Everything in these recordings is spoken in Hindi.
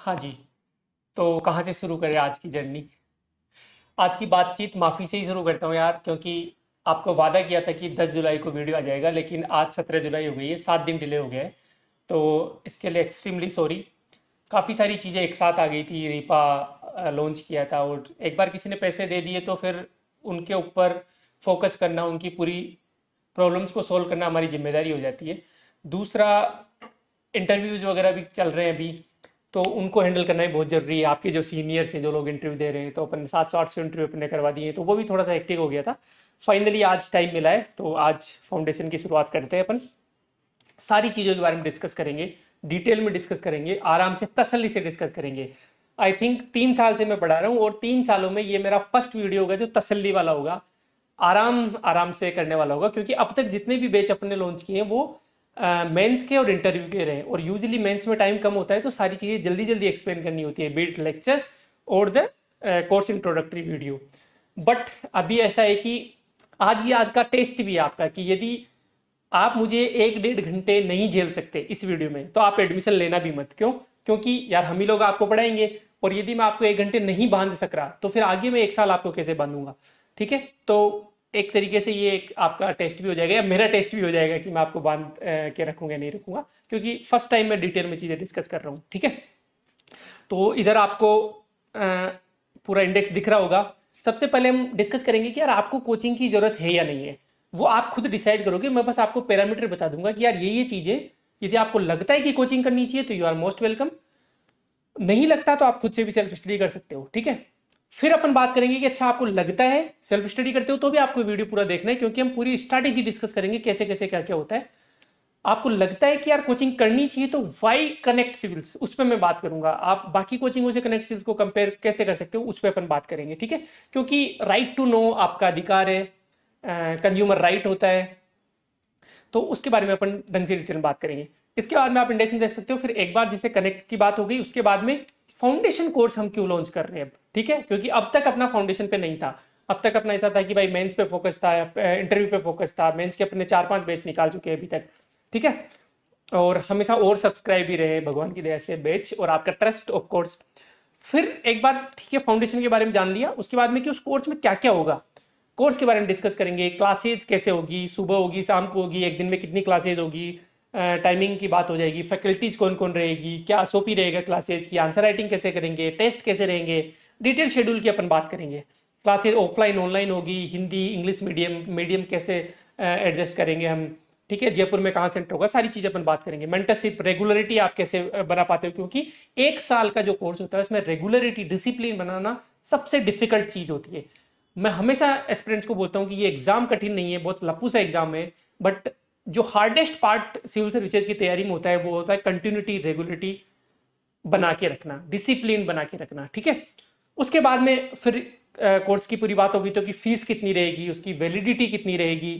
हाँ जी। तो कहाँ से शुरू करें आज की जर्नी? आज की बातचीत माफ़ी से ही शुरू करता हूँ यार, क्योंकि आपको वादा किया था कि 10 जुलाई को वीडियो आ जाएगा, लेकिन आज 17 जुलाई हो गई है, 7 दिन डिले हो गया है। तो इसके लिए एक्सट्रीमली सॉरी। काफ़ी सारी चीज़ें एक साथ आ गई थी। रीपा लॉन्च किया था और एक बार किसी ने पैसे दे दिए तो फिर उनके ऊपर फोकस करना, उनकी पूरी प्रॉब्लम्स को सोल्व करना हमारी जिम्मेदारी हो जाती है। दूसरा, इंटरव्यूज़ वगैरह भी चल रहे हैं अभी, तो उनको हैंडल करना भी बहुत ज़रूरी है। आपके जो सीनियर्स हैं, जो लोग इंटरव्यू दे रहे हैं, तो अपन 700-800 इंटरव्यू अपने करवा दिए, तो वो भी थोड़ा सा हेक्टिक हो गया था। फाइनली आज टाइम मिला है, तो आज फाउंडेशन की शुरुआत करते हैं अपन। सारी चीज़ों के बारे में डिस्कस करेंगे, डिटेल में डिस्कस करेंगे, आराम से तसल्ली से डिस्कस करेंगे। आई थिंक 3 साल से मैं पढ़ा रहा हूँ और 3 सालों में ये मेरा फर्स्ट वीडियो होगा जो तसल्ली वाला होगा, आराम आराम से करने वाला होगा। क्योंकि अब तक जितने भी बैच अपने लॉन्च किए हैं वो मेंस के और इंटरव्यू के रहे, और यूजुअली मेंस में टाइम कम होता है, तो सारी चीज़ें जल्दी जल्दी एक्सप्लेन करनी होती है, बीट लेक्चर्स और the course introductory video. But अभी ऐसा है कि आज का टेस्ट भी है आपका, कि यदि आप मुझे 1-1.5 घंटे नहीं झेल सकते इस वीडियो में, तो आप एडमिशन लेना भी मत। क्यों? क्योंकि यार हम ही लोग आपको पढ़ाएंगे, और यदि मैं आपको 1 घंटे नहीं बांध सक रहा, तो फिर आगे मैं 1 साल आपको कैसे बांधूंगा? ठीक है। तो एक तरीके से ये एक आपका टेस्ट भी हो जाएगा, या मेरा टेस्ट भी हो जाएगा, कि मैं आपको बांध के रखूंगा नहीं रखूंगा, क्योंकि फर्स्ट टाइम मैं डिटेल में चीज़ें डिस्कस कर रहा हूँ। ठीक है। तो इधर आपको पूरा इंडेक्स दिख रहा होगा। सबसे पहले हम डिस्कस करेंगे कि यार आपको कोचिंग की ज़रूरत है या नहीं है। वो आप खुद डिसाइड करोगे, मैं बस आपको पैरामीटर बता दूंगा कि यार ये चीज़ें, यदि आपको लगता है कि कोचिंग करनी चाहिए तो यू आर मोस्ट वेलकम। नहीं लगता तो आप खुद से भी सेल्फ स्टडी कर सकते हो। ठीक है। फिर अपन बात करेंगे कि अच्छा आपको लगता है, सेल्फ स्टडी करते हो, तो भी आपको वीडियो पूरा देखना है, क्योंकि हम पूरी स्ट्रैटेजी डिस्कस करेंगे कैसे कैसे क्या क्या होता है। आपको लगता है कि यार कोचिंग करनी चाहिए, तो वाई कनेक्ट सिविल्स, उस पर मैं बात करूंगा। आप बाकी कोचिंगों से कनेक्ट सिविल्स को कंपेयर कैसे कर सकते हो, उस पर अपन बात करेंगे। ठीक है। क्योंकि राइट टू नो आपका अधिकार है, कंज्यूमर राइट होता है, तो उसके बारे में अपन ढंग से डिटेल में बात करेंगे। इसके बाद में आप इंडेक्स में देख सकते हो। फिर एक बार जैसे कनेक्ट की बात हो गई, उसके बाद में फाउंडेशन कोर्स हम क्यों लॉन्च कर रहे हैं अब। ठीक है। क्योंकि अब तक अपना फाउंडेशन पे नहीं था। अब तक अपना ऐसा था कि भाई मेंस पे फोकस था, इंटरव्यू पे फोकस था। मेंस के अपने 4-5 बैच निकाल चुके हैं अभी तक। ठीक है। और हमेशा और सब्सक्राइब भी रहे भगवान की दया से बैच, और आपका ट्रस्ट ऑफ कोर्स। फिर एक बार ठीक है, फाउंडेशन के बारे में जान लिया, उसके बाद में कि उस कोर्स में क्या क्या होगा, कोर्स के बारे में डिस्कस करेंगे। क्लासेज कैसे होगी, सुबह होगी, शाम को होगी, एक दिन में कितनी क्लासेज होगी, टाइमिंग की बात हो जाएगी, फैकल्टीज कौन कौन रहेगी, क्या एसओपी रहेगा क्लासेज की, आंसर राइटिंग कैसे करेंगे, टेस्ट कैसे रहेंगे, डिटेल शेड्यूल की अपन बात करेंगे। क्लासेज ऑफलाइन ऑनलाइन होगी, हिंदी इंग्लिश मीडियम मीडियम कैसे एडजस्ट करेंगे हम। ठीक है। जयपुर में कहाँ सेंटर होगा, सारी चीज़ अपन बात करेंगे। मेंटरशिप रेगुलरिटी आप कैसे बना पाते हो, क्योंकि 1 साल का जो कोर्स होता है उसमें रेगुलरिटी डिसिप्लिन बनाना सबसे डिफिकल्ट चीज़ होती है। मैं हमेशा एस्पिरेंट्स को बोलता हूँ कि ये एग्जाम कठिन नहीं है, बहुत लप्पू सा एग्जाम है, बट जो हार्डेस्ट पार्ट सिविल सर्विसेज की तैयारी में होता है वो होता है कंटिन्यूटी, रेगुलरिटी बना के रखना, डिसिप्लिन बना के रखना। ठीक है। उसके बाद में फिर कोर्स की पूरी बात होगी, तो कि फीस कितनी रहेगी, उसकी वैलिडिटी कितनी रहेगी।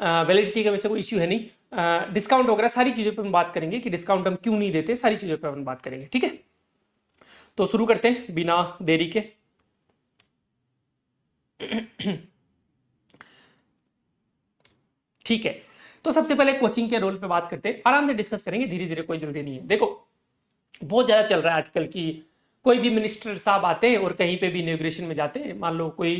वैलिडिटी का वैसे कोई इश्यू है नहीं। डिस्काउंट वगैरह सारी चीज़ों पर हम बात करेंगे, कि डिस्काउंट हम क्यों नहीं देते, सारी चीज़ों पर हम बात करेंगे। ठीक है। तो शुरू करते हैं बिना देरी के। ठीक है। तो सबसे पहले कोचिंग के रोल पे बात करते हैं, आराम से डिस्कस करेंगे, धीरे धीरे, कोई जल्दी नहीं है। देखो, बहुत ज़्यादा चल रहा है आजकल की, कोई भी मिनिस्टर साहब आते हैं और कहीं पे भी इनोग्रेशन में जाते हैं, मान लो कोई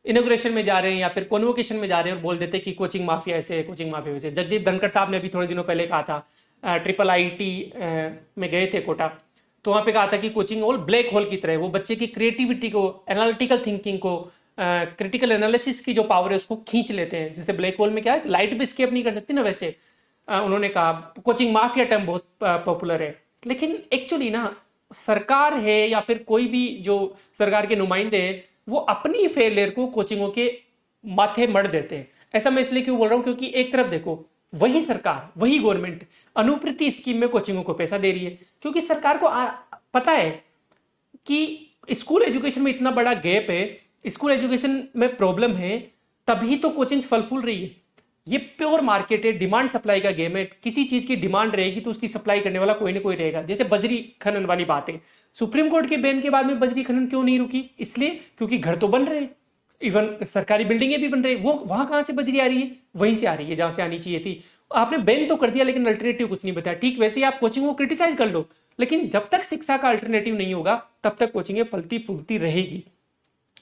इनोग्रेशन में जा रहे हैं या फिर कॉन्वोकेशन में जा रहे हैं, और बोल देते हैं कि कोचिंग माफिया ऐसे है, कोचिंग माफिया वैसे। जगदीप धनखड़ साहब ने अभी थोड़े दिनों पहले कहा था, ट्रिपल आईटी में गए थे कोटा, तो वहाँ पे कहा था कि कोचिंग होल ब्लैक होल की तरह है। वो बच्चे की क्रिएटिविटी को, एनालिटिकल थिंकिंग को, क्रिटिकल एनालिसिस की जो पावर है उसको खींच लेते हैं। जैसे ब्लैक होल में क्या है, लाइट भी स्केप नहीं कर सकती ना, वैसे उन्होंने कहा कोचिंग माफिया टर्म बहुत पॉपुलर है। लेकिन एक्चुअली ना, सरकार है या फिर कोई भी जो सरकार के नुमाइंदे हैं, वो अपनी फेलियर को कोचिंगों के माथे मढ़ देते हैं। ऐसा मैं इसलिए क्यों बोल रहा हूं, क्योंकि एक तरफ देखो, वही सरकार, वही गवर्नमेंट अनुप्रति स्कीम में कोचिंगों को पैसा दे रही है, क्योंकि सरकार को पता है कि स्कूल एजुकेशन में इतना बड़ा गैप है, स्कूल एजुकेशन में प्रॉब्लम है, तभी तो कोचिंग फल फूल रही है। ये प्योर मार्केट है, डिमांड सप्लाई का गेम है। किसी चीज की डिमांड रहेगी तो उसकी सप्लाई करने वाला कोई ना कोई रहेगा। जैसे बजरी खनन वाली बात है, सुप्रीम कोर्ट के बैन के बाद में बजरी खनन क्यों नहीं रुकी? इसलिए क्योंकि घर तो बन रहे हैं, इवन सरकारी बिल्डिंगें भी बन रही है। वो वहां कहां से बजरी आ रही है? वहीं से आ रही है जहां से आनी चाहिए थी। आपने बैन तो कर दिया लेकिन अल्टरनेटिव कुछ नहीं बताया। ठीक वैसे ही आप कोचिंग को क्रिटिसाइज कर लो, लेकिन जब तक शिक्षा का अल्टरनेटिव नहीं होगा तब तक कोचिंगें फलती फूलती रहेगी।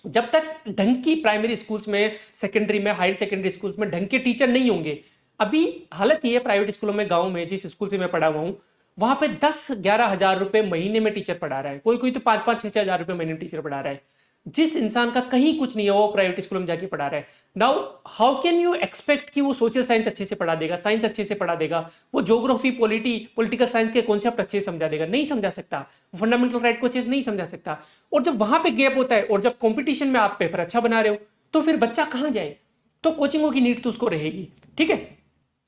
जब तक ढंग की प्राइमरी स्कूल्स में, सेकेंडरी में, हायर सेकेंडरी स्कूल्स में ढंग के टीचर नहीं होंगे। अभी हालत ये है प्राइवेट स्कूलों में, गांव में जिस स्कूल से मैं पढ़ा हुआ हूं, वहां पे 10-11 हजार रुपए महीने में टीचर पढ़ा रहा है, कोई कोई तो 5-5, 6-6 हजार रुपए महीने में टीचर पढ़ा रहा है। जिस इंसान का कहीं कुछ नहीं है वो प्राइवेट स्कूल में जाके पढ़ा रहा है। Now how can you expect कि वो सोशल साइंस अच्छे से पढ़ा देगा, साइंस अच्छे से पढ़ा देगा, वो ज्योग्राफी, पॉलिटिकल साइंस के कॉन्सेप्ट अच्छे से समझा देगा? नहीं समझा सकता। फंडामेंटल राइट को अच्छे से नहीं समझा सकता। और जब वहां पे गैप होता है और जब कंपटीशन में आप पेपर अच्छा बना रहे हो तो फिर बच्चा कहां जाए? तो कोचिंगों की नीड तो उसको रहेगी। ठीक है।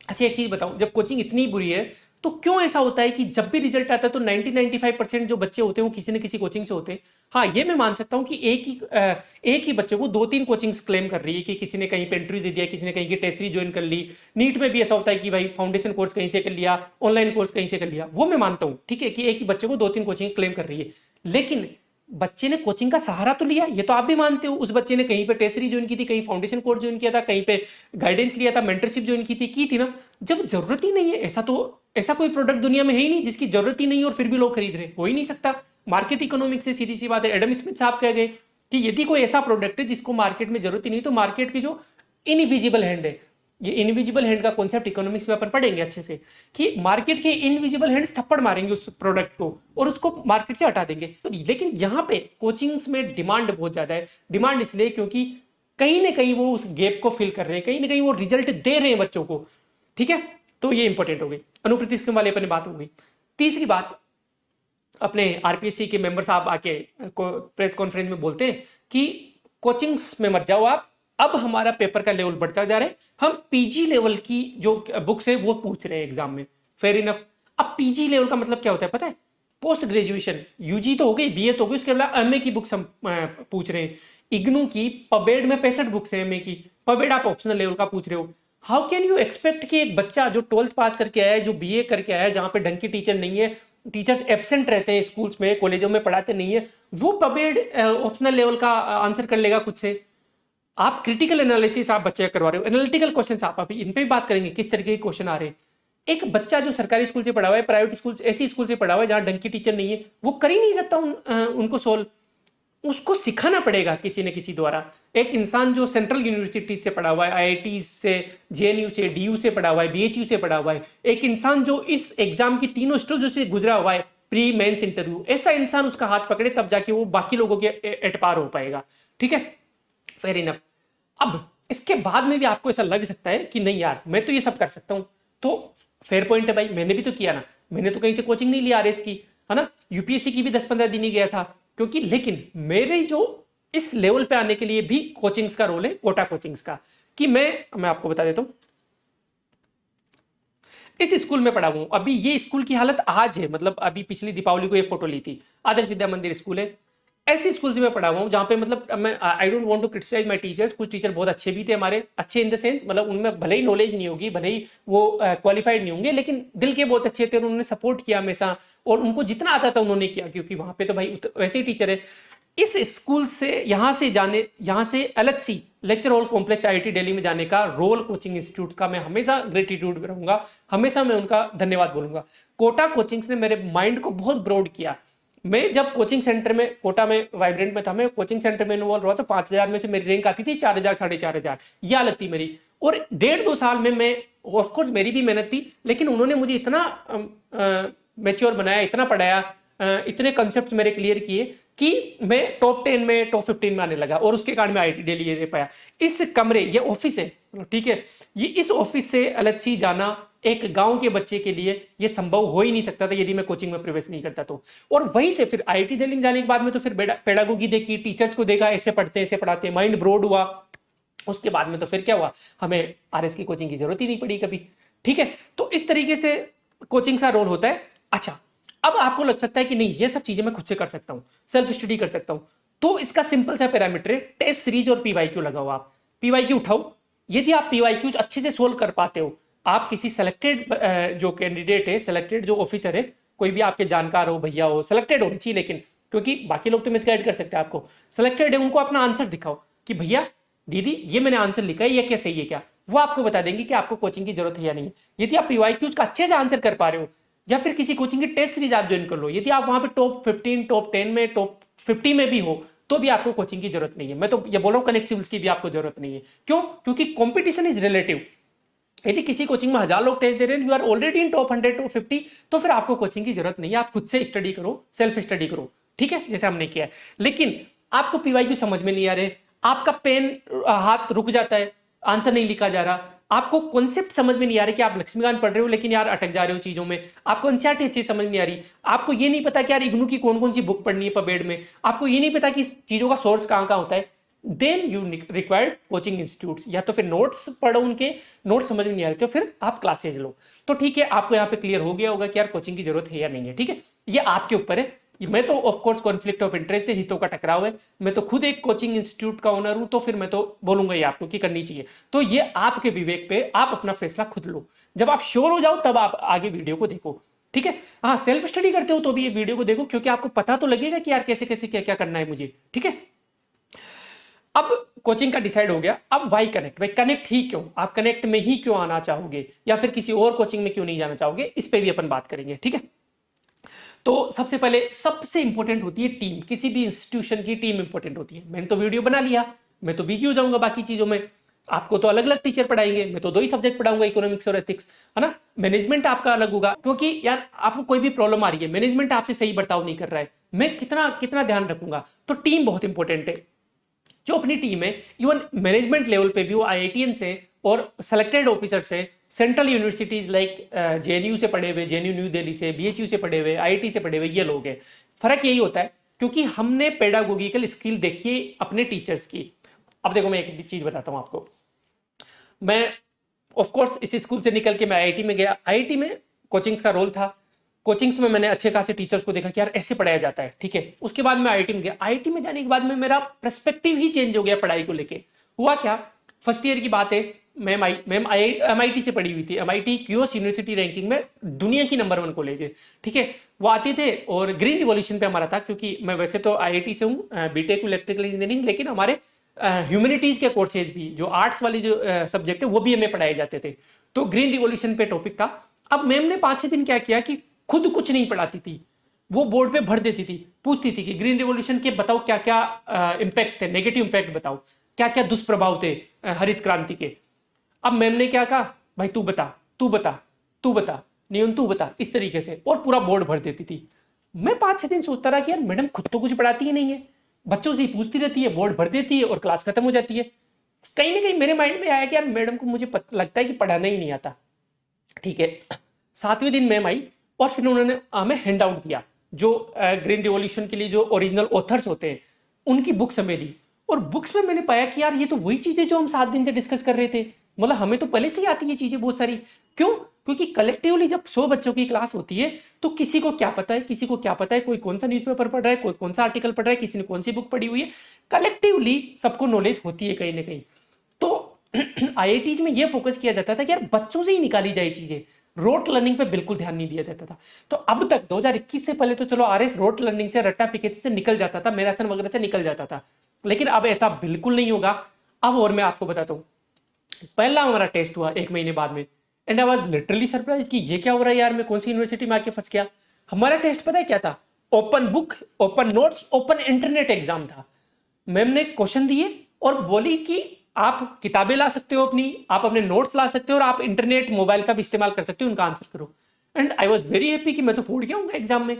अच्छा एक चीज बताऊं, जब कोचिंग इतनी बुरी है तो क्यों ऐसा होता है कि जब भी रिजल्ट आता है तो 90-95% जो बच्चे होते हैं वो किसी न किसी कोचिंग से होते हैं? हाँ ये मैं मान सकता हूं कि एक ही बच्चे को 2-3 कोचिंग्स क्लेम कर रही है कि किसी ने कहीं पे इंटरव्यू दे दिया, किसी ने कहीं की टेस्टरी ज्वाइन कर ली। नीट में भी ऐसा होता है कि भाई फाउंडेशन कोर्स कहीं से कर लिया, ऑनलाइन कोर्स कहीं से कर लिया, वो मैं मानता हूं। ठीक है कि एक ही बच्चे को 2-3 कोचिंग क्लेम कर रही है, लेकिन बच्चे ने कोचिंग का सहारा तो लिया, ये तो आप भी मानते हो। उस बच्चे ने कहीं पे टेस्टरी ज्वाइन की थी, कहीं फाउंडेशन कोर्स ज्वाइन किया था, कहीं पे गाइडेंस लिया था, मेंटरशिप ज्वाइन की थी ना। जब जरूरत ही नहीं है, ऐसा कोई प्रोडक्ट दुनिया में है ही नहीं जिसकी जरूरत ही नहीं है और फिर भी लोग खरीद रहे, हो ही नहीं सकता। मार्केट इकोनॉमिक्स से सीधी सी बात है। एडम स्मिथ साहब कह गए कि यदि कोई ऐसा प्रोडक्ट है जिसको मार्केट में जरूरत ही नहीं, तो मार्केट की जो इनविजिबल हैंड है, ये इनविजिबल हैंड का कॉन्सेप्ट इकोनॉमिक्स में अपन पढ़ेंगे अच्छे से, कि मार्केट के इनविजिबल हैंड्स थप्पड़ मारेंगे उस प्रोडक्ट को और उसको मार्केट से हटा देंगे। तो लेकिन यहाँ पे कोचिंग्स में डिमांड बहुत ज्यादा है। डिमांड इसलिए क्योंकि कहीं ना कहीं वो उस गैप को फिल कर रहे हैं, कहीं ना कहीं वो रिजल्ट दे रहे हैं बच्चों को। ठीक है, तो ये इंपॉर्टेंट हो गई। अनुप्रतिष्ठा वाले अपने बात हो गई। तीसरी बात, अपने आरपीएससी के मेंबर साहब आके प्रेस कॉन्फ्रेंस में बोलते हैं कि कोचिंग्स में मत जाओ आप, अब हमारा पेपर का लेवल बढ़ता जा रहा है, हम पीजी लेवल की जो बुक्स है वो पूछ रहे हैं एग्जाम में। Fair enough. अब पीजी लेवल का मतलब क्या होता है पता है? Post graduation. यूजी तो हो गई, बीए तो हो गई, उसके अलावा एमए की बुक्स हम पूछ रहे हैं। इग्नू की पबेड में 65 बुक्स है एमए की। पबेड आप ऑप्शनल लेवल का पूछ रहे हो। हाउ कैन यू एक्सपेक्ट कि एक बच्चा जो 12th पास करके आया है, जो बीए करके आया है, जहां पे ढंग की टीचर नहीं है, टीचर्स एब्सेंट रहते हैं स्कूल्स में, कॉलेजों में पढ़ाते नहीं है, वो पबेड ऑप्शनल लेवल का आंसर कर लेगा खुद से? आप क्रिटिकल एनालिसिस आप बच्चे करवा रहे हो, एनालिटिकल क्वेश्चन आप अभी इन पे भी बात करेंगे किस तरीके के क्वेश्चन आ रहे हैं। एक बच्चा जो सरकारी स्कूल से पढ़ा हुआ है, प्राइवेट स्कूल, ऐसी स्कूल से पढ़ा हुआ है जहां ढंग की टीचर नहीं है, वो कर ही नहीं सकता उनको सोल्व। उसको सिखाना पड़ेगा किसी न किसी द्वारा। एक इंसान जो सेंट्रल यूनिवर्सिटी से पढ़ा हुआ है, आईआईटी से, जेएनयू से, डीयू से पढ़ा हुआ है, बीएचयू से पढ़ा हुआ है, एक इंसान जो इस एग्जाम की तीनों स्टेजों से गुजरा हुआ है, प्री मेंस इंटरव्यू, ऐसा इंसान उसका हाथ पकड़े तब जाके वो बाकी लोगों के एट पार हो पाएगा। ठीक है, फेयर इनफ। अब इसके बाद में भी आपको ऐसा लग सकता है कि नहीं यार मैं तो ये सब कर सकता हूं, तो फेयर पॉइंट है भाई, मैंने भी तो किया ना, मैंने तो कहीं से कोचिंग नहीं लिया आरएस की, है ना, यूपीएससी की भी 10-15 दिन ही गया था, क्योंकि लेकिन मेरे जो इस लेवल पे आने के लिए भी कोचिंग्स का रोल है, कोटा कोचिंग्स का, कि मैं आपको बता देता हूं। इस स्कूल में पढ़ा हूं, अभी ये स्कूल की हालत आज है, मतलब अभी पिछली दीपावली को ये फोटो ली थी, आदर्श विद्या मंदिर स्कूल है। ऐसी स्कूल से मैं पढ़ा हुआ हूँ जहां पे मतलब मैं I don't want to criticise my teachers, कुछ टीचर बहुत अच्छे भी थे हमारे, अच्छे इन द सेंस मतलब उनमें भले ही नॉलेज नहीं होगी, भले ही वो क्वालिफाइड नहीं होंगे, लेकिन दिल के बहुत अच्छे थे, उन्होंने सपोर्ट किया हमेशा, और उनको जितना आता था उन्होंने किया, क्योंकि वहां पे तो भाई वैसे ही टीचर है। इस स्कूल से यहाँ से LHC, lecture hall complex IIT Delhi में जाने का रोल कोचिंग इंस्टीट्यूट का मैं हमेशा ग्रेटिट्यूड में रहूंगा, हमेशा मैं उनका धन्यवाद बोलूंगा। कोटा कोचिंग्स ने मेरे माइंड को बहुत ब्रॉड किया। मैं जब कोचिंग सेंटर में, कोटा में वाइब्रेंट में था, मैं कोचिंग सेंटर में इन्वॉल्व हुआ तो 5,000 में से मेरी रैंक आती थी 4,000 4,500, ये हालत थी मेरी। और 1.5-2 साल में मैं, ऑफकोर्स मेरी भी मेहनत थी, लेकिन उन्होंने मुझे इतना मैच्योर बनाया, इतना पढ़ाया, इतने कंसेप्ट मेरे क्लियर किए कि मैं टॉप 10 में, टॉप 15 में आने लगा, और उसके कारण मैं आईआईटी दिल्ली ये दे पाया। इस कमरे, ये ऑफिस है, ठीक है, ये इस ऑफिस से एलएचसी जाना एक गांव के बच्चे के लिए ये संभव हो ही नहीं सकता था यदि मैं कोचिंग में प्रवेश नहीं करता तो। और वहीं से फिर आईआईटी दिल्ली में जाने के बाद में तो फिर पेडागोगी देखी, टीचर्स को देखा, ऐसे पढ़ते हैं, ऐसे पढ़ाते हैं, माइंड ब्रॉड हुआ। उसके बाद में तो फिर क्या हुआ, हमें आरएस की कोचिंग की जरूरत ही नहीं पड़ी कभी। ठीक है, तो इस तरीके से कोचिंग का रोल होता है। अच्छा, अब आपको लग सकता है कि नहीं ये सब चीजें मैं खुद से कर सकता हूं, सेल्फ स्टडी कर सकता हूं, तो इसका सिंपल सा पैरामीटर है टेस्ट सीरीज और पीवाईक्यू लगाओ। आप पीवाईक्यू उठाओ, यदि आप पीवाईक्यू अच्छे से सोल्व कर पाते हो, आप किसी सेलेक्टेड जो कैंडिडेट है, सेलेक्टेड जो ऑफिसर है, कोई भी आपके जानकार हो, भैया हो, सेलेक्टेड होनी चाहिए, लेकिन क्योंकि बाकी लोग तो मिसगाइड कर सकते हैं आपको, सेलेक्टेड है, उनको अपना आंसर दिखाओ कि भैया दीदी ये मैंने आंसर लिखा है, ये क्या सही है क्या, वो आपको बता देंगे कि आपको कोचिंग की जरूरत है या नहीं है। यदि आप पीवाईक्यूज का अच्छे से आंसर कर पा रहे हो, या फिर किसी कोचिंग की टेस्ट सीरीज आप ज्वाइन कर लो, यदि आप वहां पे टॉप 15, टॉप 10 में, टॉप 50 में भी हो, तो भी आपको कोचिंग की जरूरत नहीं है। मैं तो ये बोल रहा हूँ कनेक्ट सिविल्स की भी आपको जरूरत नहीं है। क्यों? क्योंकि कंपटीशन इज रिलेटिव। यदि किसी कोचिंग में 1000 लोग टेस्ट दे रहे हैं, you are already in top 100 to 50, तो फिर आपको कोचिंग की जरूरत नहीं है। आप खुद से स्टडी करो, सेल्फ स्टडी करो, ठीक है, जैसे हमने किया है। लेकिन आपको पीवाईक्यू समझ में नहीं आ रहे, आपका पेन हाथ रुक जाता है, आंसर नहीं लिखा जा रहा, आपको कॉन्सेप्ट समझ में नहीं आ रही कि आप लक्ष्मीकांत पढ़ रहे हो लेकिन यार अटक जा रहे हो चीजों में, आपको एनसीईआरटी अच्छी समझ नहीं आ रही, आपको ये नहीं पता कि यार इग्नू की कौन कौन सी बुक पढ़नी है पबेड में, आपको ये नहीं पता कि चीजों का सोर्स कहाँ कहाँ होता है, then you required coaching institutes. या तो फिर नोट्स पढ़ो, उनके नोट्स समझ में नहीं आ रहे तो फिर आप क्लासेज लो। तो ठीक है, आपको यहाँ पे क्लियर हो गया होगा कि यार कोचिंग की जरूरत है या नहीं है। ठीक है, ये आपके ऊपर है। मैं तो of course conflict of interest है, हितों का टकराव है, मैं तो खुद एक कोचिंग इंस्टीट्यूट का ओनर हूं, तो फिर मैं तो बोलूंगा ये आपको कि करनी चाहिए। तो ये आपके विवेक पे, आप अपना फैसला खुद लो। जब आप श्योर हो जाओ तब आप आगे वीडियो को देखो। ठीक है, हाँ, सेल्फ स्टडी करते हो तो भी ये वीडियो को देखो, क्योंकि आपको पता तो लगेगा कि यार कैसे कैसे क्या क्या करना है मुझे। ठीक है, अब कोचिंग का डिसाइड हो गया। अब वाई कनेक्ट, भाई कनेक्ट ही क्यों, आप कनेक्ट में ही क्यों आना चाहोगे, या फिर किसी और कोचिंग में क्यों नहीं जाना चाहोगे, इस पे भी अपन बात करेंगे। ठीक है, तो सबसे पहले सबसे इंपॉर्टेंट होती है टीम। किसी भी इंस्टीट्यूशन की टीम इंपॉर्टेंट होती है। मैंने तो वीडियो बना लिया, मैं तो बिजी हो जाऊंगा बाकी चीजों में, आपको तो अलग अलग टीचर पढ़ाएंगे, मैं तो 2 ही सब्जेक्ट पढ़ाऊंगा, इकोनॉमिक्स और एथिक्स, है ना। मैनेजमेंट आपका अलग होगा, क्योंकि यार आपको कोई भी प्रॉब्लम आ रही है, मैनेजमेंट आपसे सही बर्ताव नहीं कर रहा है, मैं कितना कितना ध्यान रखूंगा। तो टीम बहुत इंपॉर्टेंट है। जो अपनी टीम है, इवन मैनेजमेंट लेवल पे भी वो आईआईटीएन से और सेलेक्टेड ऑफिसर से, सेंट्रल यूनिवर्सिटीज लाइक जेएनयू से पढ़े हुए, जेएनयू न्यू दिल्ली से, बीएचयू से पढ़े हुए, आईआईटी से पढ़े हुए, ये लोग हैं। फर्क यही होता है क्योंकि हमने पेडागोगिकल स्किल देखी है अपने टीचर्स की। अब देखो, मैं एक चीज बताता हूँ आपको। मैं ऑफ कोर्स इस स्कूल से निकल के मैं आईआईटी में गया। आईआईटी में कोचिंग्स का रोल था, कोचिंग्स में मैंने अच्छे खासे टीचर्स को देखा कि यार ऐसे पढ़ाया जाता है। ठीक है, उसके बाद मैं आईआईटी में गया। आईआईटी में जाने के बाद में मेरा पर्सपेक्टिव ही चेंज हो गया पढ़ाई को लेके। हुआ क्या, फर्स्ट ईयर की बात है, मैम एमआईटी से पढ़ी हुई थी। एमआईटी क्यूएस यूनिवर्सिटी रैंकिंग में दुनिया की नंबर 1 कॉलेज है। ठीक है, वो आते थे और ग्रीन रिवॉल्यूशन पे हमारा था, क्योंकि मैं वैसे तो आईआईटी से हूँ, बीटेक इलेक्ट्रिकल इंजीनियरिंग, लेकिन हमारे ह्यूमैनिटीज के कोर्सेज भी, जो आर्ट्स वाली जो सब्जेक्ट है, वो भी हमें पढ़ाए जाते थे। तो ग्रीन रिवॉल्यूशन पे टॉपिक था। अब मैम ने 5-6 दिन क्या किया कि खुद कुछ नहीं पढ़ाती थी, वो बोर्ड पे भर देती थी, पूछती थी कि ग्रीन रिवॉल्यूशन के बताओ क्या क्या इंपैक्ट थे, नेगेटिव इंपैक्ट बताओ, क्या क्या दुष्प्रभाव थे हरित क्रांति के। अब मैम ने क्या कहा, भाई तू बता, तू बता, तू बता, नियन तू बता, इस तरीके से, और पूरा बोर्ड भर देती थी। मैं 5-6 दिन सोचता रहा कि यार मैडम खुद तो कुछ पढ़ाती ही नहीं है, बच्चों से ही पूछती रहती है, बोर्ड भर देती है और क्लास खत्म हो जाती है। कहीं ना कहीं मेरे माइंड में आया कि यार मैडम को मुझे लगता है कि पढ़ाना ही नहीं आता। ठीक है, 7वें दिन मैम आई और फिर उन्होंने हमें हैंड आउट दिया, जो ग्रीन रिवॉल्यूशन के लिए जो ओरिजिनल ऑथर्स होते हैं उनकी बुक्स हमें दी। और बुक्स में मैंने पाया कि यार ये तो वही चीजें जो हम 7 दिन से डिस्कस कर रहे थे, मतलब हमें तो पहले से ही आती है चीजें बहुत सारी। क्यों? क्योंकि कलेक्टिवली जब 100 बच्चों की क्लास होती है तो किसी को क्या पता है, किसी को क्या पता है, कोई कौन सा न्यूज़पेपर पढ़ रहा है, कोई कौन सा आर्टिकल पढ़ रहा है, किसी ने कौन सी बुक पढ़ी हुई है, कलेक्टिवली सबको नॉलेज होती है कहीं ना कहीं। तो आईआईटीज में ये फोकस किया जाता था कि यार बच्चों से ही निकाली जाए चीजें, रोट लर्निंग पे बिल्कुल ध्यान नहीं दिया जाता था। तो अब तक 2021 से पहले तो चलो आरएस रोट लर्निंग से, रट्टाफिकेशन से निकल जाता था, मैराथन वगैरह से निकल जाता था, लेकिन अब ऐसा बिल्कुल नहीं होगा। अब और मैं आपको बताता हूँ, पहला हमारा टेस्ट हुआ 1 महीने बाद में, and I was literally surprise कि ये क्या हो रहा है यार, मैं कौन सी यूनिवर्सिटी में आके फंस गया। हमारा टेस्ट पता है क्या था? Open book, open notes, open internet exam था। मैम ने क्वेश्चन दिए और बोली कि आप किताबें ला सकते हो अपनी, आप अपने नोट्स ला सकते हो, और आप इंटरनेट मोबाइल का भी इस्तेमाल कर सकते हो, उनका आंसर करो। And I was very happy कि मैं तो फूट गया हूँ एग्जाम में,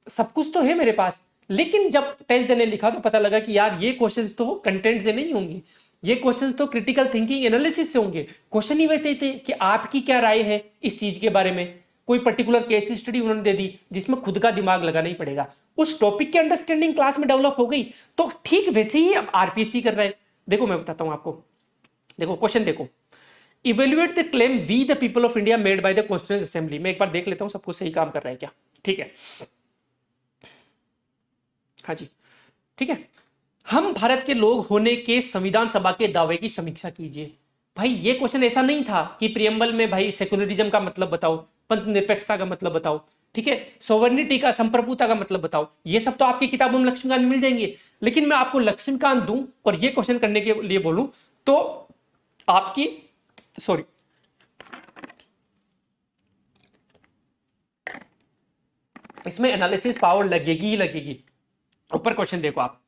सब कुछ तो है मेरे पास। लेकिन जब टेस्ट देने लिखा तो पता लगा कि यार ये क्वेश्चंस तो कंटेंट से नहीं होंगे, ये क्वेश्चंस तो क्रिटिकल थिंकिंग एनालिसिस से होंगे। क्वेश्चन ही वैसे ही थे कि आपकी क्या राय है इस चीज के बारे में, कोई पर्टिकुलर केस स्टडी उन्होंने दे दी जिसमें खुद का दिमाग लगाना ही पड़ेगा। उस टॉपिक की अंडरस्टैंडिंग क्लास में डेवलप हो गई, तो ठीक वैसे ही अब आरपीएससी कर रहा है। देखो मैं बताता हूं आपको, देखो क्वेश्चन देखो, evaluate the claim we the people of India made by the constituent assembly. मैं एक बार देख लेता हूं सबको सही काम कर रहा है क्या। ठीक है, हाँ जी, ठीक है। हम भारत के लोग होने के संविधान सभा के दावे की समीक्षा कीजिए। भाई ये क्वेश्चन ऐसा नहीं था कि प्रियम्बल में भाई सेकुलरिज्म का मतलब बताओ, पंथ निरपेक्षता का मतलब बताओ, ठीक है, सोवर्निटी का, संप्रभुता का मतलब बताओ। ये सब तो आपकी किताबों में लक्ष्मीकांत में मिल जाएंगे, लेकिन मैं आपको लक्ष्मीकांत दूं और ये क्वेश्चन करने के लिए बोलूं तो आपकी सॉरी, इसमें एनालिसिस पावर लगेगी ही लगेगी। ऊपर क्वेश्चन देखो आप,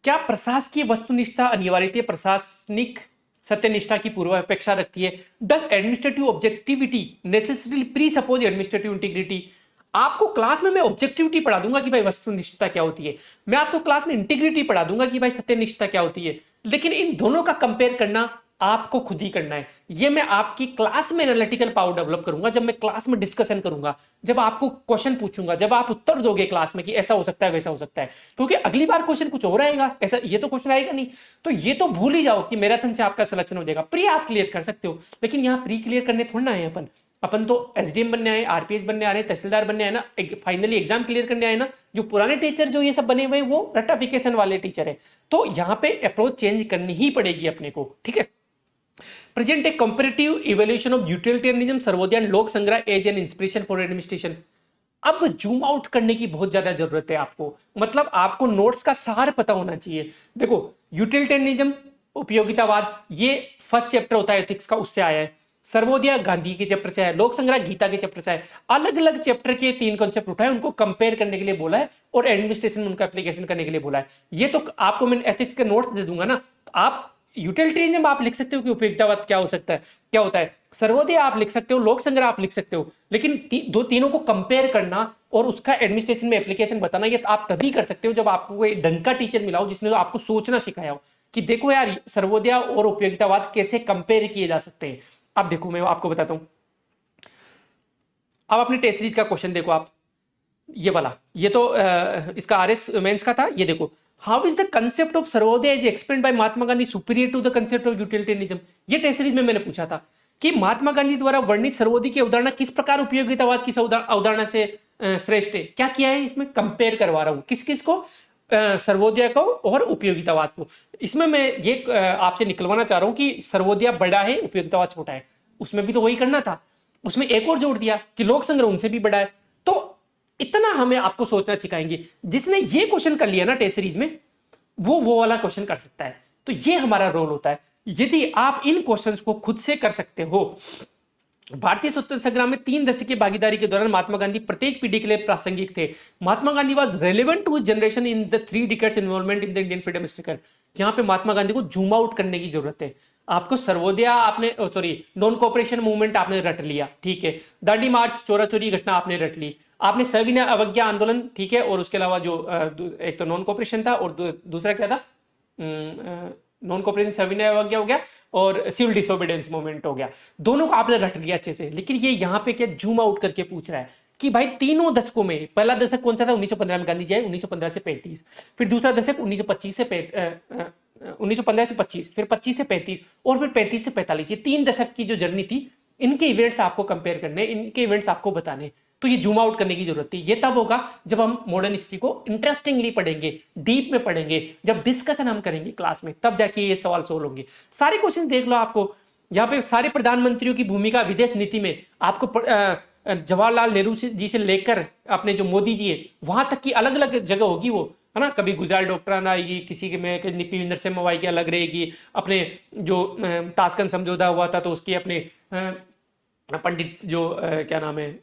क्या प्रशासकीय वस्तुनिष्ठा अनिवार्यता प्रशासनिक सत्यनिष्ठा की पूर्व अपेक्षा रखती है? Does administrative objectivity necessary pre suppose administrative integrity? आपको क्लास में मैं ऑब्जेक्टिविटी पढ़ा दूंगा कि भाई वस्तुनिष्ठता क्या होती है, मैं आपको क्लास में इंटीग्रिटी पढ़ा दूंगा कि भाई सत्यनिष्ठता क्या होती है, लेकिन इन दोनों का कंपेयर करना आपको खुद ही करना है। ये मैं आपकी क्लास में एनालिटिकल पावर डेवलप करूंगा, जब मैं क्लास में डिस्कशन करूंगा, जब आपको क्वेश्चन पूछूंगा, जब आप उत्तर दोगे क्लास में कि ऐसा हो सकता है वैसा हो सकता है, क्योंकि अगली बार क्वेश्चन कुछ और आएगा, ऐसा ये तो क्वेश्चन आएगा नहीं। तो ये तो भूल ही जाओ कि मैराथन से आपका सिलेक्शन हो जाएगा। प्री आप क्लियर कर सकते हो, लेकिन यहाँ प्री क्लियर करने थोड़ा ना है अपन अपन तो एसडीएम बनने आए, आरपीएस बनने आ रहे हैं, तहसीलदार बनने आए ना, फाइनली एग्जाम क्लियर करने आए ना। जो पुराने टीचर जो ये सब बने हुए वो रटाफिकेशन वाले टीचर है, तो यहाँ पे अप्रोच चेंज करनी ही पड़ेगी अपने को, ठीक है। Present a comparative evaluation of utilitarianism Sarvodaya and Lok Sangrah as an inspiration for administration. अब जूम आउट करने की बहुत ज्यादा जरूरत है आपको, मतलब आपको नोट्स का सार पता होना चाहिए। देखो, यूटिलिटेरियनिज्म उपयोगितावाद ये फर्स्ट चैप्टर होता है एथिक्स का, उससे आया है। सर्वोदय गांधी के चैप्टर से है, लोक संग्रह गीता के चैप्टर से है। अलग अलग चैप्टर के 3 कॉन्सेप्ट उठाए, उनको कंपेयर करने के लिए बोला है और एडमिनिस्ट्रेशन में उनका एप्लीकेशन करने के लिए बोला है। ये तो आपको मैं एथिक्स के नोट्स दे दूंगा ना, आप यूटिलिटेरियनिज्म आप लिख सकते हो कि उपयोगितावाद क्या हो सकता है, क्या होता है, सर्वोदय आप लिख सकते हो, लोक संग्रह आप लिख सकते हो, लेकिन तीनों को कंपेयर करना और उसका एडमिनिस्ट्रेशन में एप्लीकेशन बताना, ये आप तभी कर सकते हो जब आपको कोई ढंग का टीचर मिला हो जिसने आपको सोचना सिखाया हो कि देखो यार सर्वोदय और उपयोगितावाद कैसे कंपेयर किए जा सकते हैं। अब देखो मैं आपको बताता हूं, अब अपने टेस्ट सीरीज का क्वेश्चन देखो आप, ये वाला, ये तो इसका आरएस मेंस का था। ये देखो, how is the concept of Sarvodaya is explained by Mahatma Gandhi superior to the concept of utilitarianism. ये टेस्ट सीरीज में मैंने पूछा था कि महात्मा गांधी द्वारा वर्णित सर्वोदय की अवधारणा किस प्रकार उपयोगितावाद की अवधारणा से श्रेष्ठ है। क्या किया है इसमें, कंपेयर करवा रहा हूं किस किस को, सर्वोदय को और उपयोगितावाद को। इसमें मैं ये आपसे निकलवाना चाह रहा हूं कि सर्वोदय बड़ा है उपयोगितावाद छोटा है, उसमें भी तो वही करना था, उसमें एक और जोड़ दिया कि लोक संग्रह उनसे भी बड़ा है। तो इतना हमें आपको सोचना सिखाएंगे। जिसने ये क्वेश्चन कर लिया ना टेस्ट सीरीज में, वो वाला क्वेश्चन कर सकता है। तो ये हमारा रोल होता है। यदि आप इन क्वेश्चंस को खुद से कर सकते हो। भारतीय स्वतंत्रता संग्राम में 3 दशक की भागीदारी के दौरान महात्मा गांधी प्रत्येक पीढ़ी के लिए प्रासंगिक थे। Mahatma Gandhi was relevant to generation in the 3 decades involvement in the Indian freedom struggle. यहां पे महात्मा गांधी को जूम आउट करने की जरूरत है। आपको सर्वोदय आपने सॉरी नॉन कोऑपरेशन मूवमेंट आपने रट लिया, ठीक है, दांडी मार्च चोरा चोरी घटना आपने रट ली, आपने सविनय अवज्ञा आंदोलन, ठीक है, और उसके अलावा जो एक तो नॉन कोऑपरेशन था और दूसरा क्या था, नॉन कोऑपरेशन सविनय अवज्ञा हो गया और सिविल डिसोबीडियंस मूवमेंट हो गया। दोनों को आपने रट लिया अच्छे से। लेकिन ये यहाँ पे क्या जूम आउट करके पूछ रहा है कि भाई तीनों दशकों में, पहला दशक कौन सा था 1915 में गांधी जी आए, 1915 से 35, फिर दूसरा दशक 1925 से 1915 से 25, फिर 25 से 35 और फिर 35 से 45। ये 3 दशक की जो जर्नी थी, इनके इवेंट्स आपको कंपेयर करने, इनके इवेंट्स आपको बताने। तो ये जूम आउट करने की जरूरत थी। ये तब होगा जब हम मॉडर्न हिस्ट्री को इंटरेस्टिंगली पढ़ेंगे, डीप में पढ़ेंगे, जब डिस्कशन हम करेंगे क्लास में, तब जाके ये सवाल सोल्व होंगे। सारे क्वेश्चन देख लो, आपको यहाँ पे सारे प्रधानमंत्रियों की भूमिका विदेश नीति में आपको जवाहरलाल नेहरू जी से लेकर अपने जो मोदी जी है वहां तक की अलग अलग जगह होगी वो, है ना। कभी गुजराल डॉक्ट्रिन आएगी, किसी के में पी नरसिम्हा की अलग रहेगी, अपने जो ताशकंद समझौता हुआ था तो उसकी अपने पंडित जो क्या नाम है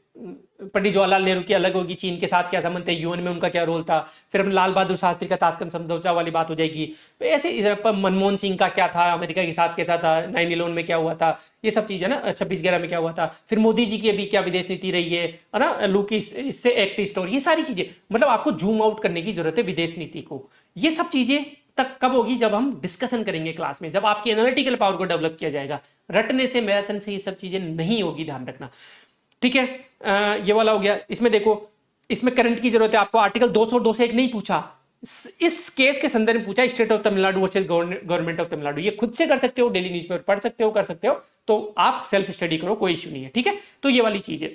पंडित जवाहरलाल नेहरू की अलग होगी, चीन के साथ क्या संबंध थे, यूएन में उनका क्या रोल था, फिर अपने लाल बहादुर शास्त्री का ताशकंद समझौता वाली बात हो जाएगी। तो ऐसे मनमोहन सिंह का क्या था, अमेरिका के साथ कैसा था, 9/11 में क्या हुआ था, ये सब चीज़ है ना, 26/11 में क्या हुआ था, फिर मोदी जी की अभी क्या विदेश नीति रही है ना, लू की इससे एक्ट स्टोरी, ये सारी चीज़ें, मतलब आपको जूम आउट करने की जरूरत है विदेश नीति को। ये सब चीज़ें तक कब होगी, जब हम डिस्कशन करेंगे क्लास में, जब आपकी एनालिटिकल पावर को डेवलप किया जाएगा। रटने से, मैराथन से ये सब चीजें नहीं होगी, ध्यान रखना, ठीक है। ये वाला हो गया। इसमें देखो, इसमें करंट की जरूरत है आपको। आर्टिकल 202 से एक नहीं पूछा, इस केस के संदर्भ में पूछा, state of Tamil Nadu versus government of Tamil Nadu. ये खुद से कर सकते हो, डेली न्यूज़पेपर पढ़ सकते हो, कर सकते हो, तो आप सेल्फ स्टडी करो, कोई इश्यू नहीं है, ठीक है। तो ये वाली चीज है।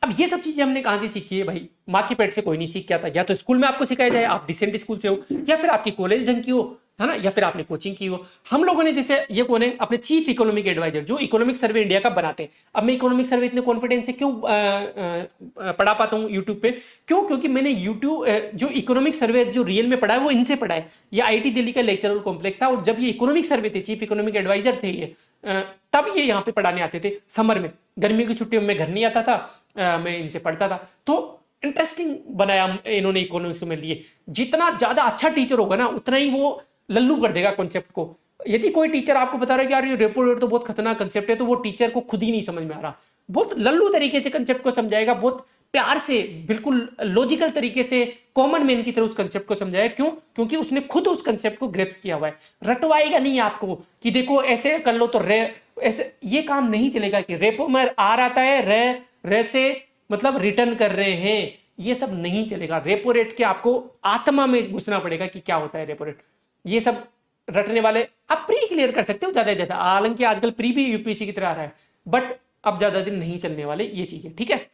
अब ये सब चीजें हमने कहां से सीखी है भाई, माँ के पेट से कोई नहीं सीख के आता। या तो स्कूल में आपको सिखाया जाए, आप डिसेंट स्कूल से हो, या फिर आपकी कॉलेज ढंग की हो, है ना, या फिर आपने कोचिंग की हो। हम लोगों ने जैसे ये कौन है, अपने चीफ इकोनॉमिक एडवाइजर जो इकोनॉमिक सर्वे इंडिया का बनाते हैं। अब मैं इकोनॉमिक सर्वे इतने कॉन्फिडेंस से क्यों पढ़ा पाता हूँ यूट्यूब पे, क्यों, क्योंकि मैंने यूट्यूब जो इकोनॉमिक सर्वे जो रियल में पढ़ा है वो इनसे पढ़ा है। ये आईटी दिल्ली का लेक्चरल कॉम्प्लेक्स था, और जब ये इकोनॉमिक सर्वे थे, चीफ इकोनॉमिक एडवाइजर थे ये तब ये यहाँ पे पढ़ाने आते थे समर में, गर्मी की छुट्टियों में घर नहीं आता था, मैं इनसे पढ़ता था। तो इंटरेस्टिंग बनाया इन्होंने इकोनॉमिक्स में लिए। जितना ज्यादा अच्छा टीचर होगा ना उतना ही वो लल्लू कर देगा कॉन्सेप्ट को। यदि कोई टीचर आपको बता रहा है कि यार ये रेपो रेट तो बहुत खतरनाक कंसेप्ट है, तो वो टीचर को खुद ही नहीं समझ में आ रहा। बहुत लल्लू तरीके से कंसेप्ट को समझाएगा, बहुत प्यार से, बिल्कुल लॉजिकल तरीके से, कॉमन मैन की तरह उस कंसेप्ट को समझाया। क्यों? क्योंकि उसने खुद उस कंसेप्ट को ग्रेप्स किया हुआ है। रटवाएगा नहीं आपको कि देखो ऐसे कर लो तो रे, ऐसे ये काम नहीं चलेगा कि रेपो में आर आता है, रे से मतलब रिटर्न कर रहे हैं, ये सब नहीं चलेगा। रेपो रेट के आपको आत्मा में घुसना पड़ेगा कि क्या होता है रेपो रेट। ये सब रटने वाले आप प्री क्लियर कर सकते हो ज्यादा से ज्यादा, हालांकि आजकल प्री भी यूपीएससी की तरह आ रहा है, बट अब ज्यादा दिन नहीं चलने वाले ये चीजें। ठीक है,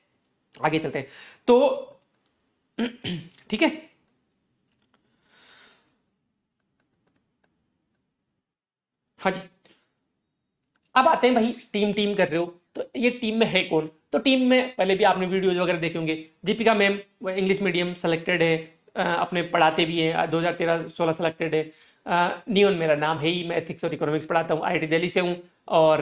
आगे चलते हैं। तो ठीक है, हाँ जी, अब आते हैं भाई टीम टीम कर रहे हो तो ये टीम में है कौन। तो टीम में पहले भी आपने वीडियोज वगैरह देखे होंगे। Deepika ma'am English medium selected है, अपने पढ़ाते भी हैं, 2013-16 सेलेक्टेड है। नियॉन मेरा नाम है ही, मैं एथिक्स और इकोनॉमिक्स पढ़ाता हूँ, आईआईटी दिल्ली से हूँ, और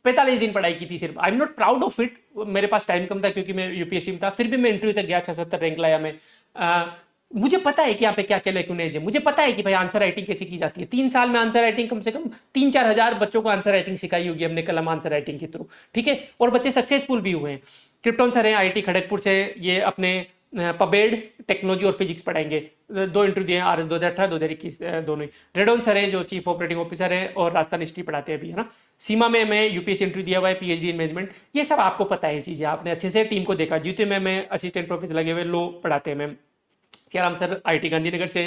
45 दिन पढ़ाई की थी सिर्फ। I am not proud of it, मेरे पास टाइम कम था क्योंकि मैं यूपीएससी में था, फिर भी मैं इंटरव्यू तक गया, 76 रैंक लाया मैं। मुझे पता है कि यहाँ पे क्या क्या लैक्यूनेज है, मुझे पता है कि भाई आंसर राइटिंग कैसे की जाती है। 3 साल में आंसर राइटिंग कम से कम 3-4 हजार बच्चों को आंसर राइटिंग सिखाई होगी हमने कलम आंसर राइटिंग के थ्रू। ठीक है, और बच्चे सक्सेसफुल भी हुए हैं। क्रिप्टॉन सर हैं आईआईटी खड़गपुर से, ये अपने पबेड टेक्नोलॉजी और फिजिक्स पढ़ाएंगे। 2 इंटरव्यू दिए हैं 2018-2021 दोनों ही। रेडोन सर हैं जो चीफ ऑपरेटिंग ऑफिसर है और राजस्थान हिस्ट्री पढ़ाते हैं अभी, है ना। सीमा में मैं यूपीएससी इंटरव्यू दिया हुआ है, पीएचडी इन मैनेजमेंट। ये सब आपको पता है चीजें, आपने अच्छे से टीम को देखा। जीते में मैं असिस्टेंट प्रोफेसर लगे हुए, लो पढ़ाते हैं ma'am. Siyaram sir IIT Gandhinagar से,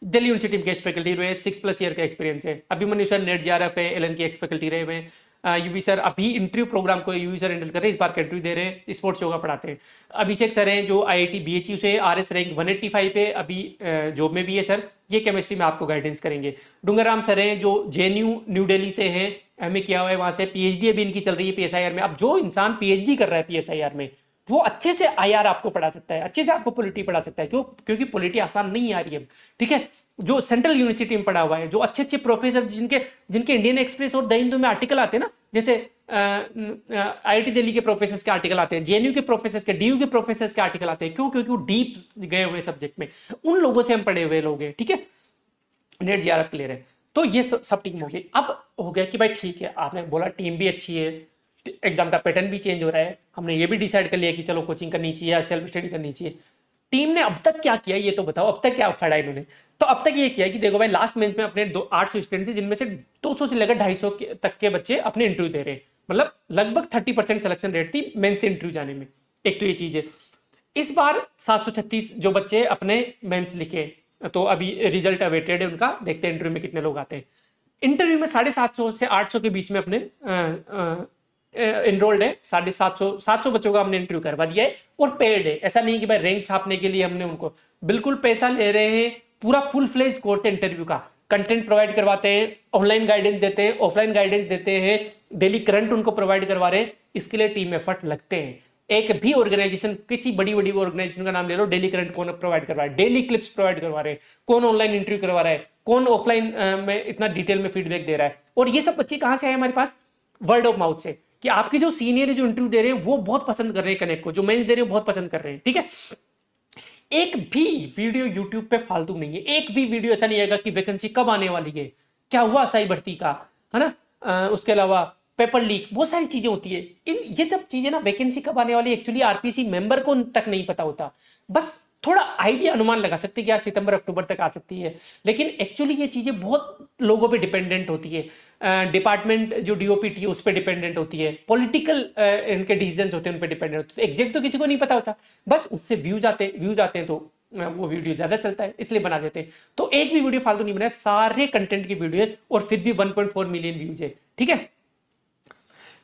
दिल्ली यूनिवर्सिटी में गेस्ट फैकल्टी रहे, 6+ ईयर का एक्सपीरियंस है। अभिमन्यु सर नेट जेआरएफ है, एलएन की एक्स फैकल्टी रहे हुए। यूवी सर अभी इंटरव्यू प्रोग्राम को यूवी सर हैंडल कर रहे हैं, इस बार का इंटरव्यू दे रहे हैं, स्पोर्ट्स योगा पढ़ाते हैं। अभिषेक सर हैं जो आईआईटी बीएचयू से, आरएस रैंक 185 पे, अभी जॉब में भी है सर, ये केमिस्ट्री में आपको गाइडेंस करेंगे। डूंगरराम सर हैं जो जेएनयू न्यू दिल्ली से हैं, एमए किया हुआ है वहां से, पीएचडी अभी इनकी चल रही है पीएसआईआर में। अब जो इंसान पीएचडी कर रहा है पीएसआईआर में, वो अच्छे से आईआर आपको पढ़ा सकता है, अच्छे से आपको पॉलिटी पढ़ा सकता है। क्यों? क्योंकि पॉलिटी आसान नहीं आ रही है। ठीक है, जो सेंट्रल यूनिवर्सिटी में पढ़ा हुआ है, जो अच्छे अच्छे प्रोफेसर जिनके जिनके इंडियन एक्सप्रेस और द हिंदू में आर्टिकल आते हैं ना, जैसे आईआईटी दिल्ली के प्रोफेसर के आर्टिकल आते हैं, जेएनयू के प्रोफेसर के, डीयू के प्रोफेसर के आर्टिकल आते हैं। क्यों? क्योंकि वो डीप गए हुए सब्जेक्ट में, उन लोगों से हम पढ़े हुए लोग हैं। ठीक है, नेट जेआरएफ क्लियर है। तो ये सब टीम हो गई। अब हो गया कि भाई ठीक है, आपने बोला टीम भी अच्छी है, एग्जाम का पैटर्न भी चेंज हो रहा है, हमने ये भी डिसाइड कर लिया कि चलो कोचिंग करनी चाहिए या सेल्फ स्टडी करनी चाहिए। टीम ने अब तक क्या किया ये तो बताओ, अब तक क्या उखाड़ा इन्होंने। तो अब तक ये किया कि देखो भाई लास्ट मंथ में अपने 800 स्टूडेंट थे, जिनमें से 200 से लेकर 250 तक के बच्चे अपने इंटरव्यू दे रहे हैं, मतलब लगभग 30% सिलेक्शन रेट थी मेंस से इंटरव्यू जाने में। एक तो ये चीज है। इस बार 736 जो बच्चे अपने मेंस लिखे, तो अभी रिजल्ट अवेटेड है उनका, देखते हैं इंटरव्यू में कितने लोग आते हैं। इंटरव्यू में 750 से 800 के बीच में अपने इनरोल्ड है। 750 बच्चों का हमने इंटरव्यू करवा दिया है, और पेड है। ऐसा नहीं कि भाई रैंक छापने के लिए हमने उनको, बिल्कुल पैसा ले रहे हैं। पूरा फुल फ्लेज कोर्स है इंटरव्यू का, कंटेंट प्रोवाइड करवाते हैं, ऑनलाइन गाइडेंस देते हैं, ऑफलाइन गाइडेंस देते हैं, डेली करंट उनको प्रोवाइड करवा रहे हैं। इसके लिए टीम एफर्ट लगते हैं। एक भी ऑर्गेनाइजेशन, किसी बड़ी बड़ी ऑर्गेनाइजेशन का नाम ले लो, डेली करंट कौन प्रोवाइड करवा रहा है, डेली क्लिप्स प्रोवाइड करवा रहे हैं, कौन ऑनलाइन इंटरव्यू करवा रहा है, कौन ऑफलाइन में इतना डिटेल में फीडबैक दे रहा है। और ये सब बच्चे कहां से आए हमारे पास? वर्ड ऑफ माउथ से, कि आपके जो सीनियर जो इंटरव्यू दे रहे हैं वो बहुत पसंद कर रहे हैं कनेक्ट को, जो मेंस दे रहे हैं बहुत पसंद कर रहे हैं। ठीक है, एक भी वीडियो यूट्यूब पे फालतू नहीं है, एक भी वीडियो ऐसा नहीं आएगा कि वैकेंसी कब आने वाली है, क्या हुआ सही भर्ती का, है ना। उसके अलावा पेपर लीक, बहुत सारी चीजें होती है। ये सब चीजें ना, वैकेंसी कब आने वाली एक्चुअली आरपीसी मेंबर को तक नहीं पता होता। बस थोड़ा आइडिया अनुमान लगा सकते हैं कि यार सितंबर अक्टूबर तक आ सकती है, लेकिन एक्चुअली ये चीजें बहुत लोगों पे डिपेंडेंट होती है। डिपार्टमेंट जो डीओपीटी है उस पर डिपेंडेंट होती है, पॉलिटिकल इनके डिसीजन होते हैं उन पर डिपेंडेंट होते हैं। एग्जैक्ट तो किसी को नहीं पता होता, बस उससे व्यूज आते हैं तो वो वीडियो ज्यादा चलता है, इसलिए बना देते हैं। तो एक भी वीडियो फालतू नहीं बनाया, सारे कंटेंट की वीडियो है, और फिर भी 1.4 मिलियन व्यूज है। ठीक है,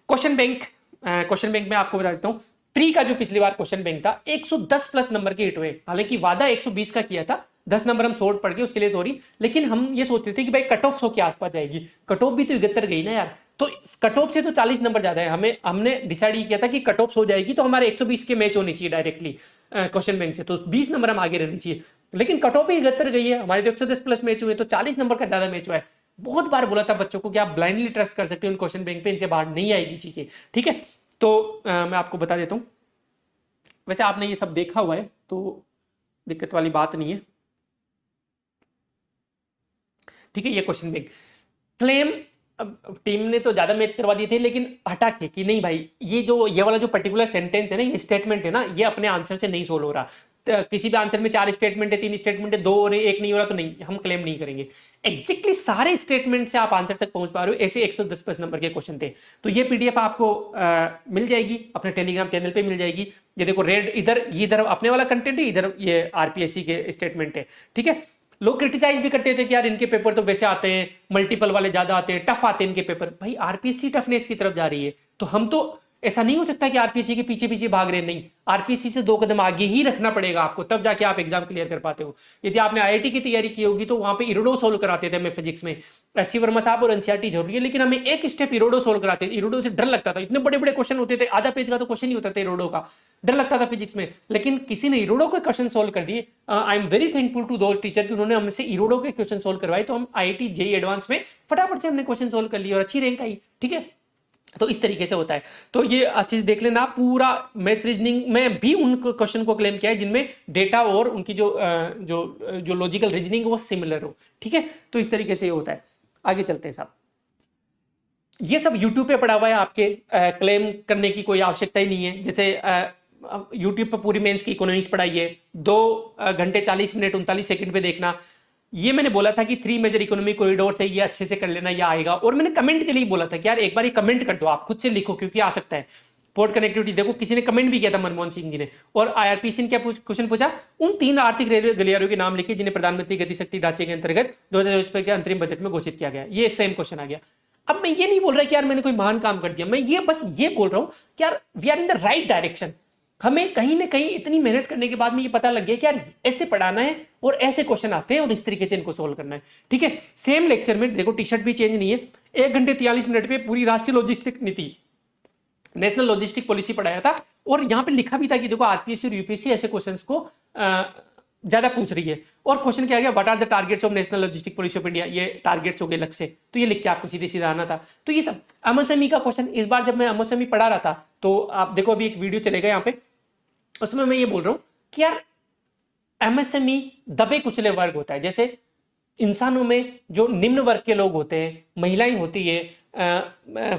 क्वेश्चन बैंक में आपको बता देता हूं, प्री का जो पिछली बार क्वेश्चन बैंक था 110+ नंबर के हिट हुए। हालांकि वादा 120 का किया था, 10 नंबर हम शॉर्ट पड़ गए, उसके लिए सॉरी। लेकिन हम ये सोचते थे कि भाई कट ऑफ 100 के आसपास जाएगी, कट ऑफ भी तो 71 गई ना यार, तो कट ऑफ से तो 40 नंबर ज्यादा है। हमने डिसाइड ये किया था कि कट ऑफ हो जाएगी तो हमारे 120 के मैच होनी चाहिए डायरेक्टली क्वेश्चन बैंक से, तो 20 नंबर हम आगे रहनी चाहिए। लेकिन कट ऑफ ही 71 गई है, हमारे तो 110+ मैच हुए, तो 40 नंबर का ज्यादा मैच हुआ है। बहुत बार बोला था बच्चों को कि आप ब्लाइंडली ट्रस्ट कर सकते हो इन क्वेश्चन बैंक पे, इनसे बाहर नहीं आएगी चीजें, ठीक है। तो मैं आपको बता देता हूँ, वैसे आपने ये सब देखा हुआ है तो दिक्कत वाली बात नहीं है, ठीक है। ये क्वेश्चन बैंक क्लेम, अब टीम ने तो ज्यादा मैच करवा दिए थे, लेकिन हटा के कि नहीं भाई ये वाला जो पर्टिकुलर सेंटेंस है ना, ये स्टेटमेंट है ना, ये अपने आंसर से नहीं सोल्व हो रहा। तो किसी भी आंसर में 4 स्टेटमेंट है, 3 स्टेटमेंट है, 2 और 1 नहीं हो रहा, तो नहीं, हम क्लेम नहीं करेंगे। एग्जैक्टली सारे स्टेटमेंट से आप आंसर तक पहुंच पा रहे हो, ऐसे 110 नंबर के क्वेश्चन थे। तो ये पीडीएफ आपको मिल जाएगी अपने टेलीग्राम चैनल पे मिल जाएगी। ये देखो रेड, इधर अपने वाला कंटेंट है, इधर ये आरपीएससी के स्टेटमेंट है, ठीक है। लोग क्रिटिसाइज भी करते थे कि यार इनके पेपर तो वैसे आते हैं, मल्टीपल वाले ज्यादा आते हैं, टफ आते हैं इनके पेपर। भाई आरपीएससी टफनेस की तरफ जा रही है, तो हम तो ऐसा नहीं हो सकता कि आरपीएससी के पीछे पीछे भाग रहे, नहीं, आरपीएससी से 2 कदम आगे ही रखना पड़ेगा आपको, तब जाके आप एग्जाम क्लियर कर पाते हो। यदि आपने आईआईटी की तैयारी की होगी तो वहां पे इरोडो सोल्व कराते थे हमें फिजिक्स में, अच्छी वर्मा साहब और एनसीईआरटी जरूरी है, लेकिन हमें एक स्टेप इरोडो सोल्व कराते थे। इरोडो से डर लगता था, इतने बड़े बड़े क्वेश्चन होते थे, आधा पेज का तो क्वेश्चन ही होता था इरोडो का, डर लगता था फिजिक्स में। लेकिन किसी ने इरोडो के क्वेश्चन सोल्व कर दिए। I am very thankful to दो टीचर कि उन्होंने हमसे इरोडो के क्वेश्चन सोल्व करवाए, तो हम आईआईटी जेईई एडवांस में फटाफट से हमने क्वेश्चन सोल्व कर लिए और अच्छी रैंक आई, ठीक है। तो इस तरीके से होता है। तो ये चीज देख लेना, पूरा मैथ्स रीजनिंग में भी उन क्वेश्चन को क्लेम किया है जिनमें डेटा और उनकी जो लॉजिकल रीजनिंग वो सिमिलर हो, ठीक है। तो इस तरीके से ये होता है। आगे चलते हैं साहब, ये सब यूट्यूब पे पड़ा हुआ है, आपके क्लेम करने की कोई आवश्यकता ही नहीं है। जैसे यूट्यूब पे पूरी मेंस की इकोनॉमिक्स पढ़ाई है, 2 घंटे 40 मिनट 39 सेकंड पे देखना। ये मैंने बोला था कि 3 मेजर इकोनॉमिक कॉरिडोर से ये अच्छे से कर लेना, ये आएगा। और मैंने कमेंट के लिए बोला था कि यार एक बार ये कमेंट कर दो, आप खुद से लिखो क्योंकि आ सकता है। पोर्ट कनेक्टिविटी देखो, किसी ने कमेंट भी किया था, मनमोहन सिंह जी ने। और आईआरपीसी ने क्या क्वेश्चन पूछा, उन 3 आर्थिक रेलवे गलियारों के नाम लिखे जिन्हें प्रधानमंत्री गति शक्ति ढांचे के अंतर्गत 2024 के अंतरिम बजट में घोषित किया गया। ये सेम क्वेश्चन आ गया। अब मैं ये नहीं बोल रहा कि यार मैंने कोई महान काम कर दिया, मैं ये बस ये बोल रहा हूं कि यार we are in the right direction. हमें कहीं ना कहीं इतनी मेहनत करने के बाद में ये पता लग गया कि यार ऐसे पढ़ाना है और ऐसे क्वेश्चन आते हैं और इस तरीके से इनको सोल्व करना है, ठीक है। सेम लेक्चर में देखो, टी शर्ट भी चेंज नहीं है, 1 घंटे 43 मिनट पे पूरी राष्ट्रीय लॉजिस्टिक नीति, नेशनल लॉजिस्टिक पॉलिसी पढ़ाया था। और यहां पे लिखा भी था कि देखो आरपीएससी और यूपीएससी ऐसे क्वेश्चंस को ज्यादा पूछ रही है। और क्वेश्चन क्या गया, what are the targets of national logistic policy of India, ये टारगेट्स हो गए लक्ष्य, तो ये लिख के आपको सीधे सीधा आना था। तो ये सब एमएसएमई का क्वेश्चन, इस बार जब मैं एमएसएमई पढ़ा रहा था तो आप देखो अभी एक वीडियो चलेगा यहाँ पे, उसमें मैं ये बोल रहा हूं कि यार एमएसएमई दबे कुचले वर्ग होता है। जैसे इंसानों में जो निम्न वर्ग के लोग होते हैं, महिलाएं होती है,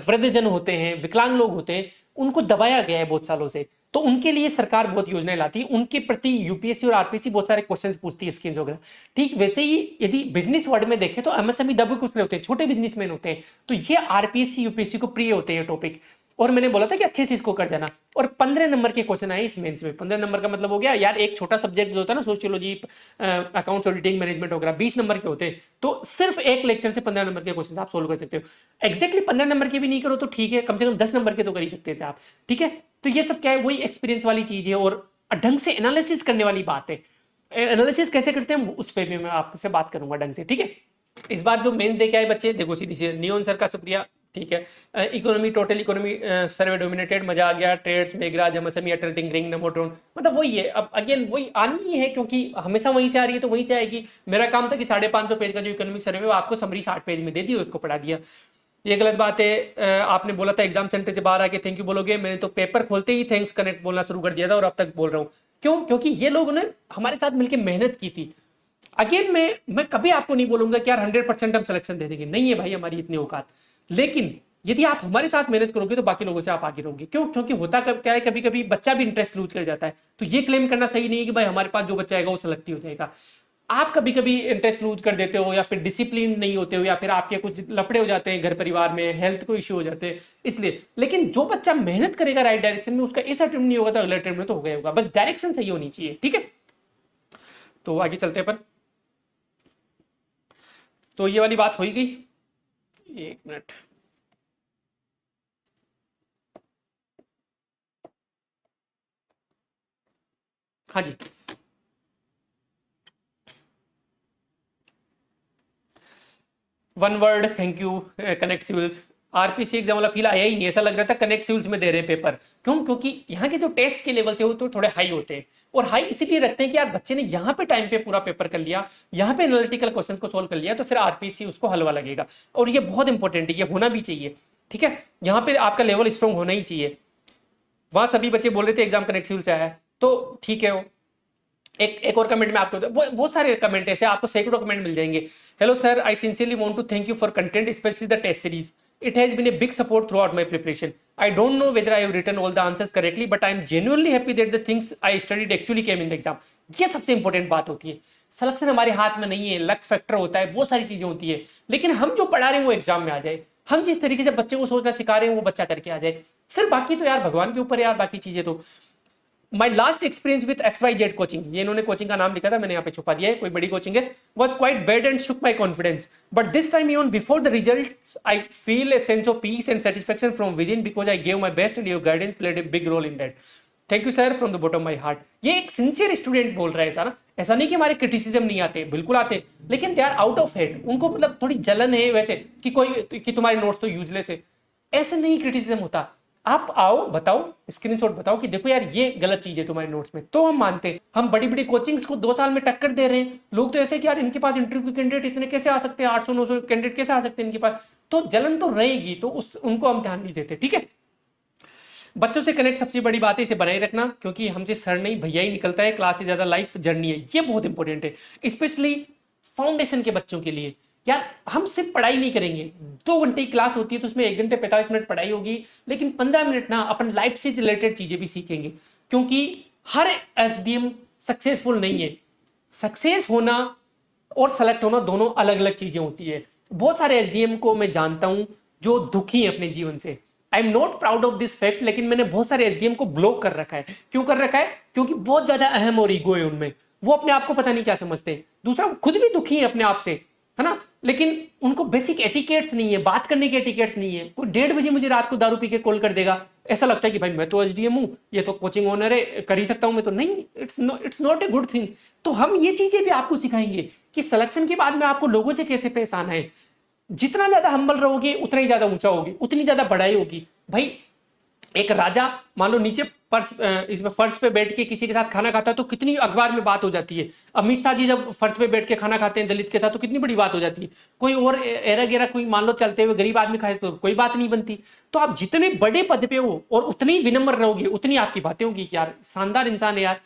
वृद्धजन होते हैं, विकलांग लोग होते हैं, उनको दबाया गया है बहुत सालों से। तो उनके लिए सरकार बहुत योजनाएं लाती है, उनके प्रति यूपीएससी और आरपीएससी बहुत सारे क्वेश्चंस पूछती है, स्कीम्स वगैरह। ठीक वैसे ही यदि बिजनेस वर्ल्ड में देखें तो एमएसएमई दबे कुचले होते हैं, छोटे बिजनेसमैन होते हैं, तो ये आरपीएससी यूपीएससी को प्रिय होते हैं टॉपिक। और मैंने बोला था कि अच्छे से इसको कर जाना। और 15 नंबर के क्वेश्चन आए इस मेंस में। 15 नंबर का मतलब हो गया यार, एक छोटा सब्जेक्ट जो होता है ना, सोशियोलॉजी, अकाउंट्स, ऑडिटिंग, मैनेजमेंट वगैरह, 20 नंबर के होते हैं। तो सिर्फ एक लेक्चर से 15 नंबर के क्वेश्चन आप सोल्व कर सकते हो। एग्जैक्टली 15 नंबर के भी नहीं करो तो ठीक है, कम से कम 10 नंबर के तो कर ही सकते थे आप, ठीक है। तो ये सब क्या है, वही एक्सपीरियंस वाली चीज है और ढंग से एनालिसिस करने वाली बात है। एनालिसिस कैसे करते हैं उस पर भी मैं आपसे बात करूंगा ढंग से, ठीक है। इस बार जो मेंस दे के आए बच्चे, देखो सीधी सी, नियोन सर का शुक्रिया, ठीक है। इकोनॉमी, टोटल इकोनॉमी सर्वे डोमिनेटेड, मजा आ गया, ट्रेड्स, मेघराज, एमएसएमई, अटल टिंकरिंग, नमोट्रोन, मतलब वही है। अब अगेन वही आनी ही है क्योंकि हमेशा वहीं से आ रही है तो वहीं से आएगी। मेरा काम था कि 550 पेज का जो इकोनॉमिक सर्वे वो आपको समरी 60 पेज में दे दी, उसको पढ़ा दिया। ये गलत बात है। आपने बोला था एग्जाम सेंटर से बाहर आके थैंक यू बोलोगे, मैंने तो पेपर खोलते ही थैंक्स कनेक्ट बोलना शुरू कर दिया था और अब तक बोल रहा हूँ। क्यों? क्योंकि ये लोगों ने हमारे साथ मिलकर मेहनत की थी। अगेन मैं कभी आपको नहीं बोलूंगा कि यार 100% हम सिलेक्शन दे देंगे, नहीं है भाई हमारी इतनी औकात। लेकिन यदि आप हमारे साथ मेहनत करोगे तो बाकी लोगों से आप आगे रहोगे। क्यों? क्योंकि होता क्या है, कभी कभी बच्चा भी इंटरेस्ट लूज कर जाता है। तो ये क्लेम करना सही नहीं है कि भाई हमारे पास जो बच्चा आएगा वो सेलेक्ट ही हो जाएगा। आप कभी कभी इंटरेस्ट लूज कर देते हो, या फिर डिसिप्लिन नहीं होते हो, या फिर आपके कुछ लफड़े हो जाते हैं घर परिवार में, हेल्थ को इश्यू हो जाते हैं, इसलिए। लेकिन जो बच्चा मेहनत करेगा राइट डायरेक्शन में, उसका इस अटेम्प्ट नहीं होगा तो अगले अटेम्प्ट में तो हो गया होगा। बस डायरेक्शन सही होनी चाहिए, ठीक है। तो आगे चलते हैं अपन। तो ये वाली बात हो ही गई। एक मिनट, हाँ जी। One word, thank you connect civils. RPC exam वाला फील आया ही नहीं, ऐसा लग रहा था कनेक्ट सिविल्स में दे रहे हैं पेपर। क्यों? क्योंकि यहाँ के जो टेस्ट के लेवल से वो तो थोड़े हाई होते हैं, और हाई इसीलिए रखते हैं कि यार बच्चे ने यहाँ पे टाइम पे पूरा पेपर कर लिया, यहाँ पे एनालिटिकल क्वेश्चन को सोल्व कर लिया, तो फिर आरपीसी उसको हलवा लगेगा। और ये बहुत इंपॉर्टेंट है, ये होना भी चाहिए, ठीक है। यहाँ पे आपका लेवल स्ट्रॉन्ग होना ही चाहिए। वहां सभी बच्चे बोल रहे थे एग्जाम कनेक्ट सिविल से आया है, तो ठीक है। वो एक और कमेंट में आपको बहुत सारे कमेंट ऐसे आपको सैकड़ों कमेंट मिल जाएंगे। Hello sir, I sincerely want to thank you for content, specially the test series. It has been a big support throughout my preparation. I don't know whether I have written all the answers correctly, but I am genuinely happy that the things I studied actually came in the exam. ये सबसे इंपॉर्टेंट बात होती है। सिलेक्शन हमारे हाथ में नहीं है, लक फैक्टर होता है, बहुत सारी चीजें होती है, लेकिन हम जो पढ़ा रहे हैं वो एग्जाम में आ जाए, हम जिस तरीके से बच्चे को सोचना सिखा रहे हैं वो बच्चा करके आ जाए, फिर बाकी तो यार भगवान के ऊपर है यार, बाकी चीजें तो। My last experience with XYZ coaching, ये इन्होंने कोचिंग का नाम लिखा था, मैंने यहाँ पे छुपा दिया है, कोई बड़ी कोचिंग है, was quite bad and shook my confidence. But this time even before the results, I feel a sense of peace and satisfaction from within because I gave my best and your guidance played a big role in that. Thank you sir from the bottom of my heart. ये एक सिंसियर स्टूडेंट बोल रहा है ऐसा ना, ऐसा नहीं कि हमारे क्रिटिसिज्म नहीं आते, बिल्कुल आते, लेकिन they are out of head, उनको मतलब थोड़ी जलन है वैसे कि कोई कि तुम्हारे नोट्स तो यूजलेस है, ऐसे नहीं क्रिटिसिज्म होता। आप आओ बताओ, स्क्रीनशॉट बताओ कि देखो यार ये गलत चीज है तुम्हारे नोट्स में, तो हम मानते हैं। हम बड़ी बड़ी कोचिंग्स को 2 साल में टक्कर दे रहे हैं, लोग तो ऐसे कि यार इनके पास इंटरव्यू के कैंडिडेट इतने कैसे आ सकते हैं, 800-900 कैंडिडेट कैसे आ सकते हैं इनके पास, तो जलन तो रहेगी, तो उनको हम ध्यान नहीं देते, ठीक है। बच्चों से कनेक्ट सबसे बड़ी बात है, इसे बनाए रखना, क्योंकि हमसे सर नहीं भैया ही निकलता है, क्लास से ज्यादा लाइफ जर्नी है, ये बहुत इंपॉर्टेंट है, स्पेशली फाउंडेशन के बच्चों के लिए। यार हम सिर्फ पढ़ाई नहीं करेंगे, 2 घंटे की क्लास होती है तो उसमें 1 घंटे 45 मिनट पढ़ाई होगी, लेकिन 15 मिनट ना अपन लाइफ से रिलेटेड चीजें भी सीखेंगे, क्योंकि हर एसडीएम सक्सेसफुल नहीं है। सक्सेस होना और सेलेक्ट होना दोनों अलग अलग चीजें होती है। बहुत सारे एसडीएम को मैं जानता हूं जो दुखी है अपने जीवन से। I am not proud of this fact, लेकिन मैंने बहुत सारे एसडीएम को ब्लॉक कर रखा है। क्यों कर रखा है? क्योंकि बहुत ज्यादा अहम और ईगो है उनमें, वो अपने आप को पता नहीं क्या समझते। दूसरा, खुद भी दुखी है अपने आप से, है ना, लेकिन उनको बेसिक एटिकेट्स नहीं है, बात करने के एटिकेट्स नहीं है। कोई 1:30 बजे मुझे रात को दारू पी के कॉल कर देगा, ऐसा लगता है कि भाई मैं तो एसडीएम हूं, ये तो कोचिंग ओनर है, कर ही सकता हूं मैं तो। नहीं, it's not a good thing. तो हम ये चीजें भी आपको सिखाएंगे कि सिलेक्शन के बाद में आपको लोगों से कैसे पेश आना है। जितना ज्यादा हम्बल रहोगे उतना ही ज्यादा ऊंचा होगी, उतनी ज्यादा बढ़ाई होगी। भाई एक राजा मान लो नीचे इसमें फर्श पे बैठ के किसी के साथ खाना खाता है तो कितनी अखबार में बात हो जाती है। अमित शाह जी जब फर्श पे बैठ के खाना खाते हैं दलित के साथ तो कितनी बड़ी बात हो जाती है। कोई और एरा गेरा कोई मान लो चलते हुए गरीब आदमी खाए तो कोई बात नहीं बनती। तो आप जितने बड़े पद पे हो और उतनी विनम्र रहोगे उतनी आपकी बातें होगी कि यार शानदार इंसान है यार।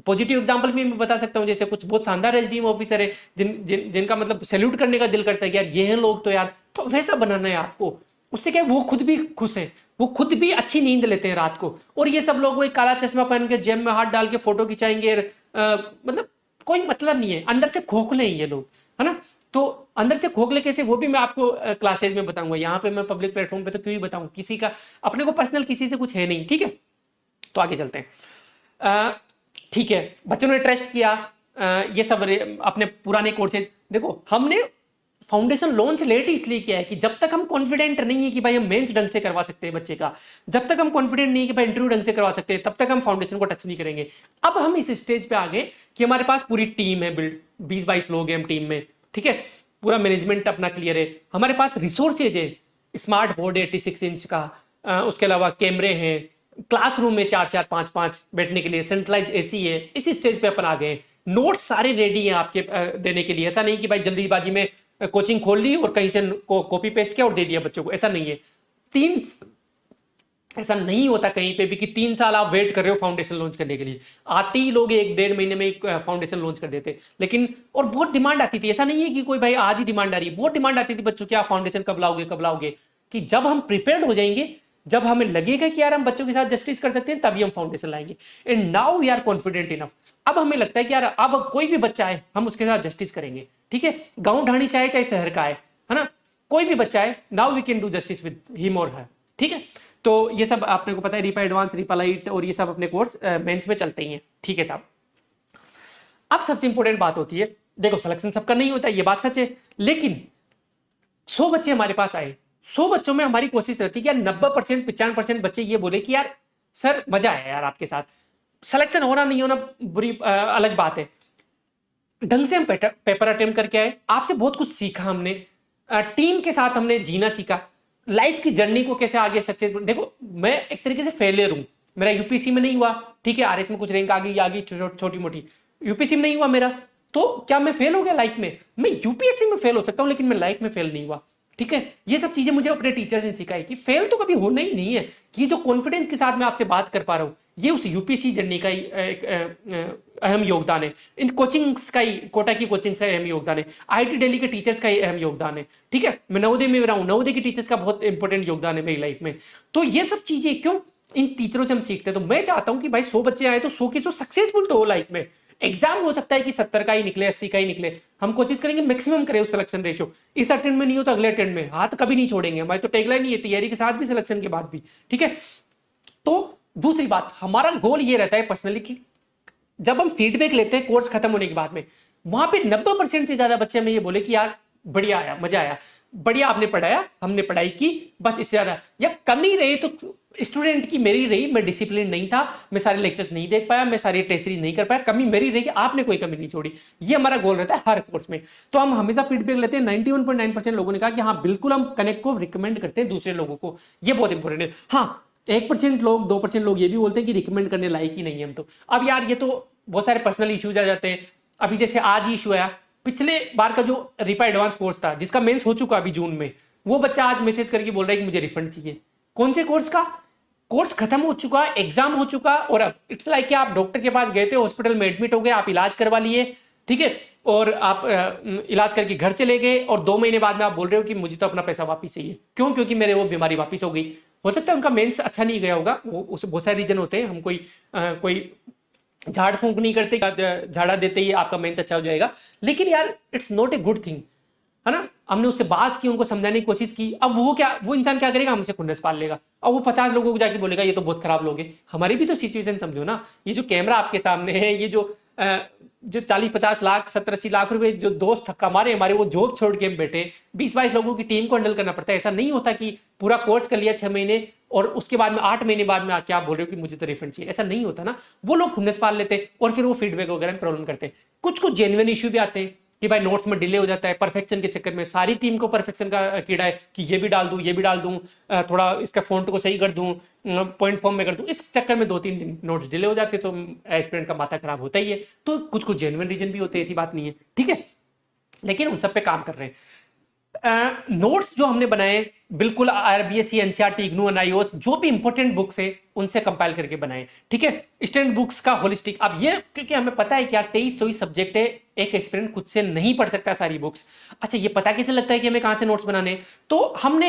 पॉजिटिव एग्जांपल भी मैं बता सकता हूँ, जैसे कुछ बहुत शानदार एसडीएम ऑफिसर है जिनका मतलब सैल्यूट करने का दिल करता है कि यार ये हैं लोग, तो यार तो वैसा बनाना है आपको। उससे क्या, वो खुद भी खुश है, वो खुद भी अच्छी नींद लेते हैं रात को। और ये सब लोग वो काला चश्मा पहन के जेब में हाथ डाल के फोटो खिंचाएंगे, मतलब कोई मतलब नहीं है, अंदर से खोखले हैं ये लोग, है ना। तो अंदर से खोखले कैसे, वो भी मैं आपको क्लासेज में बताऊंगा। यहाँ पे मैं पब्लिक प्लेटफॉर्म पे तो क्यों ही बताऊं, किसी का अपने को पर्सनल किसी से कुछ है नहीं, ठीक है। तो आगे चलते हैं। ठीक है, बच्चों ने ट्रस्ट किया, ये सब अपने पुराने कोर्सेज। देखो हमने फाउंडेशन लॉन्च लेट इसलिए किया है कि जब तक हम कॉन्फिडेंट नहीं है कि भाई हम मेंस ढंग से करवा सकते हैं बच्चे का, जब तक हम कॉन्फिडेंट नहीं है कि भाई इंटरव्यू ढंग से करवा सकते हैं, तब तक हम फाउंडेशन को टच नहीं करेंगे। अब हम इस स्टेज पे आ गए कि हमारे पास पूरी टीम है, बिल्ड 20-22 लोग हैं हम टीम में, ठीक है, पूरा मैनेजमेंट अपना क्लियर है, हमारे पास रिसोर्सेज है, स्मार्ट बोर्ड है 86 इंच का, उसके अलावा कैमरे हैं, क्लासरूम में 4-4 5-5 बैठने के लिए, सेंट्रलाइज एसी है। इसी स्टेज पे अपन आ गए। नोट्स सारे रेडी हैं आपके देने के लिए। ऐसा नहीं कि भाई जल्दीबाजी में कोचिंग खोल ली और कहीं से कॉपी पेस्ट किया और दे दिया बच्चों को, ऐसा नहीं है। ऐसा नहीं होता कहीं पे भी कि 3 साल आप वेट कर रहे हो फाउंडेशन लॉन्च करने के लिए। आते ही लोग 1-1.5 महीने में एक फाउंडेशन लॉन्च कर देते, लेकिन और बहुत डिमांड आती थी। ऐसा नहीं है कि कोई भाई आज ही डिमांड आ रही है, बहुत डिमांड आती थी बच्चों की, आप फाउंडेशन कब लाओगे। कि जब हम प्रिपेयर्ड हो जाएंगे, जब हमें लगेगा कि यार हम बच्चों के साथ जस्टिस कर सकते हैं, तभी हम फाउंडेशन लाएंगे। And now we are confident enough. अब हमें लगता है कि यार अब कोई भी बच्चा है हम उसके साथ जस्टिस करेंगे, ठीक है, गांव ढाणी से आए चाहे शहर का है ना, कोई भी बच्चा है, now we can do justice with him और हर, ठीक है। तो ये सब आपने को पता है, रीपा एडवांस, रीपा लाइट और ये सब अपने कोर्स मेंस में चलते ही हैं, ठीक है साहब। अब सबसे इंपॉर्टेंट बात होती है, देखो सिलेक्शन सबका नहीं होता, ये बात सच है, लेकिन 100 बच्चे हमारे पास आए, 100 बच्चों में हमारी कोशिश रहती है कि यार 90% 95% बच्चे ये बोले कि यार सर मजा आया यार आपके साथ। सिलेक्शन होना नहीं होना बुरी अलग बात है, ढंग से हम पेपर अटेम्प्ट करके आए, आपसे बहुत कुछ सीखा हमने, टीम के साथ हमने जीना सीखा। लाइफ की जर्नी को कैसे आगे सक्सेसफुल, देखो मैं एक तरीके से फेलियर हूं, मेरा यूपीएससी में नहीं हुआ, ठीक है, आरएस में कुछ रैंक आ गई छोटी मोटी, यूपीएससी में नहीं हुआ मेरा, तो क्या मैं फेल हो गया लाइफ में? मैं यूपीएससी में फेल हो सकता हूं लेकिन मैं लाइफ में फेल नहीं हुआ, ठीक है। ये सब चीजें मुझे अपने टीचर्स ने सिखाई कि फेल तो कभी होना ही नहीं है। कि जो कॉन्फिडेंस के साथ मैं आपसे बात कर पा रहा हूं, ये उस यूपीएससी जर्नी का ही एक अहम योगदान है, इन कोचिंग्स का ही, कोटा की कोचिंग्स का अहम योगदान है, आईआईटी दिल्ली के टीचर्स का ही अहम योगदान है, ठीक है। मैं नवोदय में रहा हूं, नवोदय के टीचर्स का बहुत इंपॉर्टेंट योगदान है मेरी लाइफ में। तो ये सब चीजें क्यों इन टीचरों से हम सीखते हैं। तो मैं चाहता हूं कि भाई 100 बच्चे आए तो 100 के 100 सक्सेसफुल तो हो लाइफ में। एग्जाम हो सकता है कि 70 का ही निकले, 80 का ही निकले, हम कोशिश करेंगे मैक्सिमम करें उस सिलेक्शन रेशियो। इस अटेम्प्ट में नहीं हो तो अगले अटेम्प्ट में, हाथ कभी नहीं छोड़ेंगे, हमारी तो टैगलाइन नहीं है, तैयारी के साथ भी सिलेक्शन के बाद भी, ठीक है। तो दूसरी बात, हमारा गोल ये रहता है पर्सनली कि जब हम फीडबैक लेते हैं कोर्स खत्म होने के बाद में, वहां पे 90% से ज्यादा बच्चे हमें ये बोले कि यार बढ़िया आया, मजा आया, बढ़िया आपने पढ़ाया, हमने पढ़ाई की, बस इससे ज्यादा, या कमी रही तो स्टूडेंट की मेरी रही, मैं डिसिप्लिन नहीं था, मैं सारे लेक्चर्स नहीं देख पाया, मैं सारी टेस्ट सीरीज नहीं कर पाया, कमी मेरी रही, आपने कोई कमी नहीं छोड़ी। ये हमारा गोल रहता है हर कोर्स में। तो हम हमेशा फीडबैक लेते हैं। 91.9% लोगों ने कहा कि हाँ बिल्कुल हम कनेक्ट को रिकमेंड करते हैं दूसरे लोगों को, ये बहुत इंपॉर्टेंट है। हाँ 1% लोग, 2% लोग ये भी बोलते हैं कि रिकमेंड करने लायक ही नहीं है हम तो। अब यार ये तो बहुत सारे पर्सनल इश्यूज आ जाते हैं। अभी जैसे आज ही इशू आया, पिछले बार का जो रिपा एडवांस कोर्स था जिसका मेंस हो चुका अभी जून में, वो बच्चा आज मैसेज करके बोल रहा है कि मुझे रिफंड चाहिए। कौन से कोर्स का? कोर्स खत्म हो चुका, एग्जाम हो चुका, और अब इट्स लाइक कि आप डॉक्टर के पास गए थे, हॉस्पिटल में एडमिट हो गए, आप इलाज करवा लिए, ठीक है, और आप इलाज करके घर चले गए, और 2 महीने बाद में आप बोल रहे हो कि मुझे तो अपना पैसा वापस चाहिए। क्यों? क्योंकि मेरे वो बीमारी वापस हो गई। हो सकता है उनका मेंस अच्छा नहीं गया होगा, वो उसे बहुत सारे रीजन होते हैं, हम कोई झाड़ फूंक नहीं करते, झाड़ा देते ही आपका मेंस अच्छा हो जाएगा, लेकिन यार it's not a good thing, है ना। हमने उससे बात की, उनको समझाने की कोशिश की, अब वो इंसान क्या करेगा, हमसे खुन्नस पाल लेगा, और वो 50 लोगों को जाके बोलेगा ये तो बहुत खराब लोग हैं। हमारी भी तो सिचुएशन समझो ना, ये जो कैमरा आपके सामने है, ये जो 40-50 लाख 70-80 लाख रुपए जो दोस्त कमा रहे हमारे, वो जॉब छोड़ के हम बैठे 20-22 लोगों की टीम को हैंडल करना पड़ता है। ऐसा नहीं होता कि पूरा कोर्स कर लिया 6 महीने और उसके बाद में 8 महीने बाद में क्या बोल रहे हो कि मुझे तो रिफंड चाहिए, ऐसा नहीं होता ना। वो लोग खुन्नस पाल लेते और फिर वो फीडबैक वगैरह में प्रॉब्लम करते हैं। कुछ जेन्युइन इश्यू भी आते हैं कि भाई नोट्स में डिले हो जाता है, परफेक्शन के चक्कर में, सारी टीम को परफेक्शन का कीड़ा है कि ये भी डाल दूं, ये भी डाल दूं, थोड़ा इसका फॉन्ट को सही कर दूं, पॉइंट फॉर्म में कर दूं, इस चक्कर में 2-3 दिन नोट्स डिले हो जाते तो एस्पिरेंट का माथा खराब होता ही है। तो कुछ जेन्युइन रीजन भी होते हैं, ऐसी बात नहीं है, ठीक है, लेकिन उन सब पे काम कर रहे हैं। नोट्स जो हमने बनाए बिल्कुल आरबीएससी, एनसीईआरटी, इग्नू, एनआईओएस, जो भी इंपॉर्टेंट बुक्स है उनसे कंपाइल करके बनाए, ठीक है। स्टैंडर्ड बुक्स का होलिस्टिक, अब ये क्योंकि हमें पता है कि यार 23-24 सब्जेक्ट है, एक एस्पिरेंट खुद से नहीं पढ़ सकता सारी बुक्स। अच्छा ये पता कैसे लगता है कि हमें कहां से नोट्स बनाने? तो हम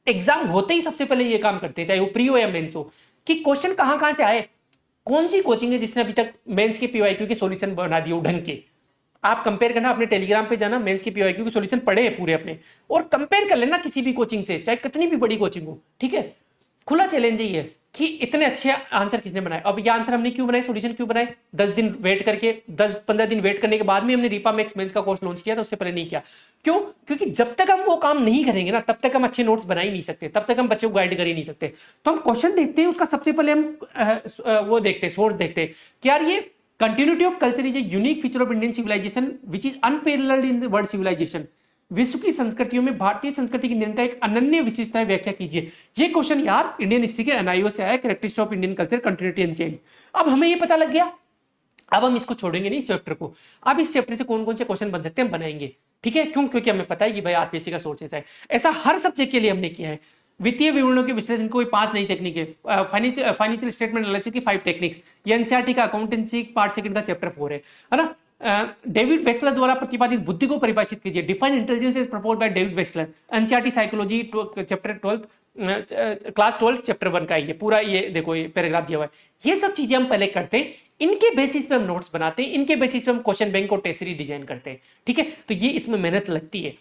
एग्जाम होते ही सबसे पहले ये काम करते हैं, चाहे वो प्री हो या मेंस हो, कि क्वेश्चन कहां से आए, कौन सी कोचिंग है जिसने अभी तक मेंस के पीवाईक्यू के सॉल्यूशन बना दिए ढंग के। आप कंपेयर करना, अपने टेलीग्राम पे जाना, मेंस की पीवाईक्यू के सॉल्यूशन पढ़े हैं पूरे अपने, और कंपेयर कर लेना किसी भी कोचिंग से, चाहे कितनी भी बड़ी कोचिंग हो, ठीक है। खुला चैलेंज है ये कि इतने अच्छे आंसर किसने बनाए। अब ये आंसर हमने क्यों बनाए, सॉल्यूशन क्यों बनाए? 10 दिन वेट करके, 10-15 दिन वेट करने के बाद में हमने रीपा मैक्स मेंस का कोर्स लॉन्च किया था, उससे पहले नहीं किया। क्यों? क्योंकि जब तक हम वो काम नहीं करेंगे ना, तब तक हम अच्छे नोट्स बना ही नहीं सकते, तब तक हम बच्चे को गाइड कर ही नहीं सकते। तो हम क्वेश्चन देखते हैं, उसका सबसे पहले हम वो देखते हैं, सोर्स देखते हैं कि यार ये continuity of culture is a unique feature of Indian civilization which is unparalleled in the world civilization. विश्व की संस्कृतियों में भारतीय संस्कृति की निरंतर एक अनन्य विशेषता है, व्याख्या कीजिए। ये क्वेश्चन यार इंडियन हिस्ट्री के एनआईओ से आया, characteristics of Indian culture, continuity and change. अब हमें ये पता लग गया, अब हम इसको छोड़ेंगे नहीं इस चैप्टर को। अब इस चैप्टर से कौन कौन से क्वेश्चन बन सकते हैं, हम बनाएंगे, ठीक है। क्यों? क्योंकि हमें पता है कि भाई आरपीएससी का सोर्स ऐसा है। ऐसा हर सब्जेक्ट के लिए हमने किया है। वित्तीय विवरणों के विश्लेषण कोई 5 नई टेक्निक है, फाइनेंशियल स्टेटमेंट एनालिसिस की 5 टेक्निक्स, ये एनसीईआरटी का अकाउंटेंसी पार्ट सेकंड का चैप्टर 4 है ना। डेविड वेस्लर द्वारा प्रतिपादित बुद्धि को परिभाषित कीजिए, define intelligence is proposed by David Wechsler, NCERT psychology chapter 12 class 12 chapter 1 का है ये पूरा, ये देखो ये पैराग्राफ दिया हुआ है। ये सब चीजें हम पहले करते हैं, इनके बेसिस पे हम नोट्स बनाते हैं, इनके बेसिस पे हम क्वेश्चन बैंक और टेस्ट सीरीज डिजाइन करते हैं, ठीक है। तो ये इसमें मेहनत लगती है।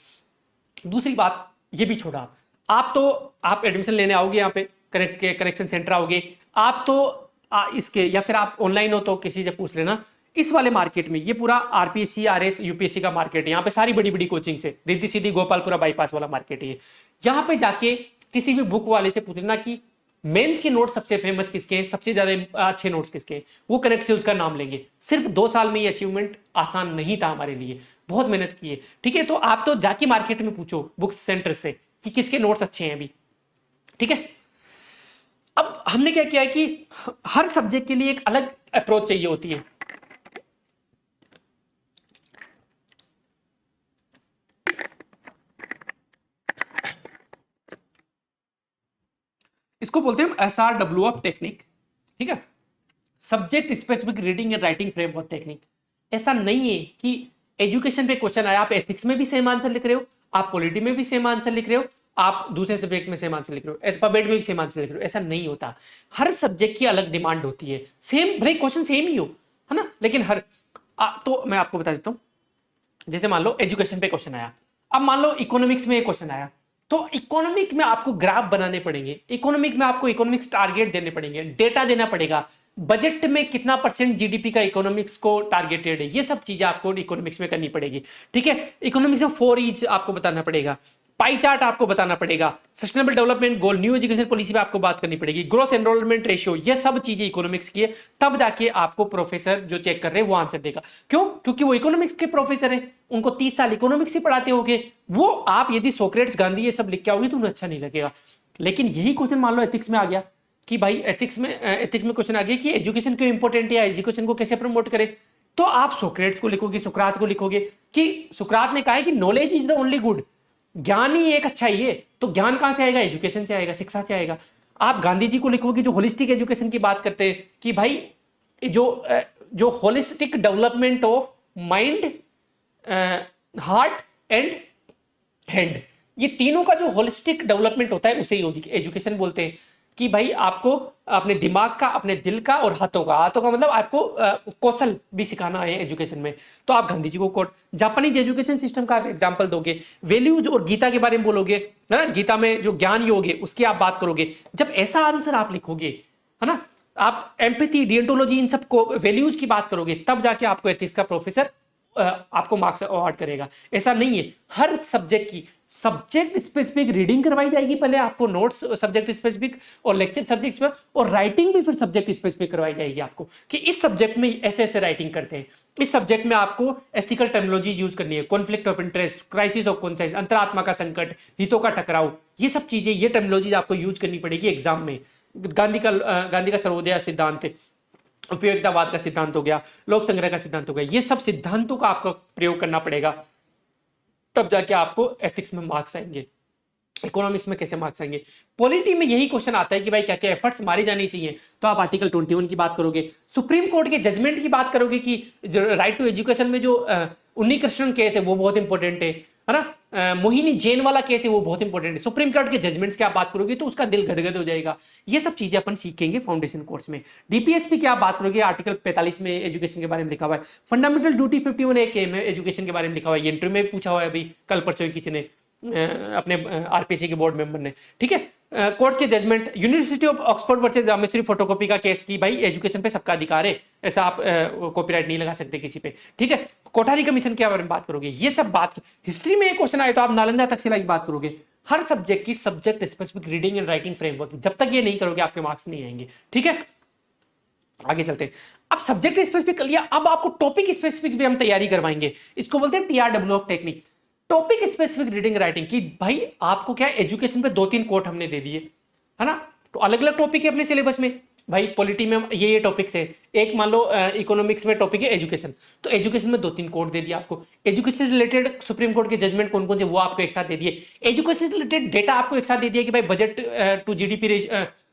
दूसरी बात ये भी छोड़ा, आप एडमिशन लेने आओगे, यहाँ पे करेक्शन सेंटर आओगे, आप तो इसके, या फिर आप ऑनलाइन हो तो किसी से पूछ लेना, इस वाले मार्केट में ये पूरा आरपीएससी, आरएस, यूपीएससी का मार्केट है। यहाँ पे सारी बड़ी बड़ी कोचिंग से, रिद्धि सीधी गोपालपुरा बाईपास वाला मार्केट है। यहाँ पे जाके किसी भी बुक वाले से पूछ लेना कि मेंस के नोट सबसे फेमस किसके हैं, सबसे ज्यादा अच्छे नोट्स किसके हैं, वो करेक्ट से उसका नाम लेंगे। सिर्फ 2 साल में ये अचीवमेंट आसान नहीं था हमारे लिए, बहुत मेहनत की है। ठीक है, तो आप तो जाके मार्केट में पूछो बुक सेंटर से कि किसके नोट्स अच्छे हैं अभी। ठीक है, अब हमने क्या किया है कि हर सब्जेक्ट के लिए एक अलग अप्रोच चाहिए होती है। इसको बोलते हैं SRWF टेक्निक। ठीक है, subject specific reading and writing framework technique. ऐसा नहीं है कि एजुकेशन पे क्वेश्चन आया, आप एथिक्स में भी सेम आंसर लिख रहे हो, आप पॉलिटी में भी सेम आंसर लिख रहे हो, आप दूसरे सब्जेक्ट में सेम आंसर लिख रहे हो, अल्फाबेट में भी सेम आंसर लिख रहे हो। ऐसा नहीं होता, हर सब्जेक्ट की अलग डिमांड होती है। सेम भले क्वेश्चन सेम ही हो, है ना, लेकिन तो मैं आपको बता देता हूँ। जैसे मान लो एजुकेशन पे क्वेश्चन आया, अब मान लो इकोनॉमिक्स में क्वेश्चन आया, तो इकोनॉमिक में आपको ग्राफ बनाने पड़ेंगे, इकोनॉमिक में आपको इकोनॉमिक्स टारगेट देने पड़ेंगे, डेटा देना पड़ेगा, बजट में कितना % जीडीपी का इकोनॉमिक्स को टारगेटेड है, ये सब चीजें आपको इकोनॉमिक्स में करनी पड़ेगी। ठीक है, इकोनॉमिक्स में 4 ईच आपको बताना पड़ेगा, पाई चार्ट आपको बताना पड़ेगा, sustainable development goal, new education policy पे आपको बात करनी पड़ेगी, ग्रोथ एनरोलमेंट रेशियो, ये सब चीजें इकोनॉमिक्स की है। तब जाके आपको प्रोफेसर जो चेक कर रहे हैं वो आंसर देगा। क्यों? क्योंकि वो इकोनॉमिक्स के प्रोफेसर है, उनको 30 साल इकोनॉमिक्स ही पढ़ाते होंगे। वो आप यदि सोक्रेट्स, गांधी ये सब लिख के आओगे तो उन्हें अच्छा नहीं लगेगा। लेकिन यही क्वेश्चन मान लो एथिक्स में आ गया कि भाई एथिक्स में क्वेश्चन आ गया कि एजुकेशन क्यों इंपॉर्टेंट है, एजुकेशन को कैसे प्रमोट करें, तो आप सोक्रेट्स को लिखोगे, सुकरात को लिखोगे कि सुकरात ने कहा है कि knowledge is the only good, ज्ञान ही एक अच्छा ही है। तो ज्ञान कहां से आएगा? एजुकेशन से आएगा, शिक्षा से आएगा। आप गांधी जी को लिखोगे जो होलिस्टिक एजुकेशन की बात करते हैं कि भाई जो जो holistic development of mind, heart and hand, ये तीनों का जो होलिस्टिक डेवलपमेंट होता है उसे ही एजुकेशन बोलते हैं। कि भाई आपको अपने दिमाग का, अपने दिल का और हाथों का मतलब आपको कौशल भी सिखाना है एजुकेशन में। तो आप गांधी जी को कोट, जापानीज एजुकेशन सिस्टम का आप एग्जांपल दोगे, वैल्यूज और गीता के बारे में बोलोगे, है ना, गीता में जो ज्ञान योग है उसकी आप बात करोगे। जब ऐसा आंसर आप लिखोगे, है ना, आप एम्पैथी, डिएंटोलॉजी, इन सब को वैल्यूज की बात करोगे, तब जाके आपको एथिक्स का प्रोफेसर आपको मार्क्स अवार्ड करेगा। ऐसा नहीं है, हर सब्जेक्ट की सब्जेक्ट स्पेसिफिक रीडिंग करवाई जाएगी पहले आपको, नोट्स सब्जेक्ट स्पेसिफिक और लेक्चर सब्जेक्ट पर, और राइटिंग भी फिर सब्जेक्ट स्पेसिफिक करवाई जाएगी आपको कि इस सब्जेक्ट में ऐसे ऐसे राइटिंग करते हैं, इस सब्जेक्ट में आपको एथिकल टर्मिनोलॉजी यूज करनी है, conflict of interest, crisis of conscious, अंतरात्मा का संकट, हितों का टकराव, ये सब चीजें, ये टर्मिनोलॉजी आपको यूज करनी पड़ेगी एग्जाम में। गांधी का सर्वोदय सिद्धांत, उपयोगितावाद का सिद्धांत हो गया, लोक संग्रह का सिद्धांत हो गया, ये सब सिद्धांतों का आपको प्रयोग करना पड़ेगा, तब जाके आपको एथिक्स में मार्क्स आएंगे। इकोनॉमिक्स में कैसे मार्क्स आएंगे? पॉलिटी में यही क्वेश्चन आता है कि भाई क्या क्या एफर्ट्स मारे जाने चाहिए, तो आप आर्टिकल 21 की बात करोगे, सुप्रीम कोर्ट के जजमेंट की बात करोगे कि राइट टू एजुकेशन में जो उन्नी कृष्णन केस है वो बहुत इंपॉर्टेंट है ना, मोहिनी जैन वाला केस है वो बहुत इंपॉर्टेंट है, सुप्रीम कोर्ट के जजमेंट्स की आप बात करोगे तो उसका दिल गदगद हो जाएगा। ये सब चीजें अपन सीखेंगे फाउंडेशन कोर्स में। डीपीएसपी की आप बात करोगे, आर्टिकल 45 में एजुकेशन के बारे में लिखा हुआ है, फंडामेंटल ड्यूटी 51 ए में एजुकेशन के बारे में लिखा हुआ है, इंटरव्यू में पूछा हुआ है अभी कल परसों किसी ने, अपने आरपीसी के बोर्ड मेंबर ने। ठीक है, कोर्ट के judgement, university of Oxford versus Rameshwari photocopy का केस की भाई एजुकेशन पे सबका अधिकार है, ऐसा आप कॉपीराइट नहीं लगा सकते किसी पे। ठीक है, कोठारी कमीशन के बारे में बात करोगे, ये सब बात। हिस्ट्री में एक क्वेश्चन आए तो आप नालंदा तक्षशिला की बात करोगे। हर सब्जेक्ट की subject specific reading and writing framework, जब तक ये नहीं करोगे आपके मार्क्स नहीं आएंगे। ठीक है, आगे चलते हैं। अब सब्जेक्ट स्पेसिफिक कर लिया, अब आपको टॉपिक स्पेसिफिक भी हम तैयारी करवाएंगे, इसको बोलते हैं TRWF technique, topic specific reading writing. की भाई आपको क्या एजुकेशन पे 2-3 कोट हमने दे दिए, है ना, तो अलग अलग टॉपिक है अपने सिलेबस में। भाई पॉलिटी में ये टॉपिक्स है, एक मान लो इकोनॉमिक्स में टॉपिक है एजुकेशन, तो एजुकेशन में 2-3 कोट दे दिया आपको। एजुकेशन रिलेटेड सुप्रीम कोर्ट के जजमेंट कौन कौन से वो आपको एक साथ दे दिए। एजुकेशन रिलेटेड डेटा आपको एक साथ दे दिया कि भाई बजट टू जीडीपी,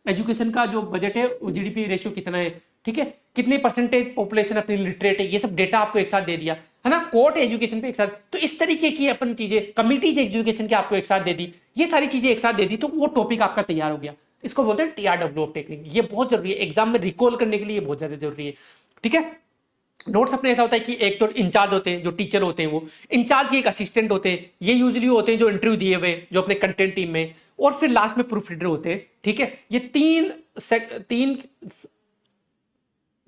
एजुकेशन का जो बजट है वो जीडीपी रेशियो कितना है, ठीक है, कितने परसेंटेज पॉपुलेशन अपनी लिटरेट है, ये सब डेटा आपको एक साथ दे दिया, है ना, कोर्ट एजुकेशन पे एक साथ। तो इस तरीके की अपन चीजें, कमिटीज एजुकेशन की आपको एक साथ दे दी, ये सारी चीजें एक साथ दे दी, तो वो टॉपिक आपका तैयार हो गया। इसको बोलते हैं TRWF टेक्निक। ये बहुत जरूरी है एग्जाम में रिकॉल करने के लिए, बहुत ज्यादा जरूरी है। ठीक है, नोट्स अपने ऐसा होता है कि एक तो इंचार्ज होते हैं, जो टीचर होते हैं, वो इंचार्ज के एक असिस्टेंट होते हैं, ये यूजुअली होते हैं जो इंटरव्यू दिए हुए, जो अपने कंटेंट टीम में, और फिर लास्ट में प्रूफ रीडर होते हैं। ठीक है, ये तीन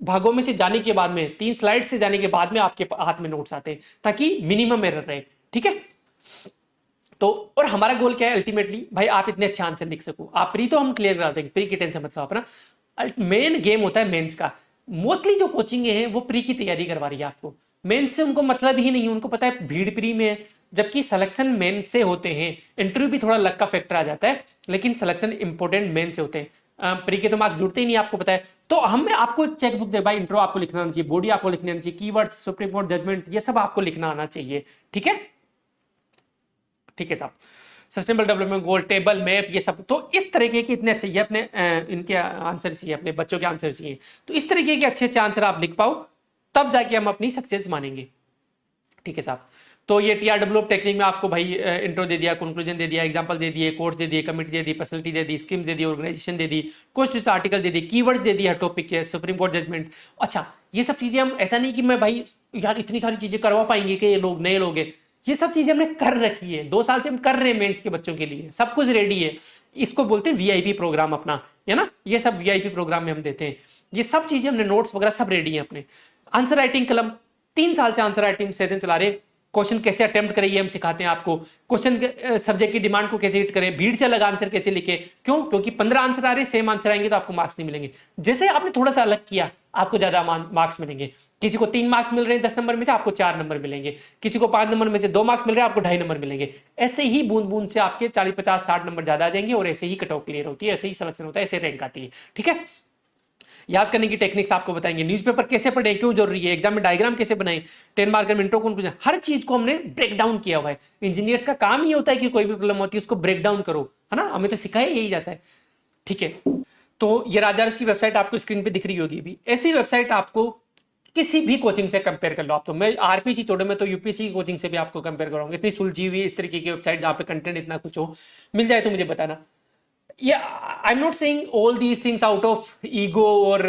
भागों में से जाने के बाद में, 3 स्लाइड से जाने के बाद में आपके हाथ में नोट्स आते हैं, ताकि मिनिमम एरर रहे। ठीक है, तो और हमारा गोल क्या है अल्टीमेटली भाई, आप इतने अच्छे आंसर लिख सको। आप प्री तो हम क्लियर करा देंगे, प्री की टेंशन मत लो अपना। मेन गेम होता है मेंस का। मोस्टली जो कोचिंग है वो प्री की तैयारी करवा रही है आपको, मेंस से उनको मतलब ही नहीं है। उनको पता है भीड़ प्री में है, जबकि सिलेक्शन मेन से होते हैं। इंटरव्यू भी थोड़ा लक का फैक्टर आ जाता है, लेकिन सिलेक्शन इंपॉर्टेंट मेन से होते हैं। प्री के तो मार्क्स जुड़ते ही नहीं, आपको पता है। तो हमें आपको एक चेक बुक दे भाई, इंट्रो आपको लिखना आना चाहिए, बॉडी आपको लिखना आना चाहिए, कीवर्ड्स, सुप्रीम कोर्ट जजमेंट, ये सब आपको लिखना आना चाहिए। ठीक है, ठीक है साहब। Sustainable development goal, table, map, ये सब तो इस तरीके के इतने अच्छे, ये अपने इनके आंसर चाहिए, अपने बच्चों के आंसर चाहिए। तो इस तरीके के अच्छे अच्छे आंसर आप लिख पाओ, तब जाके हम अपनी सक्सेस मानेंगे। ठीक है साहब। तो ये टीआरडब्ल्यू टेक्निक में आपको भाई इंट्रो दे दिया, कंक्लूजन दे दिया, एग्जांपल दे दिए, कोर्स दे दिए, कमिटी दे दी, फैसिलिटी दे दी, स्कीम दे दी, ऑर्गेनाइजेशन दे दी, क्वेश्चन आर्टिकल दे दी, कीवर्ड्स दे दिया टॉपिक के, सुप्रीम कोर्ट जजमेंट। अच्छा, ये सब चीजें हम, ऐसा नहीं कि मैं भाई यार इतनी सारी चीजें करवा पाएंगे कि ये लोग नए लोग हैं, ये सब चीजें हमने कर रखी है, 2 साल से हम कर रहे हैं मेंस के बच्चों के लिए, सब कुछ रेडी है। इसको बोलते हैं वीआईपी प्रोग्राम अपना, है ना, ये सब वीआईपी प्रोग्राम में हम देते हैं। ये सब चीजें हमने, नोट्स वगैरह सब रेडी है अपने। आंसर राइटिंग कलम, 3 साल से आंसर राइटिंग सेशन चला रहे। क्वेश्चन कैसे अटेम्प्ट करें ये हम सिखाते हैं आपको। क्वेश्चन सब्जेक्ट की डिमांड को कैसे हिट करें, भीड़ से अलग आंसर कैसे लिखे। क्यों? क्योंकि 15 आंसर आ रहे, सेम आंसर आएंगे तो आपको मार्क्स नहीं मिलेंगे। जैसे आपने थोड़ा सा अलग किया, आपको ज्यादा मार्क्स मिलेंगे। किसी को 3 मार्क्स मिल रहे हैं 10 नंबर में से, आपको 4 नंबर मिलेंगे। किसी को 5 नंबर में से 2 मार्क्स मिल रहे हैं, आपको 2.5 नंबर मिलेंगे। ऐसे ही बूंद बूंद से आपके 40, 50, 60 नंबर ज्यादा आ जाएंगे, और ऐसे ही कट ऑफ क्लियर होती है, ऐसे ही सिलेक्शन होता है, ऐसे रैंक आती है। ठीक है, याद करने की टेक्निक्स आपको बताएंगे, न्यूज़पेपर कैसे पढ़े, क्यों जरूरी है, एग्जाम में डायग्राम कैसे बनाएं, 10 मार्कर में इंट्रो कंक्लूजन, हर चीज को हमने ब्रेक डाउन किया हुआ है। इंजीनियर्स का काम ही होता है कि कोई भी प्रॉब्लम होती है उसको ब्रेक डाउन करो, है ना, हमें तो सिखाया यही जाता है। ठीक है, तो ये राजारस की वेबसाइट आपको स्क्रीन पे दिख रही होगी भी, ऐसी वेबसाइट आपको किसी भी कोचिंग से कंपेयर कर लो आप। तो मैं आरपीसी छोड़ो, मैं तो यूपीसी की कोचिंग से भी आपको कंपेयर कराऊंगा। इतनी सुलझी हुई इस तरीके की वेबसाइट जहां पे कंटेंट इतना कुछ हो, मिल जाए तो मुझे बताना। या I am not saying all these things out of ego, और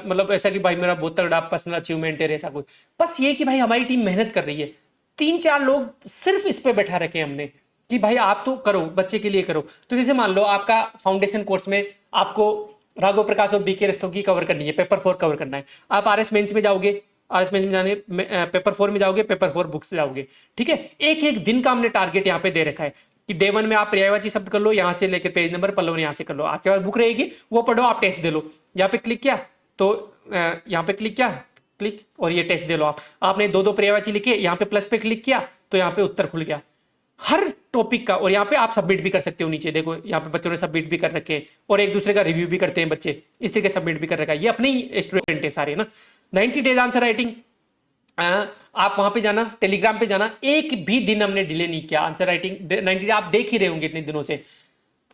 मतलब ऐसा कि भाई मेरा बहुत तगड़ा पर्सनल अचीवमेंट है ऐसा कुछ। बस ये कि भाई हमारी टीम मेहनत कर रही है, 3-4 लोग सिर्फ इस पे बैठा रखे हमने कि भाई आप तो करो, बच्चे के लिए करो। तो जैसे मान लो आपका फाउंडेशन कोर्स में आपको राघव प्रकाश और बीके रस्तोगी कवर करनी है, पेपर 4 कवर करना है। आप आरएस मेंस में जाओगे, आरएस मेंस में जाने पेपर 4 में जाओगे, पेपर 4 बुक्स जाओगे। ठीक है, एक एक दिन का हमने टारगेट यहाँ पे दे रखा है कि डे 1 में आप पर्यायवाची शब्द कर लो, यहाँ से लेकर पेज नंबर पल्लव यहाँ से कर लो, आपके पास बुक रहेगी, वो पढ़ो, आप टेस्ट दे लो। यहाँ पे क्लिक किया तो यहाँ पे क्लिक किया, क्लिक, और ये टेस्ट दे लो। आपने 2-2 पर्यायवाची लिखे, यहाँ पे प्लस पे क्लिक किया तो यहाँ पे उत्तर खुल गया हर टॉपिक का। और यहाँ पे आप सबमिट भी कर सकते हो, नीचे देखो यहाँ पे बच्चों ने सबमिट भी कर रखे हैं, और एक दूसरे का रिव्यू भी करते हैं बच्चे, इस तरीके सबमिट भी कर रखा है। ये अपने ही स्टूडेंट है सारे ना। 90 डेज आंसर राइटिंग, आप वहां पे जाना, टेलीग्राम पे जाना, एक भी दिन हमने डिले नहीं किया। आंसर राइटिंग 90 आप देख ही रहे होंगे इतने दिनों से।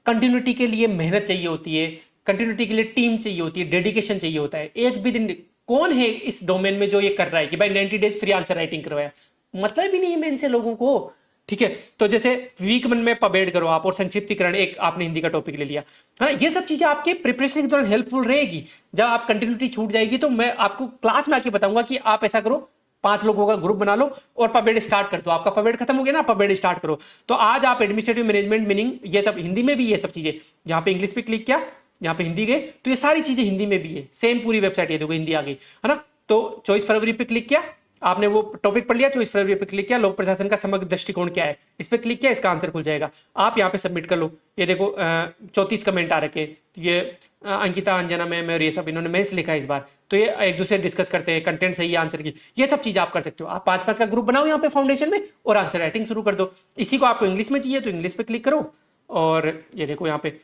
कंटिन्यूटी के लिए मेहनत चाहिए होती है, कंटिन्यूटी के लिए टीम चाहिए होती है, डेडिकेशन चाहिए होता है। एक भी दिन, कौन है इस डोमेन में जो ये कर रहा है कि भाई 90 डेज फ्री आंसर राइटिंग करवाया, मतलब ही नहीं है मेन से लोगों को। ठीक है, तो जैसे वीक 1 में पबेड करो आप, और संक्षिप्तीकरण एक आपने हिंदी का टॉपिक ले लिया, है ना, ये सब चीजें आपके प्रिपरेशन के दौरान हेल्पफुल रहेगी। जब आप कंटिन्यूटी छूट जाएगी तो मैं आपको क्लास में आके बताऊंगा कि आप ऐसा करो, 5 लोगों का ग्रुप बना लो और पबेड स्टार्ट कर दो। आपका पबेड खत्म हो गया ना, पबेड स्टार्ट करो। तो आज आप एडमिनिस्ट्रेटिव मैनेजमेंट, मीनिंग, ये सब हिंदी में भी, ये सब चीजें यहाँ पे इंग्लिश पे क्लिक किया, यहाँ पे हिंदी गए तो ये सारी चीजें हिंदी में भी है, सेम पूरी वेबसाइट, ये देखो हिंदी आ गई, है ना। तो 24 फरवरी पे क्लिक किया, आपने वो टॉपिक पढ़ लिया, 24 फरवरी पे क्लिक किया, लोक प्रशासन का समग्र दृष्टिकोण क्या है, इस पे क्लिक किया, इसका आंसर खुल जाएगा। आप यहाँ पे सबमिट कर लो। ये देखो 34 कमेंट आ रखे, ये अंकिता, अंजना मैम और ये सब, इन्होंने मेंस लिखा है इस बार, तो ये एक दूसरे डिस्कस करते हैं, कंटेंट सही है आंसर की, ये सब चीज आप कर सकते हो। आप 5-5 का ग्रुप बनाओ यहाँ पे फाउंडेशन में, और आंसर राइटिंग शुरू कर दो। इसी को आपको इंग्लिश में चाहिए तो इंग्लिश पे क्लिक करो, और ये देखो यहाँ पे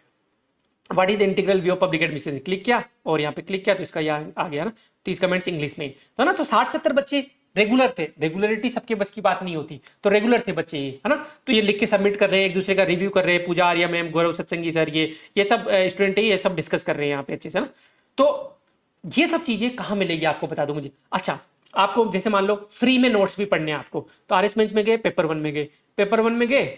what is the integral view of public administration, click किया और यहाँ पे क्लिक किया तो इसका यहाँ आ गया ना, 30 कमेंट्स इंग्लिश में। तो ना, तो 60-70 बच्चे रेगुलर थे। रेगुलरिटी सबके बस की बात नहीं होती, तो रेगुलर थे बच्चे ये, है ना। तो ये लिख के सबमिट कर रहे हैं, एक दूसरे का रिव्यू कर रहे हैं, पूजा आर्या मैम, गौरव सत्संगी सर, ये सब स्टूडेंट है, ये सब डिस्कस कर रहे हैं यहाँ पे अच्छे से ना। तो ये सब चीजें कहाँ मिलेगी आपको बता दो मुझे। अच्छा, आपको जैसे मान लो फ्री में नोट्स भी पढ़ने हैं आपको, तो आरएस मेंस में गए, पेपर 1 में गए, पेपर 1 में गए,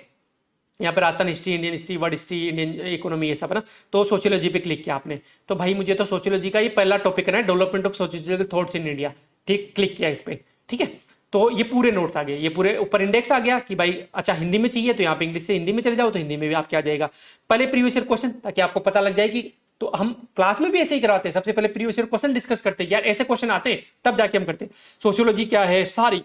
यहाँ पे Rajasthan history, Indian history, world history, Indian economy, ये सब है ना। तो सोशियोलॉजी पे क्लिक किया आपने, तो भाई मुझे तो सोशियोलॉजी का ये पहला टॉपिक है ना, development of sociological thoughts in India. ठीक, क्लिक किया इस पे, ठीक है। तो ये पूरे नोट्स आ गए, ये पूरे ऊपर इंडेक्स आ गया कि भाई अच्छा हिंदी में चाहिए तो यहाँ पे इंग्लिश से हिंदी में चले जाओ, तो हिंदी में भी आपके आ जाएगा। पहले प्रीवियस ईयर क्वेश्चन, ताकि आपको पता लग जाए कि, तो हम क्लास में भी ऐसे ही करवाते हैं, सबसे पहले प्रीवियस ईयर क्वेश्चन डिस्कस करते हैं, यार ऐसे क्वेश्चन आते हैं तब जाके हम करते हैं। सोशियोलॉजी क्या है सारी,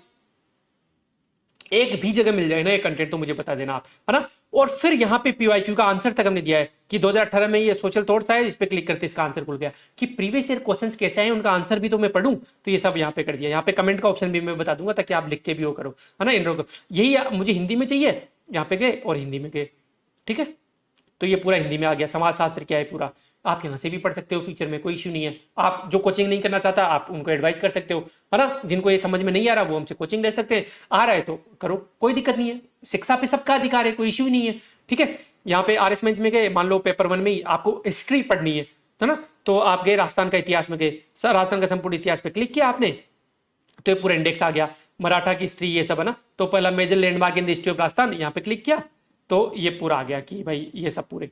एक भी जगह मिल जाए ना ये कंटेंट तो मुझे बता देना आप, है ना। और फिर यहाँ पे पीवाईक्यू का आंसर तक हमने दिया है कि 2018 में ये सोशल थॉट्स आए, इस पे क्लिक करते इसका आंसर खुल गया कि प्रीवियस ईयर क्वेश्चंस कैसे आए उनका आंसर भी तो मैं पढ़ूं, तो ये सब यहाँ पे कर दिया। यहाँ पे कमेंट का ऑप्शन भी मैं बता दूंगा ताकि आप लिख के भी वो करो, है ना। इन यही मुझे हिंदी में चाहिए, यहाँ पे गए और हिंदी में गए, ठीक है। तो ये पूरा हिंदी में आ गया, समाज शास्त्र क्या है पूरा, आप यहाँ से भी पढ़ सकते हो फ्यूचर में, कोई इश्यू नहीं है। आप जो कोचिंग नहीं करना चाहता आप उनको एडवाइस कर सकते हो, है ना। जिनको ये समझ में नहीं आ रहा वो हमसे कोचिंग ले सकते हैं, आ रहा है तो करो, कोई दिक्कत नहीं है। शिक्षा पे सबका अधिकार है, कोई इश्यू नहीं है, ठीक है। यहाँ पे आरएस मेंस में गए, मान लो पेपर 1 में ही आपको हिस्ट्री पढ़नी है ना, तो आप गए राजस्थान का इतिहास में गए, राजस्थान का संपूर्ण इतिहास पे क्लिक किया आपने, तो ये पूरा इंडेक्स आ गया, मराठा की हिस्ट्री ये सब, है ना। तो पहला major landmark in the history of Rajasthan, यहाँ पे क्लिक किया तो ये पूरा आ गया कि भाई ये सब पूरे,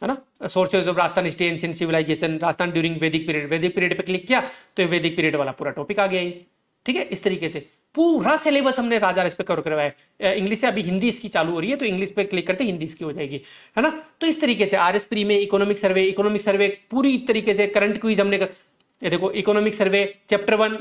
है ना। Sources of Rajasthan history ancient civilisation, Rajasthan during Vedic period, Vedic period पे क्लिक किया तो ये वैदिक पीरियड वाला पूरा टॉपिक आ गया ये, ठीक है। इस तरीके से पूरा सिलेबस हमने राजा इस पे कवर करवाया है। इंग्लिश से अभी हिंदी इसकी चालू हो रही है, तो इंग्लिश पे क्लिक करते हिंदी इसकी हो जाएगी, है ना। तो इस तरीके से आरएस प्री में इकोनॉमिक सर्वे पूरी तरीके से, करंट क्विज हमने ये देखो इकोनॉमिक सर्वे चैप्टर 1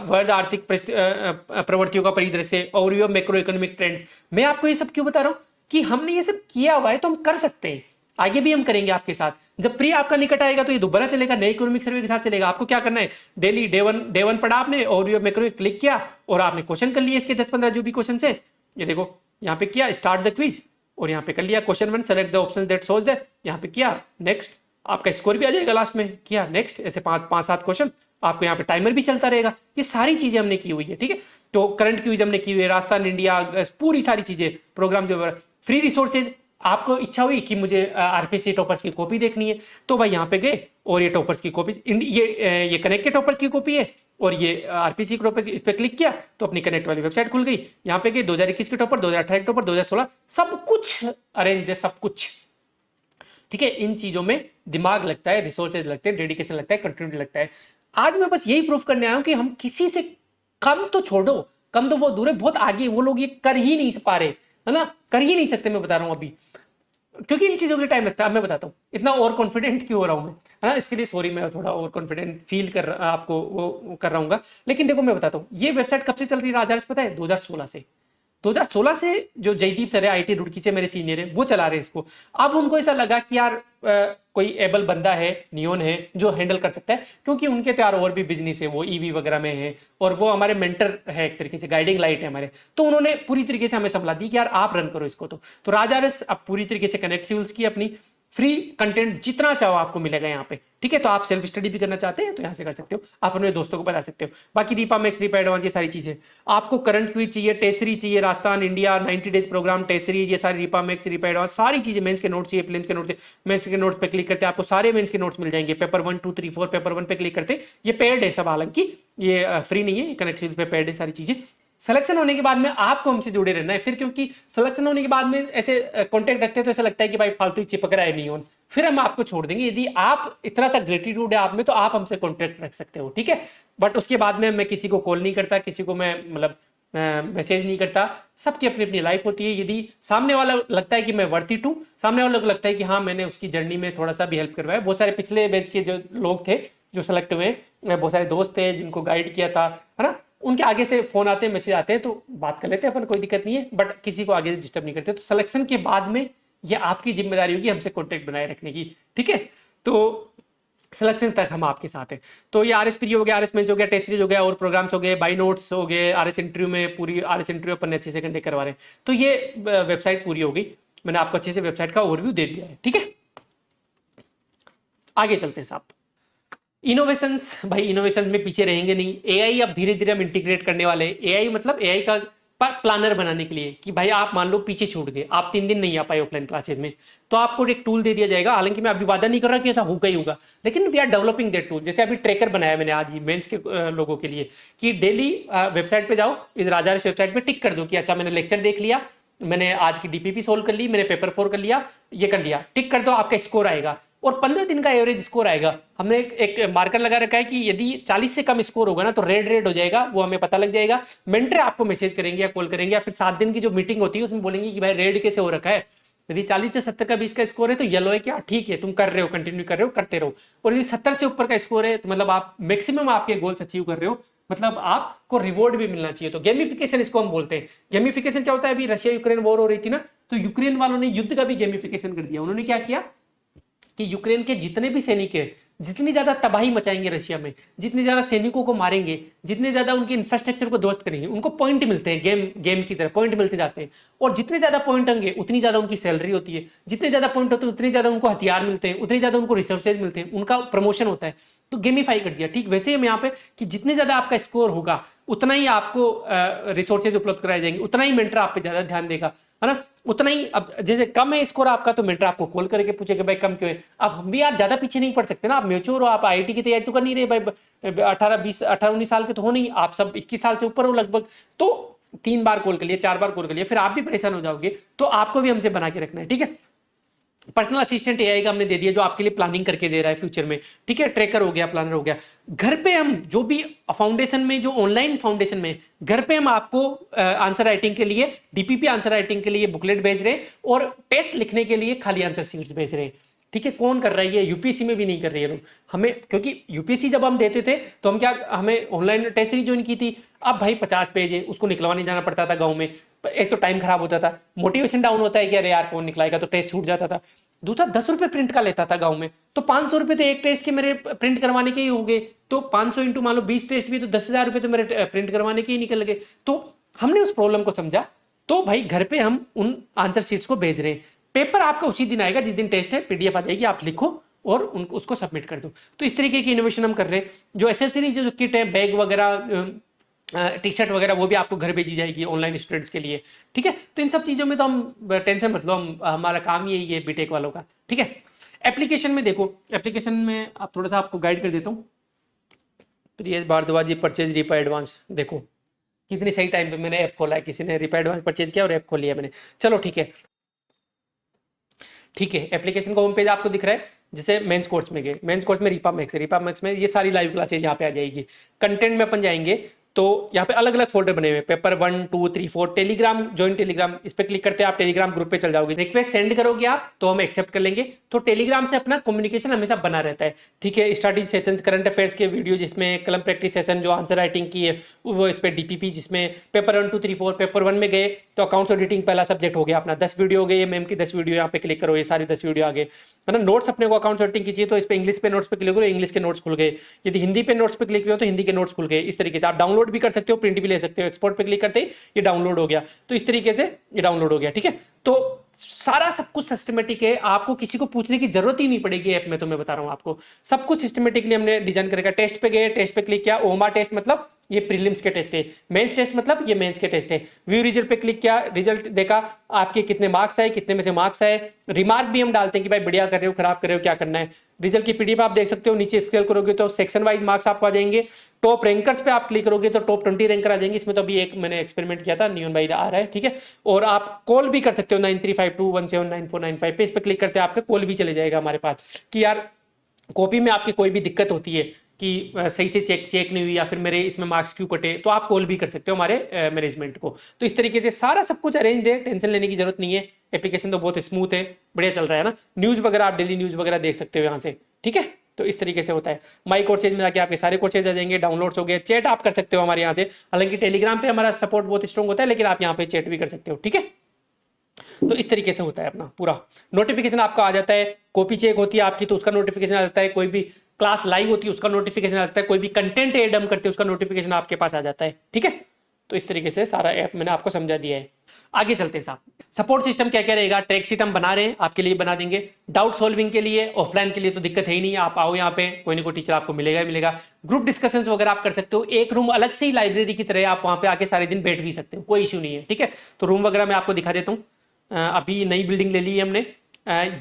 वर्ल्ड आर्थिक प्रवृत्तियों का परिदृश्य, overview of macro economic trends. मैं आपको ये सब क्यों बता रहा हूं कि हमने ये सब किया हुआ है तो हम कर सकते हैं, आगे भी हम करेंगे आपके साथ। जब प्री आपका निकट आएगा तो ये दोबारा चलेगा, नए इकोनॉमिक सर्वे के साथ चलेगा। आपको क्या करना है, डेली डे वन पढ़ा आपने, ओवरव्यू मैक्रो क्लिक किया और आपने क्वेश्चन कर लिए इसके 10-15 जो भी क्वेश्चन है, ये देखो यहाँ पे किया स्टार्ट द क्विज और यहाँ पे कर लिया question 1, select the option that shows that, यहाँ पे किया नेक्स्ट, आपका स्कोर भी आ जाएगा लास्ट में, किया नेक्स्ट, ऐसे 5-7 क्वेश्चन, आपको यहाँ पे टाइमर भी चलता रहेगा। ये सारी चीजें हमने की हुई है, ठीक है। तो करंट क्विज हमने की हुई है, राजस्थान इंडिया पूरी सारी चीजें, प्रोग्राम जो फ्री रिसोर्सेज। आपको इच्छा हुई कि मुझे आरपीसी टॉपर्स की कॉपी देखनी है, तो भाई यहाँ पे गए और ये टॉपर्स की कॉपी, ये कनेक्ट के टॉपर्स की कॉपी है और ये आरपीसी टॉपर्स इस पे क्लिक किया तो अपनी कनेक्ट वाली वेबसाइट खुल गई। यहाँ पे गए 2021 के टॉपर, 2018 के टॉपर, 2016, सब कुछ अरेंज है, सब कुछ, ठीक है। इन चीजों में दिमाग लगता है, रिसोर्सेज लगते हैं, डेडिकेशन लगता है, कंटिन्यूटी लगता है। आज मैं बस यही प्रूफ करने आया हूं कि हम किसी से कम तो छोड़ो, कम तो बहुत दूर है, बहुत आगे वो लोग ये कर ही नहीं पा रहे, है ना, कर ही नहीं सकते। मैं बता रहा हूं अभी, क्योंकि इन चीजों के लिए टाइम लगता है। मैं बताता हूँ इतना ओवर कॉन्फिडेंट क्यों हो रहा हूं मैं, है ना। इसके लिए सॉरी, मैं थोड़ा ओवर कॉन्फिडेंट फील कर आपको वो कर रहा हूँ। लेकिन देखो मैं बताता हूँ, ये वेबसाइट कब से चल रही है राजा, पता है 2016 से। 2016 से जो जयदीप सर है आईटी रुड़की से मेरे सीनियर है, वो चला रहे हैं इसको। अब उनको ऐसा लगा कि यार कोई एबल बंदा है, नियोन है जो हैंडल कर सकता है, क्योंकि उनके तो यार और भी बिजनेस है, वो ईवी वगैरह में है और वो हमारे मेंटर है, एक तरीके से गाइडिंग लाइट है हमारे। तो उन्होंने पूरी तरीके से हमें सलाह दी कि यार आप रन करो इसको। तो राजा रस अब पूरी तरीके से कनेक्ट सिविल्स की अपनी फ्री कंटेंट जितना चाहो आपको मिलेगा यहाँ पे, ठीक है। तो आप सेल्फ स्टडी भी करना चाहते हैं तो यहाँ से कर सकते हो, आप अपने दोस्तों को बता सकते हो। बाकी रीपा मैक्स, रीपा एडवांस, ये सारी चीजें। आपको करंट क्विज चाहिए, टेसरी चाहिए, राजस्थान इंडिया 90 डेज प्रोग्राम टेसरी, ये सारी रीपा मैक्स, रीपा एडवांस, सारी चीजें। मेंस के नोट्स चाहिए, प्रीलिम्स के नोट्स, मेंस के नोट्स पे क्लिक करते हैं आपको सारे मेंस के नोट्स मिल जाएंगे। पेपर 1, 2, 3, 4, पेपर 1 पे क्लिक करते, ये पेड है सब, हालांकि ये फ्री नहीं है, कनेक्ट सिविल्स पे पेड है सारी चीजें। सिलेक्शन होने के बाद में आपको हमसे जुड़े रहना है, फिर क्योंकि सिलेक्शन होने के बाद में ऐसे कांटेक्ट रखते हैं तो ऐसा लगता है कि भाई फालतू ही चिपक रहा है नहीं ऑन, फिर हम आपको छोड़ देंगे। यदि आप इतना सा ग्रेटिट्यूड है आप में तो आप हमसे कांटेक्ट रख सकते हो, ठीक है। बट उसके बाद में मैं किसी को कॉल नहीं करता, किसी को मैं मतलब मैसेज नहीं करता, सबकी अपनी अपनी लाइफ होती है। यदि सामने वाला लगता है कि मैं वर्थ इट हूं, सामने वाले को लगता है कि हाँ मैंने उसकी जर्नी में थोड़ा सा भी हेल्प करवाया। बहुत सारे पिछले बैच के जो लोग थे जो सेलेक्ट हुए, बहुत सारे दोस्त थे जिनको गाइड किया था, है ना, उनके आगे से फोन आते हैं, मैसेज आते हैं, तो बात कर लेते हैं अपन, कोई दिक्कत नहीं है। बट किसी को आगे से डिस्टर्ब नहीं करते। तो सिलेक्शन के बाद में ये आपकी जिम्मेदारी होगी हमसे कॉन्टेक्ट बनाए रखने की, ठीक है। तो सिलेक्शन तक हम आपके साथ हैं। तो ये आरएस प्री हो गया, आरएस मेंस हो गया, टेस्ट सीरीज हो गया, और प्रोग्राम्स हो गए, बाई नोट्स हो गए, आरएस इंटरव्यू में पूरी आरएस इंटरव्यू अपन अच्छे से कंडक्ट करवा रहे हैं। तो ये वेबसाइट पूरी हो गई, मैंने आपको अच्छे से वेबसाइट का ओवरव्यू दे दिया है, ठीक है। आगे चलते हैं साहब। इनोवेशंस, भाई इनोवेशन में पीछे रहेंगे नहीं। एआई अब धीरे धीरे हम इंटीग्रेट करने वाले हैं। एआई मतलब एआई का प्लानर बनाने के लिए कि भाई आप मान लो पीछे छूट गए, आप 3 दिन नहीं आ पाए ऑफलाइन क्लासेस में, तो आपको एक टूल दे दिया जाएगा। हालांकि मैं अभी वादा नहीं कर रहा कि ऐसा होगा ही होगा, लेकिन we are developing that tool. जैसे अभी ट्रैकर बनाया मैंने आज ही मेंस के लोगों के लिए कि डेली वेबसाइट पे जाओ, इस राजा वेबसाइट पे टिक कर दो कि अच्छा मैंने लेक्चर देख लिया, मैंने आज की डीपीपी सोल्व कर ली, मैंने पेपर 4 कर लिया, ये कर लिया, टिक कर दो, आपका स्कोर आएगा और 15 दिन का एवरेज स्कोर आएगा। हमने एक मार्कर लगा रखा है कि यदि 40 से कम स्कोर होगा ना तो रेड हो जाएगा, वो हमें पता लग जाएगा। मेंटर आपको मैसेज करेंगे या कॉल करेंगे या फिर 7 दिन की जो मीटिंग होती है उसमें बोलेंगे कि भाई रेड कैसे हो रखा है। यदि 40 से 70 का 20 का स्कोर है तो येलो है, क्या ठीक है तुम कर रहे हो, कंटिन्यू कर रहे हो, करते रहो। और यदि 70 से ऊपर का स्कोर है तो मतलब आप मैक्सिमम आपके गोल्स अचीव कर रहे हो, मतलब आपको रिवॉर्ड भी मिलना चाहिए। तो गेमिफिकेशन इसको हम बोलते हैं। गेमिफिकेशन क्या होता है, अभी रशिया यूक्रेन वॉर हो रही थी ना, तो यूक्रेन वालों ने युद्ध का भी गेमिफिकेशन कर दिया। उन्होंने क्या किया कि यूक्रेन के जितने भी सैनिक है, जितनी ज्यादा तबाही मचाएंगे रशिया में, जितने ज्यादा सैनिकों को मारेंगे, जितने ज्यादा उनके इंफ्रास्ट्रक्चर को ध्वस्त करेंगे, उनको पॉइंट मिलते हैं, गेम की तरह पॉइंट मिलते जाते हैं। और जितने ज्यादा पॉइंट होंगे उतनी ज्यादा उनकी सैलरी होती है, जितने ज्यादा पॉइंट होते हैं उतने ज्यादा उनको हथियार मिलते हैं, उतने ज्यादा उनको रिसोर्सेज मिलते हैं, उनका प्रमोशन होता है। तो गेमिफाई कर दिया। ठीक वैसे ही हम यहाँ पे कि जितने ज्यादा आपका स्कोर होगा उतना ही आपको रिसोर्सेज उपलब्ध कराए जाएंगे, उतना ही मेंटर आप पे ज्यादा ध्यान देगा, है ना। उतना ही, अब जैसे कम है स्कोर आपका तो मेंटर आपको कॉल करके पूछेगा भाई कम क्यों है। अब हम भी यार ज्यादा पीछे नहीं पड़ सकते ना, आप मेच्योर हो, आप आईआईटी की तैयारी तो कर नहीं रहे भाई, 18-19 साल के तो हो नहीं, आप सब 21 साल से ऊपर हो लगभग। तो 3 बार कॉल कर लिया, 4 बार कॉल कर लिया, फिर आप भी परेशान हो जाओगे। तो आपको भी हमसे बना के रखना है, ठीक है। पर्सनल असिस्टेंट एआई का हमने दे दिया, जो आपके लिए प्लानिंग करके दे रहा है फ्यूचर में, ठीक है। ट्रैकर हो गया, प्लानर हो गया। घर पे हम जो भी फाउंडेशन में, जो ऑनलाइन फाउंडेशन में, घर पे हम आपको आंसर राइटिंग के लिए, डीपीपी आंसर राइटिंग के लिए बुकलेट भेज रहे हैं, और टेस्ट लिखने के लिए खाली आंसर शीट्स भेज रहे हैं, ठीक है। कौन कर रहा है ये? यूपीएससी में भी नहीं कर रही है लोग हमें, क्योंकि यूपीएससी जब हम देते थे तो हम क्या, हमें ऑनलाइन टेस्ट सीरीज ज्वाइन की थी। अब भाई 50 पेज है, उसको निकलवाने जाना पड़ता था गांव में। एक तो टाइम खराब होता था, मोटिवेशन डाउन होता है कि अरे यार कौन निकलाएगा, तो टेस्ट छूट जाता था। दूसरा 10 रुपए प्रिंट का लेता था गांव में, तो 500 रुपए तो एक टेस्ट के मेरे प्रिंट करवाने के ही हो गए। तो 500 इंटू मान लो 20 टेस्ट भी, तो 10,000 रुपए तो मेरे प्रिंट करवाने के ही निकल गए। तो हमने उस प्रॉब्लम को समझा, तो भाई घर पे हम उन आंसर शीट्स को भेज रहे हैं। पेपर आपका उसी दिन आएगा जिस दिन टेस्ट है, पीडीएफ आ जाएगी, आप लिखो और उसको सबमिट कर दो। तो इस तरीके की इनोवेशन हम कर रहे हैं। जो एसेसरी जो किट है, बैग वगैरह, टी शर्ट वगैरह, वो भी आपको घर भेजी जाएगी ऑनलाइन स्टूडेंट्स के लिए, ठीक है। तो इन सब चीज़ों में तो हम टेंशन मत लो, हम हमारा काम ही यही है बीटेक वालों का, ठीक है। एप्लीकेशन में देखो, एप्लीकेशन में आप थोड़ा सा आपको गाइड कर देता हूँ। प्रियेश भारद्वाज, परचेज रिपा एडवांस, देखो कितनी सही टाइम पे मैंने ऐप खोला है, किसी ने रिपा एडवांस परचेज किया और ऐप खोल लिया मैंने। चलो ठीक है, ठीक है। एप्लीकेशन का होम पेज आपको दिख रहा है। जैसे मेंस कोर्स में गए, मेंस कोर्स में रिपा मैक्स में ये सारी लाइव क्लासेज यहाँ पे आ जाएगी। कंटेंट में अपन जाएंगे तो यहाँ पे अलग अलग फोल्डर बने हुए, पेपर 1 2 3 4। टेलीग्राम, ज्वाइन टेलीग्राम, इस पे क्लिक करते हैं आप टेलीग्राम ग्रुप पे चल जाओगे। रिक्वेस्ट सेंड करोगे आप तो हम एक्सेप्ट कर लेंगे। तो टेलीग्राम से अपना कम्युनिकेशन हमेशा बना रहता है, ठीक है। स्टडी सेशन, करंट अफेयर्स के वीडियो, जिसमें कलम प्रैक्टिस सेशन, जो आंसर राइटिंग की है वो इस पे, डीपीपी जिसमें पेपर 1 2 3 4। पेपर 1 में गए तो अकाउंट्स ऑडिटिंग पहला सब्जेक्ट हो गया अपना, 10 वीडियो हो गए, मैम की 10 वीडियो, यहाँ पे क्लिक करो, ये सारी 10 वीडियो आ गए, है ना। नोट्स अपने को अकाउंट्स ऑडिटिंग की चाहिए तो इस पे इंग्लिश पे नोट्स पे क्लिक करो, इंग्लिश के नोट्स खुल गए। यदि हिंदी पे नोट्स पे क्लिक करो तो हिंदी के नोट्स खुल गए। इस तरीके से आप डाउनलोड भी कर सकते हो, प्रिंट भी ले सकते हो। एक्सपोर्ट पे क्लिक करते ही ये डाउनलोड हो गया, तो इस तरीके से ये डाउनलोड हो गया, ठीक है। तो सारा सब कुछ सिस्टमेटिक है, आपको किसी को पूछने की जरूरत ही नहीं पड़ेगी ऐप में। तो मैं बता रहा हूं आपको, सब कुछ सिस्टमेटिकली हमने डिजाइन करके। टेस्ट पे गए, टेस्ट पे क्लिक किया, ओमा टेस्ट मतलब ये प्रीलिम्स के टेस्ट है, मेंस टेस्ट मतलब ये मेंस के टेस्ट है। व्यू रिजल्ट पे क्लिक किया, रिजल्ट देखा, आपके कितने मार्क्स आए, कितने में से मार्क्स आए। रिमार्क भी हम डालते हैं कि भाई बढ़िया कर रहे हो, खराब कर रहे हो, क्या करना है। रिजल्ट की पीडीएफ आप देख सकते हो, नीचे स्क्रॉल करोगे तो सेक्शन वाइज मार्क्स आपको आ जाएंगे। टॉप रैंकर्स पे आप क्लिक करोगे तो टॉप 20 रैंकर आ जाएंगे। इसमें तो अभी एक मैंने एक्सपेरिमेंट किया था, नियन भाई आ रहा है, ठीक है। और आप कॉल भी कर सकते हो 9352179495 पे, इस पे क्लिक करते हैं आपका कॉल भी चले जाएगा हमारे पास कि यार कॉपी में आपकी कोई भी दिक्कत होती है कि सही से चेक नहीं हुई, या फिर मेरे इसमें मार्क्स क्यों कटे, तो आप कॉल भी कर सकते हो हमारे मैनेजमेंट को। तो इस तरीके से सारा सब कुछ अरेंज है, टेंशन लेने की जरूरत नहीं है। एप्लीकेशन तो बहुत स्मूथ है, बढ़िया चल रहा है ना। न्यूज़ वगैरह आप डेली न्यूज़ वगैरह देख सकते हो यहाँ से, ठीक है। तो इस तरीके से होता है। माई कोर्सेज में जाके आपके सारे कोर्सेज आ जाएंगे, डाउनलोड्स हो गए। चैट आप कर सकते हो हमारे यहाँ से, हालांकि टेलीग्राम पे हमारा सपोर्ट बहुत स्ट्रॉन्ग होता है, लेकिन आप यहाँ पे चैट भी कर सकते हो, ठीक है। तो इस तरीके से होता है अपना पूरा। नोटिफिकेशन आपका आ जाता है, कॉपी चेक होती है आपकी तो उसका नोटिफिकेशन आ जाता है, कोई भी क्लास लाइव होती है उसका नोटिफिकेशन आ जाता है, कोई भी कंटेंट ऐड हम करते हैं उसका नोटिफिकेशन आपके पास आ जाता है, ठीक है। तो इस तरीके से सारा ऐप मैंने आपको समझा दिया है। आगे चलते हैं साहब, सपोर्ट सिस्टम क्या क्या रहेगा। ट्रैक शीट हम बना रहे हैं, आपके लिए बना देंगे। डाउट सॉल्विंग के लिए, ऑफलाइन के लिए तो दिक्कत है ही नहीं, आप आओ यहाँ पे, कोई ना कोई टीचर आपको मिलेगा ही मिलेगा। ग्रुप डिस्कशंस वगैरह आप कर सकते हो, एक रूम अलग से ही लाइब्रेरी की तरह, आप वहाँ पे आके सारे दिन बैठ भी सकते हो, कोई इशू नहीं है, ठीक है। तो रूम वगैरह मैं आपको दिखा देता हूँ। अभी नई बिल्डिंग ले ली है हमने।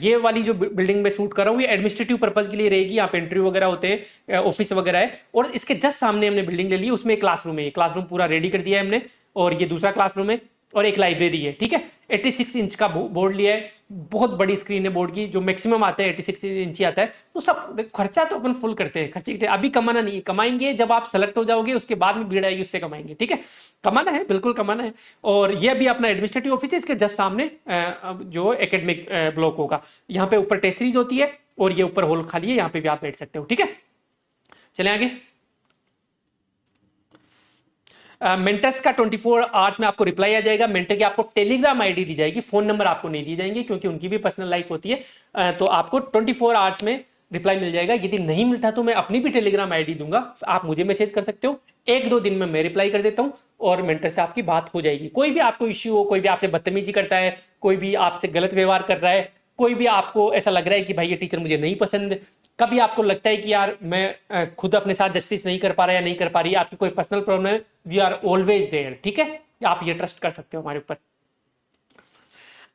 ये वाली जो बिल्डिंग में शूट कर रहा हूँ ये एडमिनिस्ट्रेटिव पर्पज के लिए रहेगी, यहाँ पे इंटरव्यू वगैरह होते हैं, ऑफिस वगैरह है। और इसके जस्ट सामने हमने बिल्डिंग ले ली, उसमें एक क्लासरूम है, ये क्लासरूम पूरा रेडी कर दिया है हमने। और ये दूसरा क्लासरूम है और एक लाइब्रेरी है, ठीक है। 86 इंच का बोर्ड लिया है, बहुत बड़ी स्क्रीन है बोर्ड की, जो मैक्सिमम आता है 86 इंच ही आता है। तो सब खर्चा तो अपन फुल करते हैं, खर्चे अभी कमाना नहीं है, कमाएंगे जब आप सेलेक्ट हो जाओगे, उसके बाद में भीड़ आएगी उससे कमाएंगे, ठीक है। कमाना है, बिल्कुल कमाना है। और ये भी अपना एडमिनिस्ट्रेटिव ऑफिस है, इसके जस्ट सामने जो एकेडमिक ब्लॉक होगा, यहाँ पे ऊपर टेस्ट सीरीज होती है और ये ऊपर हॉल खाली है, यहाँ पे भी आप बैठ सकते हो, ठीक है। चले आगे। मेंटर्स का 24 आवर्स में आपको रिप्लाई आ जाएगा। मेंटर की आपको टेलीग्राम आईडी दी जाएगी, फोन नंबर आपको नहीं दिए जाएंगे क्योंकि उनकी भी पर्सनल लाइफ होती है। तो आपको 24 आवर्स में रिप्लाई मिल जाएगा। यदि नहीं मिलता तो मैं अपनी भी टेलीग्राम आईडी दूंगा, आप मुझे मैसेज कर सकते हो, 1-2 दिन में मैं रिप्लाई कर देता हूं और मेंटर से आपकी बात हो जाएगी। कोई भी आपको इश्यू हो, कोई भी आपसे बदतमीजी करता है, कोई भी आपसे गलत व्यवहार कर रहा है, कोई भी आपको ऐसा लग रहा है कि भाई ये टीचर मुझे नहीं पसंद, कभी आपको लगता है कि यार मैं खुद अपने साथ जस्टिस नहीं कर पा रहा या नहीं कर पा रही, आपकी कोई पर्सनल प्रॉब्लम है, वी आर ऑलवेज देयर। ठीक है, आप ये ट्रस्ट कर सकते हो हमारे ऊपर।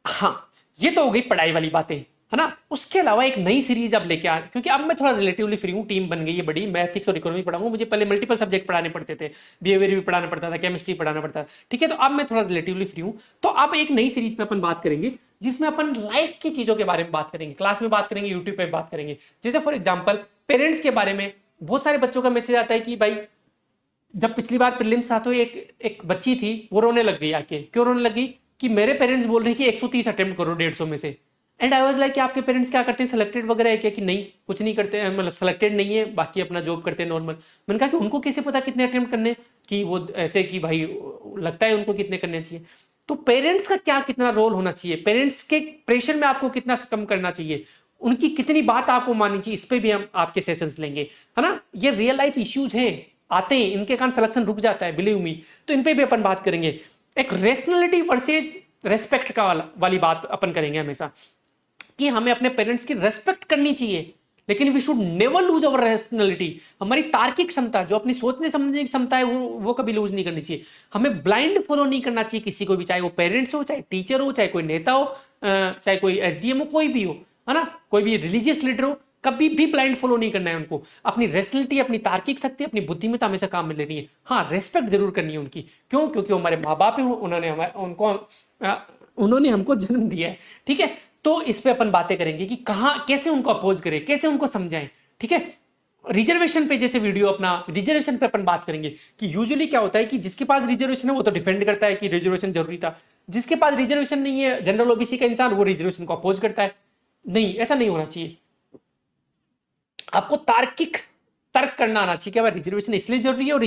हाँ, ये तो हो गई पढ़ाई वाली बातें, है ना। उसके अलावा एक नई सीरीज अब लेके आ, क्योंकि अब मैं थोड़ा रिलेटिवली फ्री हूँ, टीम बन गई है बड़ी, मैं एथिक्स और इकोनॉमी पढ़ाऊंगा। मुझे पहले मल्टीपल सब्जेक्ट पढ़ाने पड़ते थे, बिहेवियर भी पढ़ाना पड़ता था, केमिस्ट्री पढ़ाना पड़ता था। ठीक है, तो अब मैं थोड़ा रिलेटिवली फ्री हूँ, तो अब एक नई सीरीज में अपन बात करेंगे जिसमें अपन लाइफ की चीजों के बारे में बात करेंगे, क्लास में बात करेंगे, यूट्यूब पे बात करेंगे। जैसे फॉर एग्जाम्पल पेरेंट्स के बारे में बहुत सारे बच्चों का मैसेज आता है कि भाई जब पिछली बार प्रीलिम्स था तो एक बच्ची थी, वो रोने लग गई आके। क्यों रोने लगी? कि मेरे पेरेंट्स बोल रहे हैं कि 130 अटेम्प्ट करो 150 में से। एंड आई वाज लाइक कि आपके पेरेंट्स क्या करते हैं, सिलेक्टेड वगैरह है क्या? कि नहीं, कुछ नहीं करते हैं, मतलब सिलेक्टेड नहीं है, बाकी अपना जॉब करते हैं नॉर्मल। मैंने कहा कि उनको कैसे पता कितने अटेम्प्ट करने, कि वो ऐसे कि भाई लगता है उनको कितने करने चाहिए। तो पेरेंट्स का क्या कितना रोल होना चाहिए, पेरेंट्स के प्रेशर में आपको कितना कम करना चाहिए, उनकी कितनी बात आपको माननी चाहिए, इस पे भी हम आपके सेशंस लेंगे, है ना। ये रियल लाइफ इश्यूज हैं, आते हैं, इनके कारण सिलेक्शन रुक जाता है, बिलीव मी। तो इन पे भी अपन बात करेंगे। एक रेशनलिटी वर्सेज रेस्पेक्ट का वाली बात अपन करेंगे हमेशा, कि हमें अपने पेरेंट्स की रेस्पेक्ट करनी चाहिए, लेकिन we should never lose our rationality. हमारी तार्किक क्षमता, जो अपनी सोचने समझने की क्षमता है, वो कभी लूज नहीं करनी चाहिए। हमें ब्लाइंड फॉलो नहीं करना चाहिए किसी को भी, चाहे वो पेरेंट्स हो, चाहे टीचर हो, चाहे कोई नेता हो, चाहे कोई एसडीएम हो, कोई भी हो, है ना, कोई भी रिलीजियस लीडर हो, कभी भी ब्लाइंड फॉलो नहीं करना है उनको। अपनी रेशनलिटी, अपनी तार्किक शक्ति, अपनी बुद्धिमत्ता हमेशा काम में लेनी है। हाँ, रेस्पेक्ट जरूर करनी है उनकी। क्यों? क्योंकि वो हमारे माँ बाप है, उन्होंने हमको जन्म दिया है। ठीक है, तो इस पे अपन बातें करेंगे कि कहां कैसे उनको अपोज करें, कैसे उनको समझाएं। ठीक है, रिजर्वेशन पे जैसे वीडियो अपना रिजर्वेशन पे अपन बात करेंगे कि यूजुअली क्या होता है कि जिसके पास रिजर्वेशन है वो तो डिफेंड करता है कि रिजर्वेशन जरूरी था, जिसके पास रिजर्वेशन नहीं है, जनरल ओबीसी का इंसान, वो रिजर्वेशन को अपोज करता है। नहीं, ऐसा नहीं होना चाहिए। आपको तार्किक तर्क करना आना चाहिए कि भाई रिजर्वेशन इसलिए जरूरी है और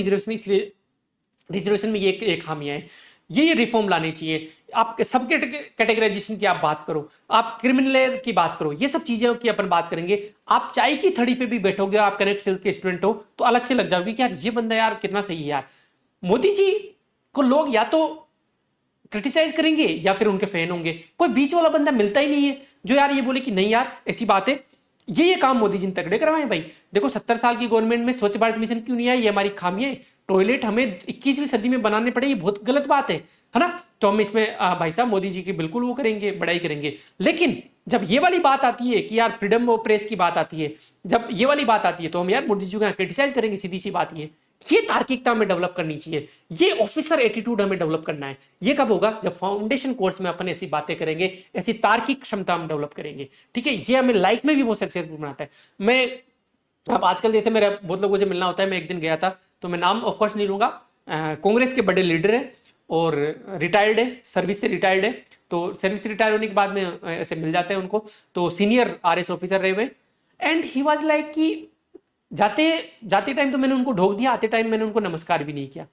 रिजर्वेशन में ये खामियां हैं, ये रिफॉर्म लानी चाहिए। आप सब कैटेगराइजेशन की आप बात करो, आप क्रिमिनल की बात करो, ये सब चीजों की अपन बात करेंगे। आप चाय की थड़ी पे भी बैठोगे, आप कनेक्ट सिल्क के स्टूडेंट हो तो अलग से लग जाओगे कि यार ये बंदा यार कितना सही है यार। मोदी जी को लोग या तो क्रिटिसाइज करेंगे या फिर उनके फैन होंगे, कोई बीच वाला बंदा मिलता ही नहीं है जो यार ये बोले कि नहीं यार ऐसी बात है। ये काम मोदी जी ने तगड़े करवाए भाई। देखो 70 साल की गवर्नमेंट में स्वच्छ भारत मिशन क्यों नहीं आया, ये हमारी खामियां है। टॉयलेट हमें 21वीं सदी में बनाने पड़े, ये बहुत गलत बात है ना। तो हम इसमें भाई साहब मोदी जी की बिल्कुल वो करेंगे, बड़ाई करेंगे। लेकिन जब ये वाली बात आती है कि यार फ्रीडम ऑफ प्रेस की बात आती है, जब ये वाली बात आती है तो हम यार मोदी जी को क्रिटिसाइज करेंगे, सीधी सी बात ये। ये तार्किकता हमें डेवलप करनी चाहिए, ये ऑफिसर एटीट्यूड हमें डेवलप करना है। ये कब होगा? जब फाउंडेशन कोर्स में अपन ऐसी बातें करेंगे, ऐसी तार्किक क्षमता हम डेवलप करेंगे। ठीक है, ये हमें लाइफ में भी बहुत सक्सेसफुल बनाता है। मैं अब आजकल जैसे मेरा बहुत लोगों से मिलना होता है, मैं एक दिन गया था, तो मैं नाम ऑफकोर्स नहीं लूंगा, कांग्रेस के बड़े लीडर है और रिटायर्ड है, सर्विस से रिटायर्ड है। तो सर्विस से रिटायर होने के बाद में ऐसे मिल जाते हैं उनको, तो सीनियर आरएस ऑफिसर रहे हुए। एंड ही वाज लाइक कि जाते जाते टाइम तो मैंने उनको ढोक दिया, आते टाइम मैंने उनको नमस्कार भी नहीं किया।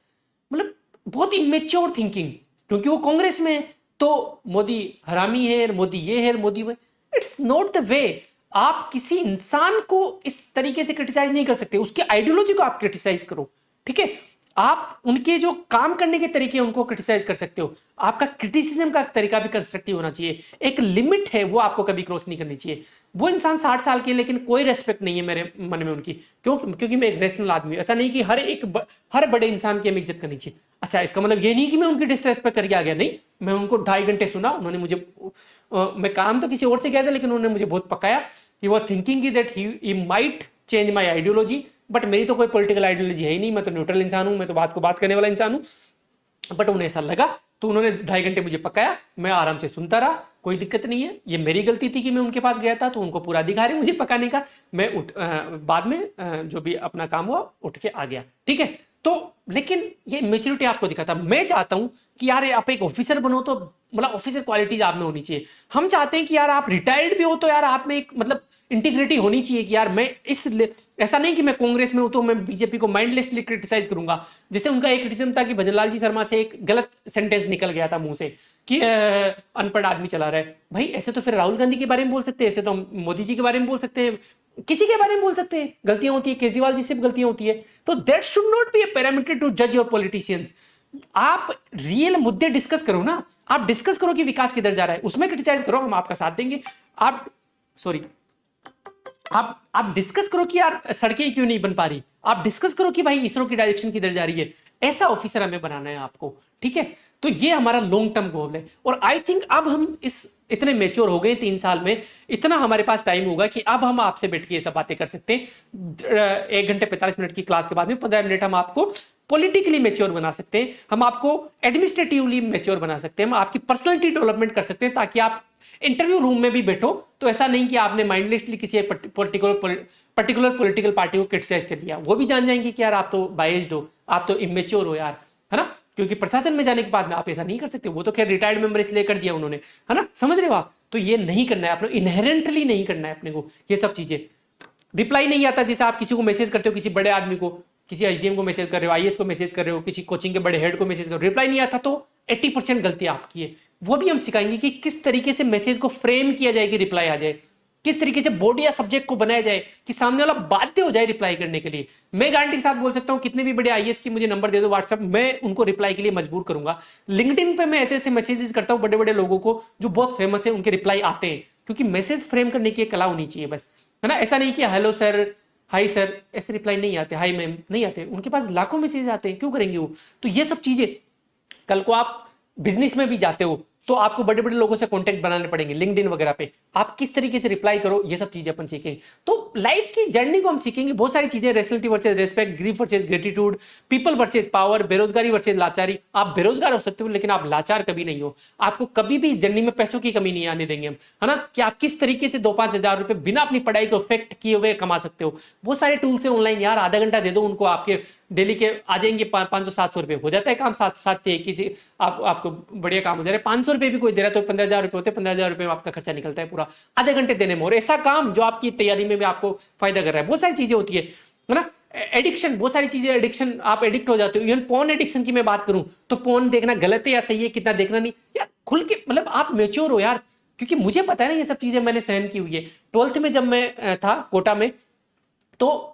मतलब बहुत इमेच्योर थिंकिंग, क्योंकि वो कांग्रेस में है तो मोदी हरामी है, मोदी ये है, मोदी वो। It's not the way. आप किसी इंसान को इस तरीके से क्रिटिसाइज नहीं कर सकते, उसके आइडियोलॉजी को आप क्रिटिसाइज करो। ठीक है, आप उनके जो काम करने के तरीके उनको क्रिटिसाइज कर सकते हो। आपका क्रिटिसिज्म का तरीका भी कंस्ट्रक्टिव होना चाहिए। एक लिमिट है, वो आपको कभी क्रॉस नहीं करनी चाहिए। वो इंसान 60 साल के, लेकिन कोई रेस्पेक्ट नहीं है मेरे मन में उनकी। क्यों? क्योंकि मैं एक रेशनल आदमी हूं। ऐसा नहीं कि हर बड़े इंसान की हमें इज्जत करनी चाहिए। अच्छा, इसका मतलब ये नहीं कि मैं उनकी डिसरेस्पेक्ट करके आ गया, नहीं। मैं उनको 2.5 घंटे सुना, उन्होंने मुझे मैं काम तो किसी और से किया था, लेकिन उन्होंने मुझे बहुत पकाया। He was thinking that he might change my ideology, but मेरी तो कोई पॉलिटिकल आइडियोलॉजी है ही नहीं, मैं तो न्यूट्रल इंसान हूं, मैं तो बात को बात करने वाला इंसान हूं। बट उन्हें ऐसा लगा तो उन्होंने 2.5 घंटे मुझे पकाया, मैं आराम से सुनता रहा, कोई दिक्कत नहीं है। ये मेरी गलती थी कि मैं उनके पास गया था, तो उनको पूरा अधिकार है मुझे पकाने का। मैं बाद में जो भी अपना काम हुआ उठ के आ गया। ठीक है, तो लेकिन ये मेच्योरिटी आपको दिखाता। मैं चाहता हूं कि यार आप एक ऑफिसर बनो तो मतलब ऑफिसर क्वालिटीज आप में होनी चाहिए। हम चाहते हैं कि यार आप रिटायर्ड भी हो तो यार आप में एक मतलब इंटीग्रिटी होनी चाहिए कि यार मैं ऐसा नहीं कि मैं कांग्रेस में हूं तो मैं बीजेपी को माइंडलेसली क्रिटिसाइज करूंगा। जैसे उनका एक क्रिटिसिज्म था कि भजनलाल जी शर्मा से एक गलत सेंटेंस निकल गया था मुंह से कि अनपढ़ आदमी चला रहा है। भाई ऐसे तो फिर राहुल गांधी के बारे में बोल सकते हैं, ऐसे तो हम मोदी जी के बारे में बोल सकते हैं, किसी के बारे में बोल सकते हैं। गलतियां होती है, केजरीवाल जी से भी गलतियां होती है। तो that should not be a parameter to जज योर पॉलिटिशियंस। आप रियल मुद्दे डिस्कस करो ना, आप डिस्कस करो कि विकास किधर जा रहा है, उसमें क्रिटिसाइज करो, हम आपका साथ देंगे। आप सॉरी आप डिस्कस करो कि यार सड़कें क्यों नहीं बन पा रही, आप डिस्कस करो कि भाई इसरो की डायरेक्शन किधर जा रही है। ऐसा ऑफिसर हमें बनाना है आपको, ठीक है। तो ये हमारा लॉन्ग टर्म गोल है। और आई थिंक अब हम इस इतने मेच्योर हो गए 3 साल में, इतना हमारे पास टाइम होगा कि अब हम आपसे बैठ के ये सब बातें कर सकते हैं। 1 घंटे 45 मिनट की क्लास के बाद में 15 मिनट हम आपको पॉलिटिकली मेच्योर बना सकते हैं, हम आपको एडमिनिस्ट्रेटिवली मेच्योर बना सकते हैं, हम आपकी पर्सनालिटी डेवलपमेंट कर सकते हैं, ताकि आप इंटरव्यू रूम में भी बैठो तो ऐसा नहीं कि आपने माइंडलेसली किसी पर्टिकुलर पॉलिटिकल पार्टी को क्रिटिसाइज कर दिया। वो भी जान जाएंगे कि यार आप तो बायस्ड हो, आप तो इमेच्योर हो यार, है ना। क्योंकि प्रशासन में जाने के बाद में आप ऐसा नहीं कर सकते। वो तो खैर रिटायर्ड मेंबर इसलिए कर दिया उन्होंने, है ना, समझ रहे हो आप। तो ये नहीं करना है अपने, इनहेरेंटली नहीं करना है अपने को ये सब चीजें। रिप्लाई नहीं आता, जैसे आप किसी को मैसेज करते हो, किसी बड़े आदमी को, किसी एसडीएम को मैसेज कर रहे हो, आईएएस को मैसेज कर रहे हो, किसी कोचिंग के बड़े हेड को मैसेज कर रहे हो, रिप्लाई नहीं आता तो 80% गलती आपकी है। वो भी हम सिखाएंगे कि किस तरीके से मैसेज को फ्रेम किया जाए कि रिप्लाई आ जाए, किस तरीके से बॉडी या सब्जेक्ट को बनाया जाए कि सामने वाला बाध्य हो जाए रिप्लाई करने के लिए। मैं गारंटी के साथ बोल सकता हूं, कितने भी बड़े आईएएस की मुझे नंबर दे दो व्हाट्सएप, मैं उनको रिप्लाई के लिए मजबूर करूंगा। लिंक्डइन पे मैं ऐसे ऐसे मैसेजेस करता हूं बड़े बड़े लोगों को जो बहुत फेमस है, उनके रिप्लाई आते हैं, क्योंकि मैसेज फ्रेम करने की कला होनी चाहिए बस, है ना। ऐसा नहीं कि हेलो सर, हाई सर, ऐसे रिप्लाई नहीं आते, हाई मैम नहीं आते, उनके पास लाखों मैसेज आते हैं, क्यों करेंगे वो। तो ये सब चीजें, कल को आप बिजनेस में भी जाते हो तो आपको बड़े बड़े लोगों से कांटेक्ट बनाने पड़ेंगे लिंक्डइन वगैरह पे, आप किस तरीके से रिप्लाई करो, ये सब चीजें अपन सीखेंगे। तो लाइफ की जर्नी को हम सीखेंगे, बहुत सारी चीजें, rationality versus respect, grief versus gratitude, people versus power, बेरोजगारी वर्सेस लाचारी। आप बेरोजगार हो सकते हो लेकिन आप लाचार कभी नहीं हो। आपको कभी भी इस जर्नी में पैसों की कमी नहीं आने देंगे हम, है ना, कि आप किस तरीके से 2-5 हजार रुपए बिना अपनी पढ़ाई को इफेक्ट किए हुए कमा सकते हो। बहुत सारे टूल्स है ऑनलाइन यार, आधा घंटा दे दो उनको, आपके डेली के आ जाएंगे 500-700 रुपए, हो जाता है काम। 7 किसी आपको बढ़िया काम हो जा रहा है। 500 रुपए भी कोई दे रहा है तो 15,000 रुपए होते हैं, 15,000 रुपए में आपका खर्चा निकलता है पूरा आधे घंटे देने में। और ऐसा काम जो आपकी तैयारी में भी आपको फायदा कर रहा है। बहुत सारी चीजें होती है ना। एडिक्शन, बहुत सारी चीजें, एडिक्शन, आप एडिक्ट हो जाते हो। इवन पोर्न एडिक्शन की मैं बात करूं तो पोर्न देखना गलत है या सही है, कितना देखना नहीं यार, खुल के मतलब आप मेच्योर हो यार। क्योंकि मुझे पता है ना, ये सब चीजें मैंने सहन की हुई है। 12th में जब मैं था कोटा में, तो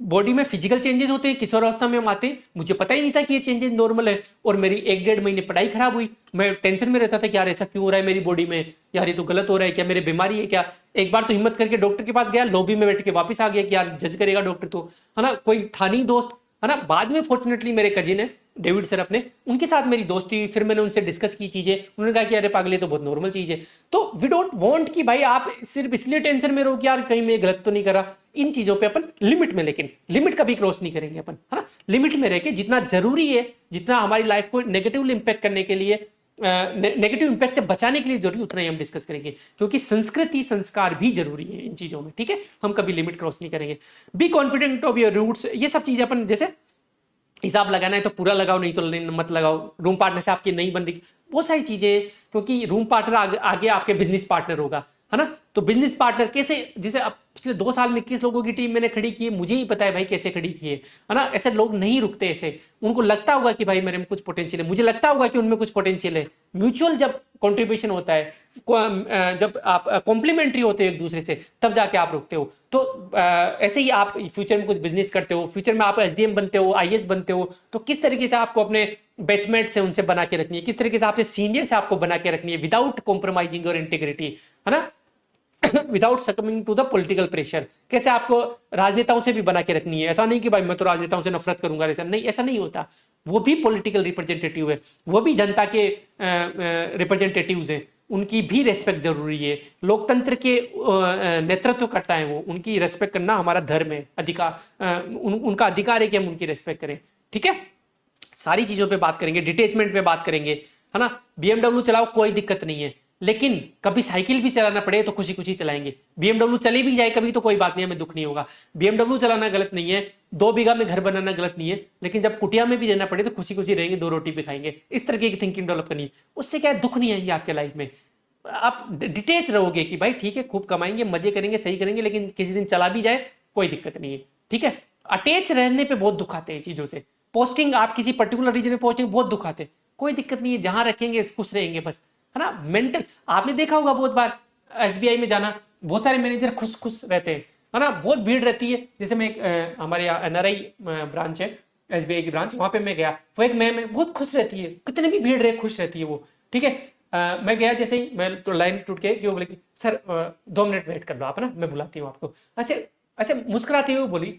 बॉडी में फिजिकल चेंजेस होते हैं, किशोरावस्था में हम आते हैं, मुझे पता ही नहीं था कि ये चेंजेस नॉर्मल है। और मेरी 1-1.5 महीने पढ़ाई खराब हुई, मैं टेंशन में रहता था कि यार ऐसा क्यों हो रहा है मेरी बॉडी में, यार ये तो गलत हो रहा है, क्या मेरे बीमारी है क्या। एक बार तो हिम्मत करके डॉक्टर के पास गया, लॉबी में बैठ के वापस आ गया कि यार जज करेगा डॉक्टर तो, है ना, कोई था नहीं दोस्त, है ना। बाद में फॉर्चुनेटली मेरे कजिन है डेविड सर अपने, उनके साथ मेरी दोस्ती हुई, फिर मैंने उनसे डिस्कस की चीजें, उन्होंने कहा कि अरे पागले तो बहुत नॉर्मल चीज है। तो वी डोंट वांट कि भाई आप सिर्फ इसलिए टेंशन में रहो कि यार कहीं मैं गलत तो नहीं कर रहा। इन चीजों पे अपन लिमिट में, लेकिन लिमिट कभी क्रॉस नहीं करेंगे अपन, है ना। लिमिट में रह के जितना जरूरी है, जितना हमारी लाइफ को नेगेटिवली इंपैक्ट करने के लिए, नेगेटिव इंपैक्ट से बचाने के लिए जरूरी, उतना ही हम डिस्कस करेंगे। क्योंकि संस्कृति संस्कार भी जरूरी है इन चीजों में, ठीक है। हम कभी लिमिट क्रॉस नहीं करेंगे। Be confident of your roots, ये सब चीजें अपन, जैसे हिसाब लगाना है तो पूरा लगाओ, नहीं तो मत लगाओ। रूम पार्टनर से आपकी नहीं बन रही, बहुत सारी चीजें, क्योंकि रूम पार्टनर आगे आपके बिजनेस पार्टनर होगा, है ना। तो बिजनेस पार्टनर कैसे, जैसे अब पिछले 2 साल में किस लोगों की टीम मैंने खड़ी की है, मुझे ही पता है भाई कैसे खड़ी की है ना। ऐसे लोग नहीं रुकते ऐसे, उनको लगता होगा कि भाई मेरे में कुछ पोटेंशियल है, मुझे लगता होगा कि उनमें कुछ पोटेंशियल है। म्यूचुअल जब कॉन्ट्रीब्यूशन होता है, जब आप कॉम्प्लीमेंट्री होते हो एक दूसरे से, तब जाके आप रुकते हो। तो ऐसे ही आप फ्यूचर में कुछ बिजनेस करते हो, फ्यूचर में आप एसडीएम बनते हो, आईएएस बनते हो, तो किस तरीके से आपको अपने बैचमेट से उनसे बना के रखनी है, किस तरीके से आपसे सीनियर से आपको बना के रखनी है विदाउट कॉम्प्रोमाइजिंग और इंटीग्रिटी, है ना, without succumbing to the political pressure. कैसे आपको राजनेताओं से भी बना के रखनी है। ऐसा नहीं कि भाई मैं तो राजनेताओं से नफरत करूंगा, ऐसा नहीं, ऐसा नहीं होता। वो भी पॉलिटिकल रिप्रेजेंटेटिव है, वो भी जनता के रिप्रेजेंटेटिव्स हैं, उनकी भी रेस्पेक्ट जरूरी है। लोकतंत्र के नेतृत्व करता है वो, उनकी रेस्पेक्ट करना हमारा धर्म है, अधिकार, उनका अधिकार है कि हम उनकी रेस्पेक्ट करें, ठीक है। सारी चीजों पे बात करेंगे, डिटेचमेंट पे बात करेंगे, है ना। बीएमडब्ल्यू चलाओ कोई दिक्कत नहीं है, लेकिन कभी साइकिल भी चलाना पड़े तो खुशी खुशी चलाएंगे। BMW चली भी जाए कभी तो कोई बात नहीं, हमें दुख नहीं होगा। BMW चलाना गलत नहीं है, 2 बीघा में घर बनाना गलत नहीं है, लेकिन जब कुटिया में भी रहना पड़े तो खुशी खुशी रहेंगे, 2 रोटी भी खाएंगे। इस तरीके की थिंकिंग डेवलप करनी है। उससे क्या है, दुख नहीं आएंगे आपके लाइफ में। आप डिटेच रहोगे कि भाई ठीक है, खूब कमाएंगे, मजे करेंगे, सही करेंगे, लेकिन किसी दिन चला भी जाए कोई दिक्कत नहीं है। ठीक है, अटैच रहने पे बहुत दुख आते हैं चीजों से। पोस्टिंग, आप किसी पर्टिकुलर रीजन में पोस्टिंग, बहुत दुख आते हैं। कोई दिक्कत नहीं है, जहां रखेंगे खुश रहेंगे बस, है ना। मेंटल, आपने देखा होगा बहुत बार SBI में जाना, बहुत सारे मैनेजर खुश खुश रहते हैं, है ना, बहुत भीड़ रहती है। जैसे मैं हमारे यहाँ NRI ब्रांच है, SBI की ब्रांच, वहां पे मैं गया, वो एक मैम है, बहुत खुश रहती है, कितनी भी भीड़ रहे खुश रहती है वो। ठीक है, मैं गया, जैसे ही मैं तो लाइन टूट के कि वो बोले कि सर 2 मिनट वेट कर लो आप, ना मैं बुलाती हूँ आपको। अच्छा अच्छा, मुस्कुराती हुई बोली।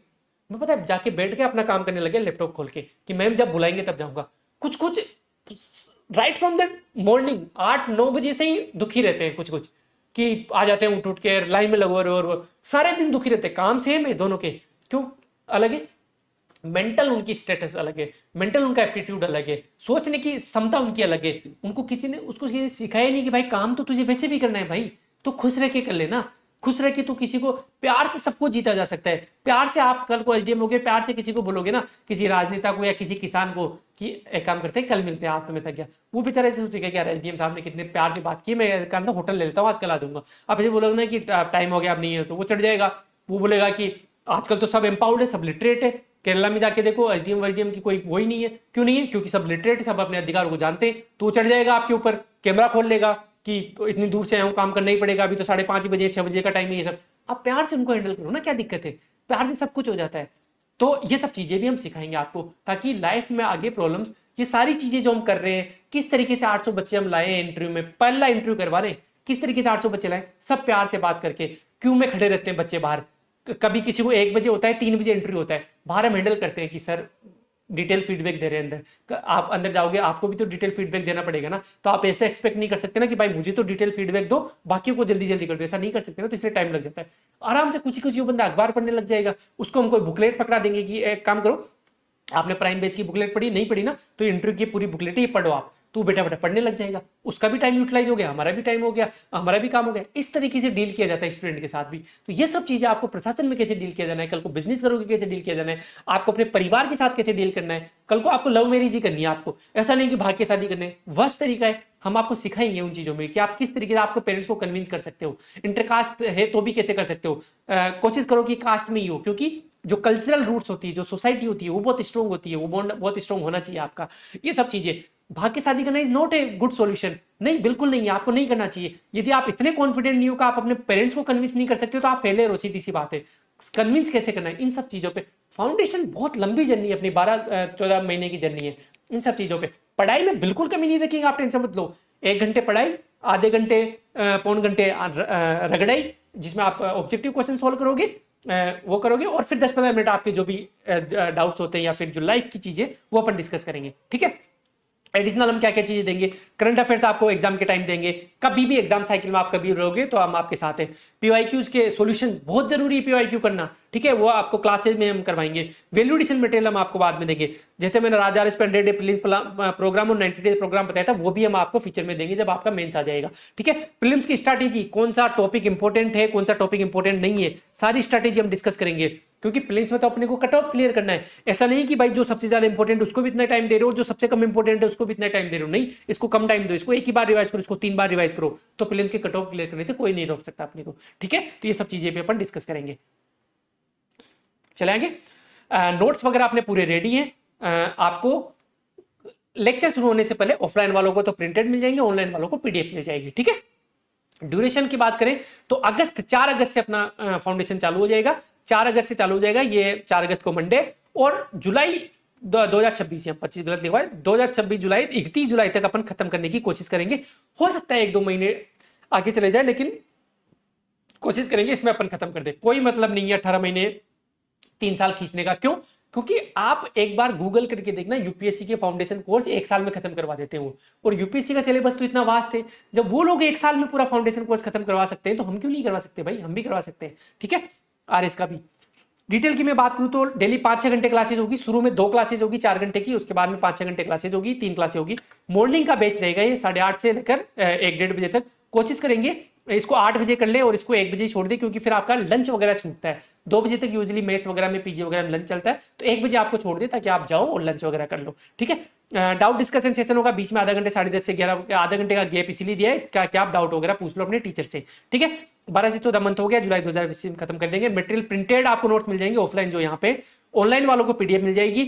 मैं पता है जाके बैठ के अपना काम करने लगे लैपटॉप खोल के, कि मैम जब बुलाएंगे तब जाऊंगा। कुछ कुछ राइट फ्रॉम द मॉर्निंग 8-9 बजे से ही दुखी रहते हैं कुछ कुछ, कि आ जाते हैं उठ के लाइन में लगो, और सारे दिन दुखी रहते हैं। काम सेम है दोनों के, क्यों अलग है? मेंटल उनकी स्टेटस अलग है, मेंटल उनका एप्टीट्यूड अलग है, सोचने की क्षमता उनकी अलग है। उनको किसी ने उसको किसी ने सिखाया नहीं कि भाई काम तो तुझे वैसे भी करना है भाई, तो खुश रह के कर लेना। खुश रह के तो किसी को प्यार से सबको जीता जा सकता है। प्यार से आप कल को SDM हो गए, प्यार से किसी को बोलोगे ना, किसी राजनेता को या किसी किसान को, कि एक काम करते हैं कल मिलते हैं, आज तो मैं थक गया, वो बेचारे ऐसे सोचेगा कि यार SDM साहब ने कितने प्यार से बात की, मैं काम होटल ले लेता हूँ, आज कल आ जाऊंगा। आप ऐसे बोलोगे ना कि टाइम हो गया अब नहीं है, तो वो चढ़ जाएगा। वो बोलेगा कि आजकल तो सब एम्पावर्ड है, सब लिटरेट है। केरला में जाके देखो, SDM की कोई वही नहीं है। क्यों नहीं है? क्योंकि सब लिटरेट, सब अपने अधिकारों को जानते हैं। तो वो चढ़ जाएगा आपके ऊपर, कैमरा खोल लेगा कि इतनी दूर से आया हूं, काम करना ही पड़ेगा, अभी तो 5:30 बजे 6 बजे का टाइम है ये सब। आप प्यार से उनको हैंडल करो ना, क्या दिक्कत है? प्यार से सब कुछ हो जाता है। तो ये सब चीजें भी हम सिखाएंगे आपको, ताकि लाइफ में आगे प्रॉब्लम्स, ये सारी चीजें जो हम कर रहे हैं, किस तरीके से 800 बच्चे हम लाए हैं इंटरव्यू में, पहला इंटरव्यू करवा रहे हैं, किस तरीके से 800 बच्चे लाए, सब प्यार से बात करके। क्यों में खड़े रहते हैं बच्चे बाहर, कभी किसी को 1 बजे होता है, 3 बजे इंटरव्यू होता है, बाहर हम हैंडल करते हैं कि सर डिटेल फीडबैक दे रहे हैं अंदर। आप अंदर जाओगे, आपको भी तो डिटेल फीडबैक देना पड़ेगा ना। तो आप ऐसे एक्सपेक्ट नहीं कर सकते ना कि भाई मुझे तो डिटेल फीडबैक दो, बाकियों को जल्दी जल्दी कर दो, ऐसा नहीं कर सकते ना। तो इसलिए टाइम लग जाता है। आराम से कुछ कुछ बंदा अखबार पढ़ने लग जाएगा, उसको हम कोई बुकलेट पकड़ा देंगे कि एक काम करो, आपने प्राइम बेच की बुकलेट पढ़ी, नहीं पढ़ी ना, तो इंटरव्यू की पूरी बुकलेट ही पढ़ो आप, तो बेटा बेटा पढ़ने लग जाएगा। उसका भी टाइम यूटिलाइज हो गया, हमारा भी टाइम हो गया, हमारा भी काम हो गया। इस तरीके से डील किया जाता है स्टूडेंट के साथ भी। तो ये सब चीजें आपको प्रशासन में कैसे डील किया जाना है, कल को बिजनेस करोगे कैसे डील किया जाना है, आपको अपने परिवार के साथ कैसे डील करना है, कल को आपको लव मैरिज ही करनी है, आपको ऐसा नहीं कि भाग के शादी करने, वह तरीका है। हम आपको सिखाएंगे उन चीजों में कि आप किस तरीके से आपको पेरेंट्स को कन्विंस कर सकते हो। इंटरकास्ट है तो भी कैसे कर सकते हो, कोशिश करो कि कास्ट में ही हो, क्योंकि जो कल्चरल रूट्स होती है, जो सोसाइटी होती है, वो बहुत स्ट्रॉन्ग होती है, वो बॉन्ड बहुत स्ट्रॉन्ग होना चाहिए आपका। ये सब चीजें, भाग के शादी करना is not a good solution, नहीं बिल्कुल नहीं है, आपको नहीं करना चाहिए। यदि आप इतने कॉन्फिडेंट नहीं हो कि आप अपने पेरेंट्स को कन्विंस नहीं कर सकते, तो आप फेलियर हो, सीधी सी बात है। कन्विंस कैसे करना है इन सब चीजों पे, फाउंडेशन बहुत लंबी जर्नी है, अपनी 12-14 महीने की जर्नी है। इन सब चीजों पे पढ़ाई में बिल्कुल कमी नहीं रखेंगे आप, टेंशन मत लो। 1 घंटे पढ़ाई, आधे घंटे पौन घंटे रगड़ाई, जिसमें आप ऑब्जेक्टिव क्वेश्चन सोल्व करोगे, वो करोगे, और फिर 10-15 मिनट आपके जो भी डाउट्स होते हैं या फिर जो लाइफ की चीजें, वो अपन डिस्कस करेंगे। ठीक है, एडिशनल हम क्या क्या चीजें देंगे, करंट अफेयर्स आपको एग्जाम के टाइम देंगे, कभी भी एग्जाम साइकिल में आप कभी रहोगे तो हम आपके साथ हैं। पीवाईक्यूज के सॉल्यूशंस बहुत जरूरी है, पीवाईक्यू करना, ठीक है, वो आपको क्लासेज में हम करवाएंगे। वैल्यू एडिशन मटेरियल हम आपको बाद में देंगे, जैसे मैंने राजा 100 डे प्रोग्राम और 90 डे प्रोग्राम बताया था, वो भी हम आपको फीचर में देंगे जब आपका मेंस आ जाएगा। ठीक है, प्रीलिम्स की स्ट्रैटेजी, कौन सा टॉपिक इंपॉर्टेंट है, कौन सा टॉपिक इंपॉर्टेंट नहीं है, सारी स्ट्रैटेजी हम डिस्कस करेंगे। क्योंकि प्रीलिम्स में तो अपने को कट ऑफ क्लियर करना है, ऐसा नहीं कि भाई जो सबसे ज्यादा इंपॉर्टेंट उसको भी इतना टाइम दे रहे हो, जो सबसे कम इंपॉर्टेंट है उसको भी इतना टाइम दे रहे हो, नहीं, इसको कम टाइम दो, इसको एक ही बार रिवाइज करो, इसको 3 बार रिवाइज करो, तो प्रीलिम्स के कट ऑफ क्लियर करने से कोई नहीं रोक सकता अपने को। ठीक है, तो ये सब चीजें भी अपन डिस्कस करेंगे। चलेंगे, नोट्स वगैरह अपने पूरे रेडी हैं। आपको लेक्चर शुरू होने से पहले ऑफलाइन वालों को तो प्रिंटेड मिल जाएंगे, ऑनलाइन वालों को पीडीएफ मिल जाएगी। ठीक है, ड्यूरेशन की बात करें तो 4 अगस्त से अपना फाउंडेशन चालू हो जाएगा, 4 अगस्त से चालू हो जाएगा, ये 4 अगस्त को मंडे, और जुलाई 2026, 25 गलत लिखा है, 2026 जुलाई 31 जुलाई तक अपन खत्म करने की कोशिश करेंगे। हो सकता है 1-2 महीने आगे चले जाए, लेकिन कोशिश करेंगे इसमें अपन खत्म कर दे। कोई मतलब नहीं है 18 महीने 3 साल खींचने का। क्यों? क्योंकि आप एक बार गूगल करके देखना, यूपीएससी के फाउंडेशन कोर्स 1 साल में खत्म करवा देते हैं, और यूपीएससी का सिलेबस तो इतना वास्ट है, जब वो लोग 1 साल में पूरा फाउंडेशन कोर्स खत्म करवा सकते हैं, तो हम क्यों नहीं करवा सकते भाई, हम भी करवा सकते हैं। ठीक है, आरएस का भी। डिटेल की मैं बात करूं तो डेली 5-6 घंटे क्लासेज होगी, शुरू में 2 क्लासेज होगी 4 घंटे की, उसके बाद में 5-6 घंटे क्लासेज होगी, 3 क्लासेज होगी। मॉर्निंग का बैच रहेगा ये 8:30 से लेकर 1-1:30 बजे तक। कोशिश करेंगे इसको 8 बजे कर ले और इसको 1 बजे ही छोड़ दे, क्योंकि फिर आपका लंच वगैरह छूटता है। 2 बजे तक यूजली मेस वगैरह में, पीजी वगैरह में लंच चलता है, तो 1 बजे आपको छोड़ दे ताकि आप जाओ और लंच वगैरह कर लो, ठीक है। डाउट डिस्कशन सेशन होगा बीच में, आधा घंटे, 10:30 से 11, आधा घंटे का गैप इसलिए दिया है, क्या आप डाउट वगैरह पूछ लो अपने टीचर से, ठीक है। 12 से 14 मंथ हो गया, जुलाई 2020 में खत्म कर देंगे। मटेरियल प्रिंटेड आपको नोट्स मिल जाएंगे ऑफलाइन, जो यहाँ पे ऑनलाइन वालों को पीडीएफ मिल जाएगी।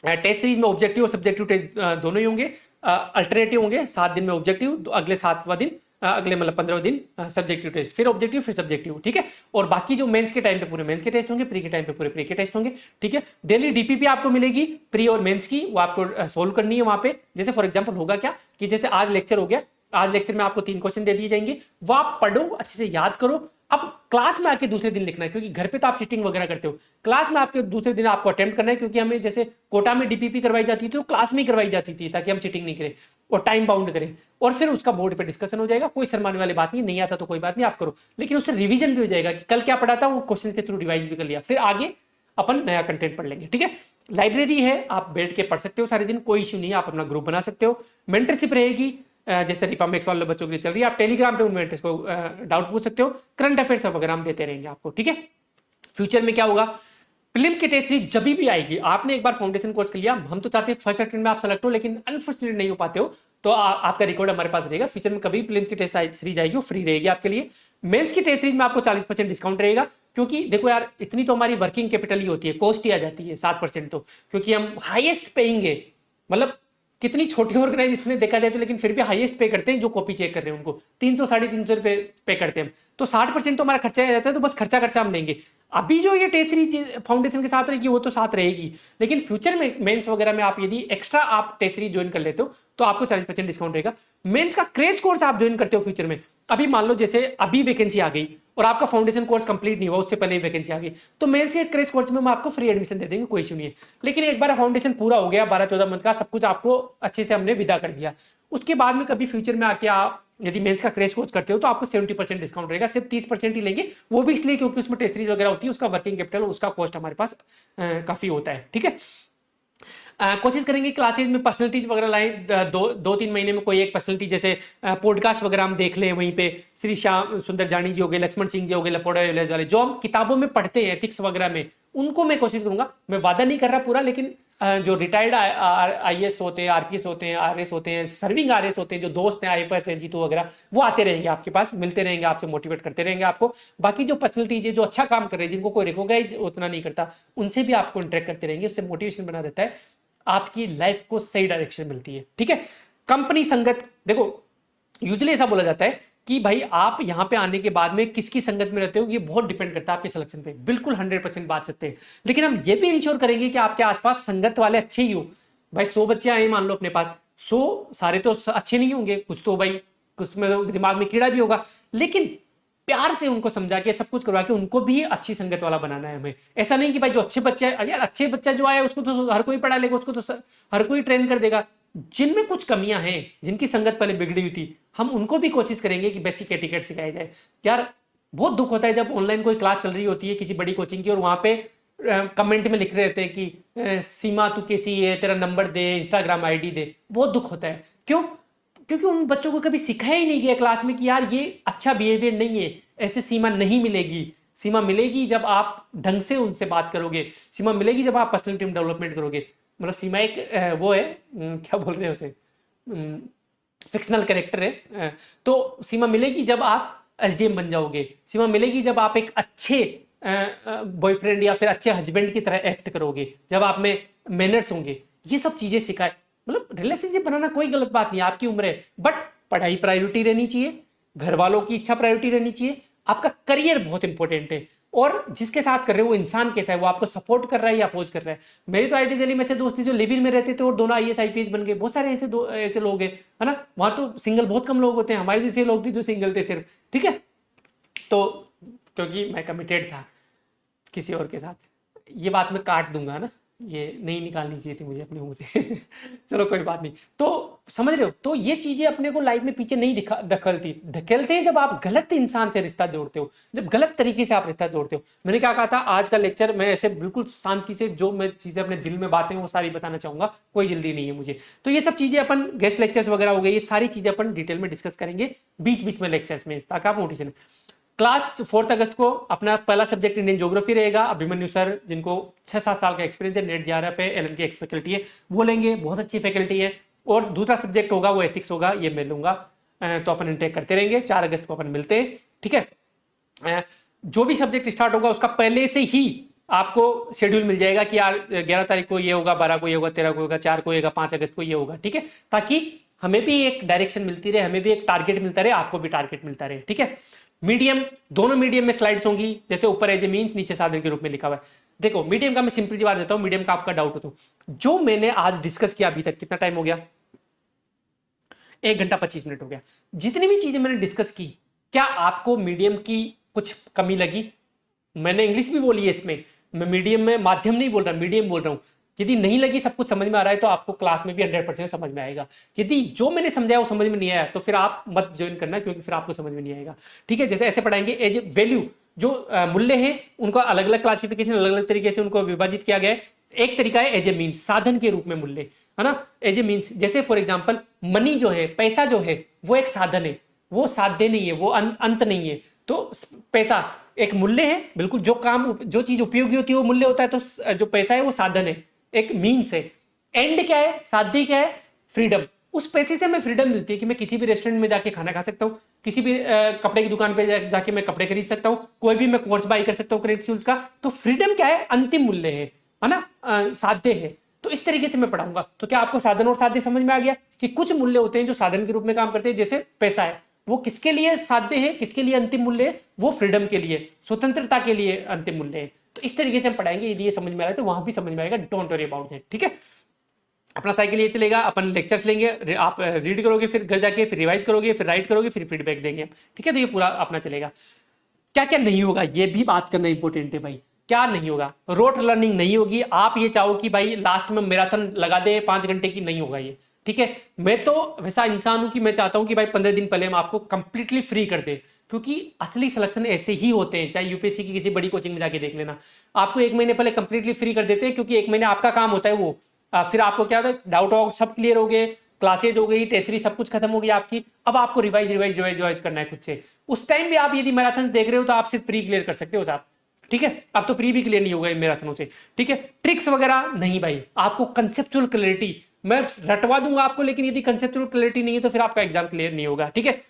टेस्ट सीरीज में ऑब्जेक्टिव और सब्जेक्टिव टेस्ट दोनों ही होंगे, अल्टरनेटिव होंगे। 7 दिन में ऑब्जेक्टिव, अगले 7वां दिन, अगले मतलब 15वें दिन सब्जेक्टिव टेस्ट, फिर ऑब्जेक्टिव, फिर सब्जेक्टिव, ठीक है। और बाकी जो मेंस के टाइम पे पूरे मेंस के टेस्ट होंगे, प्री के टाइम पे पूरे प्री के टेस्ट होंगे, ठीक है। डेली डीपीपी आपको मिलेगी प्री और मेंस की, वो आपको सोल्व करनी है वहां पे। जैसे फॉर एग्जांपल होगा क्या कि जैसे आज लेक्चर हो गया, आज लेक्चर में आपको 3 क्वेश्चन दे दिए जाएंगे, वो आप पढ़ो, अच्छे से याद करो। अब क्लास में आके दूसरे दिन लिखना है, क्योंकि घर पे तो आप चीटिंग वगैरह करते हो, क्लास में आपके दूसरे दिन आपको अटेम्प्ट करना है, क्योंकि हमें जैसे कोटा में डीपीपी करवाई जाती थी तो क्लास में ही करवाई जाती थी, ताकि हम चीटिंग नहीं करें और टाइम बाउंड करें, और फिर उसका बोर्ड पे डिस्कशन हो जाएगा। कोई शर्माने वाली बात नहीं आता तो कोई बात नहीं, आप करो, लेकिन उससे रिवीजन भी हो जाएगा कि कल क्या पढ़ा था, वो क्वेश्चन के थ्रू रिवाइज भी कर लिया, फिर आगे अपन नया कंटेंट पढ़ लेंगे, ठीक है। लाइब्रेरी है, आप बैठ के पढ़ सकते हो सारे दिन, कोई इशू नहीं है, आप अपना ग्रुप बना सकते हो। मेंटरशिप रहेगी, जैसे रिपब्लिक्स वाले बच्चों के लिए चल रही है, आप टेलीग्राम पे उन मेंटर्स को डाउट पूछ सकते हो। करंट अफेयर्स वगैरह हम देते रहेंगे आपको, ठीक है। फ्यूचर में क्या होगा, प्रीलिम्स की टेस्ट सीरीज जब भी आएगी, आपने एक बार फाउंडेशन कोर्स कर लिया, हम तो चाहते हैं फर्स्ट अटेम्प्ट में आप सेलेक्ट हो, लेकिन अनफॉर्चुनेटली नहीं हो पाते हो, तो आपका रिकॉर्ड हमारे पास रहेगा। फ्यूचर में कभी प्रीलिम्स की टेस्ट सीरीज आएगी, वो फ्री रहेगी आपके लिए। मेंस की टेस्ट सीरीज में आपको 40% डिस्काउंट रहेगा, क्योंकि देखो यार, इतनी तो हमारी वर्किंग कैपिटल ही होती है, कॉस्ट ही आ जाती है 7%, तो क्योंकि हम हाईएस्ट पेइंगे, मतलब कितनी छोटी ऑर्गेनाइजेशन है देखा जाए तो, लेकिन फिर भी हाईएस्ट पे करते हैं जो कॉपी चेक कर रहे हैं उनको 300 350 रुपए पे करते हैं हम, तो 60% तो हमारा खर्चा आ जाता है, तो बस खर्चा हम लेंगे। अभी जो ये टेस्ट सीरीज फाउंडेशन के साथ रहेगी वो तो साथ रहेगी, लेकिन फ्यूचर में मेंस वगैरह में आप यदि एक्स्ट्रा आप टेस्ट सीरीज ज्वाइन कर लेते हो तो आपको 40% डिस्काउंट रहेगा। मेंस का क्रेश कोर्स आप ज्वाइन करते हो फ्यूचर में, अभी मान लो जैसे अभी वैकेंसी आ गई और आपका फाउंडेशन कोर्स कंप्लीट नहीं हुआ, उससे पहले ही वैकेंसी आ गई, तो मेंस के क्रेश कोर्स में हम आपको फ्री एडमिशन दे देंगे, कोई इशू नहीं है। लेकिन एक बार फाउंडेशन पूरा हो गया 12-14 मंथ का, सब कुछ आपको अच्छे से हमने विदा कर दिया, उसके बाद में कभी फ्यूचर में आके आप यदि मेंस का क्रेश कोर्स करते हो तो आपको 70% डिस्काउंट रहेगा, सिर्फ 30% ही लेंगे, वो भी इसलिए क्योंकि उसमें टेस्ट सीरीज वगैरह होती है, उसका वर्किंग कैपिटल, उसका कॉस्ट हमारे पास काफी होता है, ठीक है। कोशिश करेंगे क्लासेज में पर्सनलिटीज वगैरह लाएं, 2-3 महीने में कोई एक पर्सनलिटी, जैसे पॉडकास्ट वगैरह हम देख लें, वहीं पे श्री श्याम सुंदर जानी जी हो गए, लक्ष्मण सिंह जी हो गए, लपोड़ा वाले जो हम किताबों में पढ़ते हैं एथिक्स वगैरह में, उनको मैं कोशिश करूंगा। मैं वादा नहीं कर रहा पूरा, लेकिन जो रिटायर्ड आईएएस होते हैं, आरपीएस होते हैं, आरएस होते हैं, सर्विंग आरएस होते हैं, जो दोस्त हैं आईएफएस हैं, जीतू वगैरह, वो आते रहेंगे आपके पास, मिलते रहेंगे आपसे, मोटिवेट करते रहेंगे आपको। बाकी जो पर्सनलिटीज है जो अच्छा काम कर रहे हैं, जिनको कोई रिकॉग्नाइज उतना नहीं करता, उनसे भी आपको इंटरेक्ट करते रहेंगे, उससे मोटिवेशन बना देता है, आपकी लाइफ को सही डायरेक्शन मिलती है, ठीक है। कंपनी संगत, देखो यूजुअली ऐसा बोला जाता है कि भाई आप यहां पे आने के बाद में किसकी संगत में रहते हो, ये बहुत डिपेंड करता है आपके सिलेक्शन पे, बिल्कुल 100% बात सकते हैं, लेकिन हम ये भी इंश्योर करेंगे कि आपके आसपास संगत वाले अच्छे ही हो। भाई 100 बच्चे आए मान लो अपने पास, 100 सारे तो अच्छे नहीं होंगे, कुछ तो भाई कुछ में तो दिमाग में कीड़ा भी होगा, लेकिन प्यार से उनको समझा के सब कुछ करवा के उनको भी अच्छी संगत वाला बनाना है हमें। ऐसा नहीं कि भाई जो अच्छे बच्चे हैं, यार अच्छे बच्चा जो आया उसको तो हर कोई पढ़ा लेगा, उसको तो हर कोई ट्रेन कर देगा। जिनमें कुछ कमियां हैं, जिनकी संगत पहले बिगड़ी हुई थी, हम उनको भी कोशिश करेंगे कि बेसिक एटिकेट सिखाया जाए। यार बहुत दुख होता है जब ऑनलाइन कोई क्लास चल रही होती है किसी बड़ी कोचिंग की, और वहां पे कमेंट में लिख रहे रहते हैं कि सीमा तू कैसी है, तेरा नंबर दे, इंस्टाग्राम आईडी दे। बहुत दुख होता है, क्यों? क्योंकि उन बच्चों को कभी सिखाया ही नहीं गया क्लास में कि यार ये अच्छा बिहेवियर नहीं है, ऐसे सीमा नहीं मिलेगी। सीमा मिलेगी जब आप ढंग से उनसे बात करोगे, सीमा मिलेगी जब आप पर्सनल टीम डेवलपमेंट करोगे। मतलब सीमा एक वो है, क्या बोल रहे हैं उसे, फिक्शनल कैरेक्टर है, तो सीमा मिलेगी जब आप एसडीएम बन जाओगे, सीमा मिलेगी जब आप एक अच्छे बॉयफ्रेंड या फिर अच्छे हस्बैंड की तरह एक्ट करोगे, जब आप में मैनर्स होंगे। ये सब चीजें सिखाए, मतलब रिलेशनशिप बनाना कोई गलत बात नहीं है, आपकी उम्र है, बट पढ़ाई प्रायोरिटी रहनी चाहिए, घर वालों की इच्छा प्रायोरिटी रहनी चाहिए, आपका करियर बहुत इंपॉर्टेंट है, और जिसके साथ कर रहे हो वो इंसान कैसा है, वो आपको सपोर्ट कर रहा है या अपोज कर रहा है। मेरी तो आईटी दिल्ली में ऐसे दोस्त थे जो लिव इन में रहते थे और दोनों आईएएस आईपीएस बन गए, बहुत सारे ऐसे लोग हैं, है ना। वहां तो सिंगल बहुत कम लोग होते हैं, हमारे जैसे लोग थे जो सिंगल थे सिर्फ, ठीक है। तो क्योंकि मैं कमिटेड था किसी और के साथ, ये बात मैं काट दूंगा ना, ये नहीं निकालनी चाहिए थी मुझे अपने मुंह से चलो कोई बात नहीं। तो समझ रहे हो? तो ये चीजें अपने को लाइफ में पीछे नहीं धकेलते हैं जब आप गलत इंसान से रिश्ता जोड़ते हो, जब गलत तरीके से आप रिश्ता जोड़ते हो। मैंने क्या कहा था, आज का लेक्चर मैं ऐसे बिल्कुल शांति से जो मैं चीजें अपने दिल में बातें वो सारी बताना चाहूंगा, कोई जल्दी नहीं है मुझे। तो ये सब चीजें अपन गेस्ट लेक्चर्स वगैरह हो गए, ये सारी चीजें अपन डिटेल में डिस्कस करेंगे बीच बीच में लेक्चर्स में, ताकि आप मोटिवेशन। क्लास 4 अगस्त को अपना पहला सब्जेक्ट इंडियन ज्योग्राफी रहेगा। अभिमन्यु सर जिनको 6-7 साल का एक्सपीरियंस है, नेट जेआरएफ है, एलएन की एक्स फैकल्टी है, वो लेंगे, बहुत अच्छी फैकल्टी है। और दूसरा सब्जेक्ट होगा वो एथिक्स होगा, ये मैं लूंगा। तो अपन इंटेक करते रहेंगे। 4 अगस्त को अपन मिलते हैं, ठीक है। जो भी सब्जेक्ट स्टार्ट होगा उसका पहले से ही आपको शेड्यूल मिल जाएगा कि यार 11 तारीख को ये होगा, 12 को ये होगा, 13 को होगा, 4 को होगा, 5 अगस्त को ये होगा, ठीक है। ताकि हमें भी एक डायरेक्शन मिलती रहे, हमें भी एक टारगेट मिलता रहे, आपको भी टारगेट मिलता रहे, ठीक है। मीडियम, दोनों मीडियम में स्लाइड्स होंगी, जैसे ऊपर एज ए मीन्स, नीचे साधन के रूप में लिखा हुआ है। देखो मीडियम का मैं सिंपल सी बात देता हूं, मीडियम का आपका डाउट हो तो जो मैंने आज डिस्कस किया अभी तक, कितना टाइम हो गया, 1 घंटा 25 मिनट हो गया। जितनी भी चीजें मैंने डिस्कस की, क्या आपको मीडियम की कुछ कमी लगी? मैंने इंग्लिश भी बोली है इसमें, मैं मीडियम में माध्यम नहीं बोल रहा, मीडियम बोल रहा हूं। यदि नहीं लगी, सब कुछ समझ में आ रहा है, तो आपको क्लास में भी 100% समझ में आएगा। यदि जो मैंने समझाया वो समझ में नहीं आया, तो फिर आप मत ज्वाइन करना, क्योंकि फिर आपको समझ में नहीं आएगा, ठीक है। जैसे ऐसे पढ़ाएंगे, एज वैल्यू, जो मूल्य है उनको अलग अलग क्लासिफिकेशन, अलग अलग तरीके से उनको विभाजित किया गया है। एक तरीका है एज ए मीन्स, साधन के रूप में मूल्य, है ना, एज ए मीन्स। जैसे फॉर एग्जाम्पल मनी जो है, पैसा जो है, वो एक साधन है, वो साध्य नहीं है, वो अंत नहीं है। तो पैसा एक मूल्य है, बिल्कुल, जो काम, जो चीज उपयोगी होती है वो मूल्य होता है। तो जो पैसा है वो साधन है, एक मीन्स है। एंड क्या है, साध्य क्या है, फ्रीडम। उस पैसे से हमें फ्रीडम मिलती है कि मैं किसी भी रेस्टोरेंट में जाके खाना खा सकता हूँ, किसी भी कपड़े की दुकान पे जाके मैं कपड़े खरीद सकता हूँ, कोई भी मैं कोर्स बाई कर सकता हूँ क्रेडिट का। तो फ्रीडम क्या है, अंतिम मूल्य है ना, साध्य है। तो इस तरीके से मैं पढ़ाऊंगा। तो क्या आपको साधन और साध्य समझ में आ गया कि कुछ मूल्य होते हैं जो साधन के रूप में काम करते हैं? जैसे पैसा है, वो किसके लिए साध्य है, किसके लिए अंतिम मूल्य है? वो फ्रीडम के लिए, स्वतंत्रता के लिए अंतिम मूल्य है। तो इस तरीके से हम पढ़ाएंगे। यदि ये समझ में आ रहा है तो वहां भी समझ में आएगा, डोंट वरी अबाउट दैट, ठीक है। अपना साइकिल ये चलेगा, अपन लेक्चर्स लेंगे, आप रीड करोगे, फिर घर जाके फिर रिवाइज करोगे, फिर राइट करोगे, फिर फीडबैक देंगे, ठीक है। तो ये पूरा अपना चलेगा। क्या क्या नहीं होगा, ये भी बात करना इंपॉर्टेंट है भाई। क्या नहीं होगा, रोट लर्निंग नहीं होगी। आप ये चाहो कि भाई लास्ट में मैराथन लगा दे 5 घंटे की, नहीं होगा ये, ठीक है। मैं तो वैसा इंसान हूं कि मैं चाहता हूं कि भाई 15 दिन पहले हम आपको कंप्लीटली फ्री कर दे, क्योंकि असली सिलेक्शन ऐसे ही होते हैं। चाहे यूपीएससी की किसी बड़ी कोचिंग में जाके देख लेना, आपको 1 महीने पहले कंप्लीटली फ्री कर देते हैं, क्योंकि 1 महीने आपका काम होता है वो। फिर आपको क्या होता है, डाउट वाउट सब क्लियर हो गए, क्लासेज हो गई, टेस्टरी सब कुछ खत्म हो गई आपकी। अब आपको रिवाइज रिवाइज रिवाइज रिवाइज करना है खुद से। उस टाइम भी आप यदि मैराथन देख रहे हो तो आप सिर्फ प्री क्लियर कर सकते हो साहब, ठीक है। अब तो प्री भी क्लियर नहीं होगा मैराथनों से, ठीक है। ट्रिक्स वगैरह नहीं भाई, आपको कंसेप्चुअल क्लैरिटी मैं रटवा दूंगा आपको, लेकिन यदि कंसेप्चुअल क्लैरिटी नहीं है तो फिर आपका एग्जाम क्लियर नहीं होगा, ठीक है।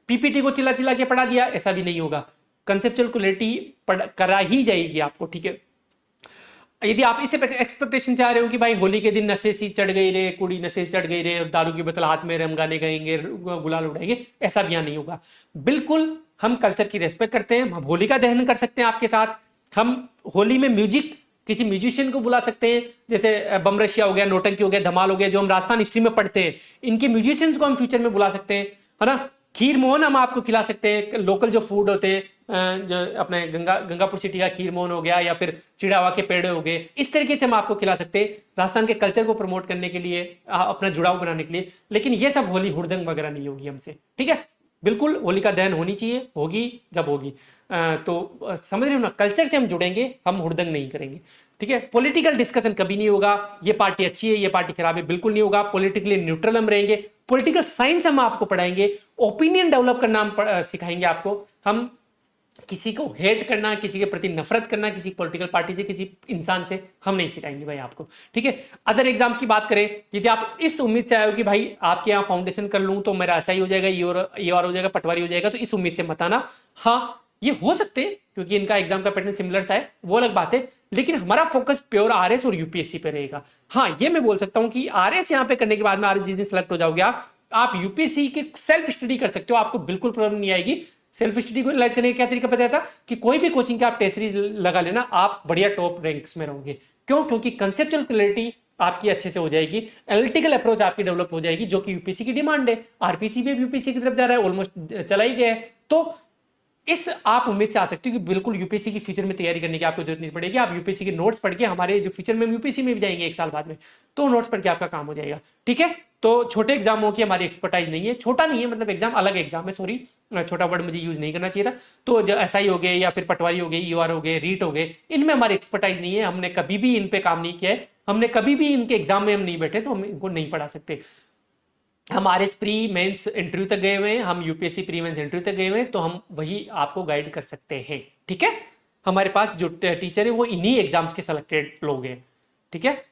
पीपीटी को चिल्ला चिल्ला के पढ़ा दिया, ऐसा भी नहीं होगा। कंसेप्चुअल क्लैरिटी करा ही जाएगी आपको, ठीक है। यदि आप इसे एक्सपेक्टेशन चाह रहे हो कि भाई होली के दिन नशे सी चढ़ गई रे, कुड़ी नशे से चढ़ गई रे, और दारू की बोतल हाथ में रम गाने गाएंगे, गुलाल उड़ाएंगे, ऐसा भी यहाँ नहीं होगा। बिल्कुल हम कल्चर की रेस्पेक्ट करते हैं, हम होली का दहन कर सकते हैं आपके साथ। हम होली में म्यूजिक, किसी म्यूजिशियन को बुला सकते हैं, जैसे बम रशिया हो गया, नौटंकी हो गया, धमाल हो गया, जो हम राजस्थान हिस्ट्री में पढ़ते हैं, इनके म्यूजिशियंस को हम फ्यूचर में बुला सकते हैं, है ना। खीर मोहन हम आपको खिला सकते हैं, लोकल जो फूड होते हैं, जो अपने गंगापुर सिटी का खीर मोहन हो गया, या फिर चिड़ावा के पेड़े हो गए, इस तरीके से हम आपको खिला सकते हैं, राजस्थान के कल्चर को प्रमोट करने के लिए, अपना जुड़ाव बनाने के लिए। लेकिन ये सब होली हुड़दंग वगैरह नहीं होगी हमसे, ठीक है। बिल्कुल होलिका दहन होनी चाहिए, होगी जब होगी। तो समझ रहे हो ना, कल्चर से हम जुड़ेंगे, हम हुड़दंग नहीं करेंगे, ठीक है। पॉलिटिकल डिस्कशन कभी नहीं होगा, ये पार्टी अच्छी है, ये पार्टी खराब है, बिल्कुल नहीं होगा। पॉलिटिकली न्यूट्रल हम रहेंगे। पॉलिटिकल साइंस हम आपको पढ़ाएंगे, ओपिनियन डेवलप करना हम सिखाएंगे आपको। हम किसी को हेट करना, किसी के प्रति नफरत करना, किसी पॉलिटिकल पार्टी से, किसी इंसान से हम नहीं सिखाएंगे भाई आपको, ठीक है। अदर एग्जाम्स की बात करें, यदि आप इस उम्मीद से आए हो कि भाई आपके यहाँ फाउंडेशन कर लूं तो मेरा ऐसा ही हो जाएगा, ये और हो जाएगा, पटवारी हो जाएगा, तो इस उम्मीद से मत आना। हाँ ये हो सकते हैं, क्योंकि इनका एग्जाम का पैटर्न सिमिलर सा है, वो अलग बात है, लेकिन हमारा फोकस प्योर आरएस और यूपीएससी पे रहेगा। हाँ ये मैं बोल सकता हूं कि आरएस यहाँ पे करने के बाद में, आरएस जिस दिन सेलेक्ट हो जाओगे आप यूपीएससी की सेल्फ स्टडी कर सकते हो, आपको बिल्कुल प्रॉब्लम नहीं आएगी। सेल्फ स्टडी को एनालाइज करने का क्या तरीका पता था कि कोई भी कोचिंग के आप टेस्ट सीरीज लगा लेना, आप बढ़िया टॉप रैंक्स में रहोगे। क्यों? क्योंकि कंसेप्चुअल क्लैरिटी आपकी अच्छे से हो जाएगी, एनालिटिकल अप्रोच आपकी डेवलप हो जाएगी, जो कि यूपीएससी की डिमांड है। आरपीसी भी यूपीएससी की तरफ जा रहा है, ऑलमोस्ट चला ही गया है। तो इस आप उम्मीद से आ सकते हो कि बिल्कुल यूपीएससी की फ्यूचर में तैयारी करने की आपको जरूरत नहीं पड़ेगी। आप यूपीएससी के नोट्स पढ़ के हमारे जो फ्यूचर में यूपीएससी में भी जाएंगे 1 साल बाद में, तो नोट्स पढ़ के आपका काम हो जाएगा। ठीक है, तो छोटे एग्जामों की हमारी एक्सपर्टाइज नहीं है, छोटा नहीं है मतलब एग्जाम अलग एग्जाम है, सॉरी छोटा वर्ड मुझे यूज नहीं करना चाहिए था। तो जो एसआई हो गए या फिर पटवारी हो गए, यूआर हो गए, रीट हो गए, इनमें हमारी एक्सपर्टाइज नहीं है, हमने कभी भी इन पे काम नहीं किया है, हमने कभी भी इनके एग्जाम में हम नहीं बैठे, तो हम इनको नहीं पढ़ा सकते। हम आरएस प्री मेंस इंटरव्यू तक गए हुए हैं, हम यूपीएससी प्री मेंस इंटरव्यू तक गए हुए हैं, तो हम वही आपको गाइड कर सकते हैं। ठीक है, हमारे पास जो टीचर है वो इन्हीं एग्जाम्स के सिलेक्टेड लोग हैं। ठीक है,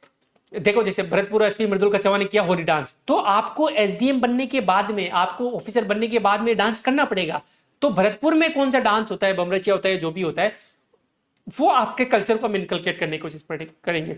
देखो जैसे भरतपुर एसपी मृदुल कच्छवा ने किया होली डांस, तो आपको एसडीएम बनने के बाद में, आपको ऑफिसर बनने के बाद में डांस करना पड़ेगा। तो भरतपुर में कौन सा डांस होता है, बमरसिया होता है, जो भी होता है, वो आपके कल्चर को हम इनकलकेट करने की कोशिश करेंगे।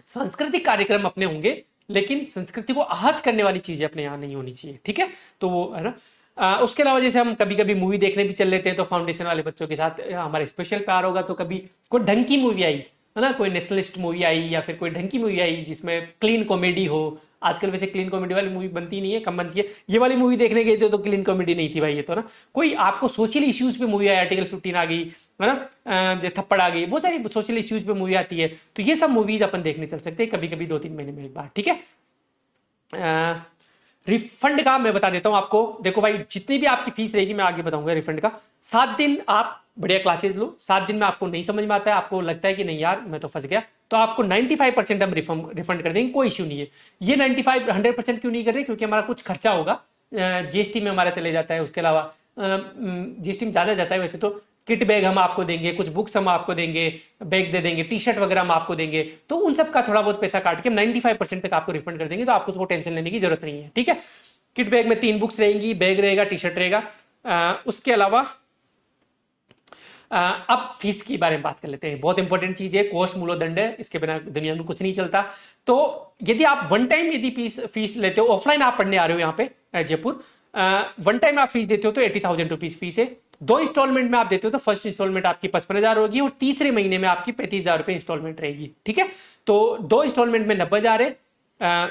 सांस्कृतिक कार्यक्रम अपने होंगे, लेकिन संस्कृति को आहत करने वाली चीजें अपने यहाँ नहीं होनी चाहिए। ठीक है, तो वो है ना। उसके अलावा जैसे हम कभी कभी मूवी देखने भी चल लेते हैं, तो फाउंडेशन वाले बच्चों के साथ हमारा स्पेशल प्यार होगा, तो कभी कोई ढंग की मूवी आई है ना, कोई नेशनलिस्ट मूवी आई या फिर कोई ढंग की मूवी आई जिसमें क्लीन कॉमेडी हो। आजकल वैसे क्लीन कॉमेडी वाली मूवी बनती नहीं है, कम बनती है। ये वाली मूवी देखने गए थे तो क्लीन कॉमेडी नहीं थी भाई, ये तो ना कोई आपको सोशल इश्यूज पे मूवी आई, आर्टिकल 15 आ गई है ना, जो थप्पड़ आ गई, बहुत सारी सोशल इश्यूज पे मूवी आती है, तो ये सब मूवीज अपन देखने चल सकते हैं कभी कभी 2-3 महीने में एक बार। ठीक है, रिफंड का मैं बता देता हूं आपको। देखो भाई, जितनी भी आपकी फीस रहेगी मैं आगे बताऊंगा रिफंड का। 7 दिन आप बढ़िया क्लासेस लो, 7 दिन में आपको नहीं समझ में आता है, आपको लगता है कि नहीं यार मैं तो फंस गया, तो आपको 95% हम रिफंड कर देंगे, कोई इश्यू नहीं है। ये 100% क्यों नहीं कर रहे, क्योंकि हमारा कुछ खर्चा होगा जीएसटी में हमारा चले जाता है, उसके अलावा जीएसटी में ज्यादा जाता है वैसे तो। किट बैग हम आपको देंगे, कुछ बुक्स हम आपको देंगे, बैग दे देंगे, टी शर्ट वगैरह हम आपको देंगे, तो उन सब का थोड़ा बहुत पैसा काट के हम 95% तक आपको रिफंड कर देंगे, तो आपको उसको टेंशन लेने की जरूरत नहीं है। ठीक है, किट बैग में 3 बुक्स रहेंगी, बैग रहेगा, टी शर्ट रहेगा। उसके अलावा अब फीस के बारे में बात कर लेते हैं, बहुत इंपॉर्टेंट चीज है, कोर्स मूल्यदंड है, इसके बिना दुनिया में कुछ नहीं चलता। तो यदि आप वन टाइम यदि फीस लेते हो, ऑफलाइन आप पढ़ने आ रहे हो यहाँ पे जयपुर, वन टाइम आप फीस देते हो तो 80,000 रुपीज फीस है। 2 इंस्टॉलमेंट में आप देते हो तो फर्स्ट इंस्टॉलमेंट आपकी 55,000 होगी और तीसरे महीने में आपकी 35,000 रुपए इंस्टॉलमेंट रहेगी। ठीक है, तो 2 इंस्टॉलमेंट में 90,000 है,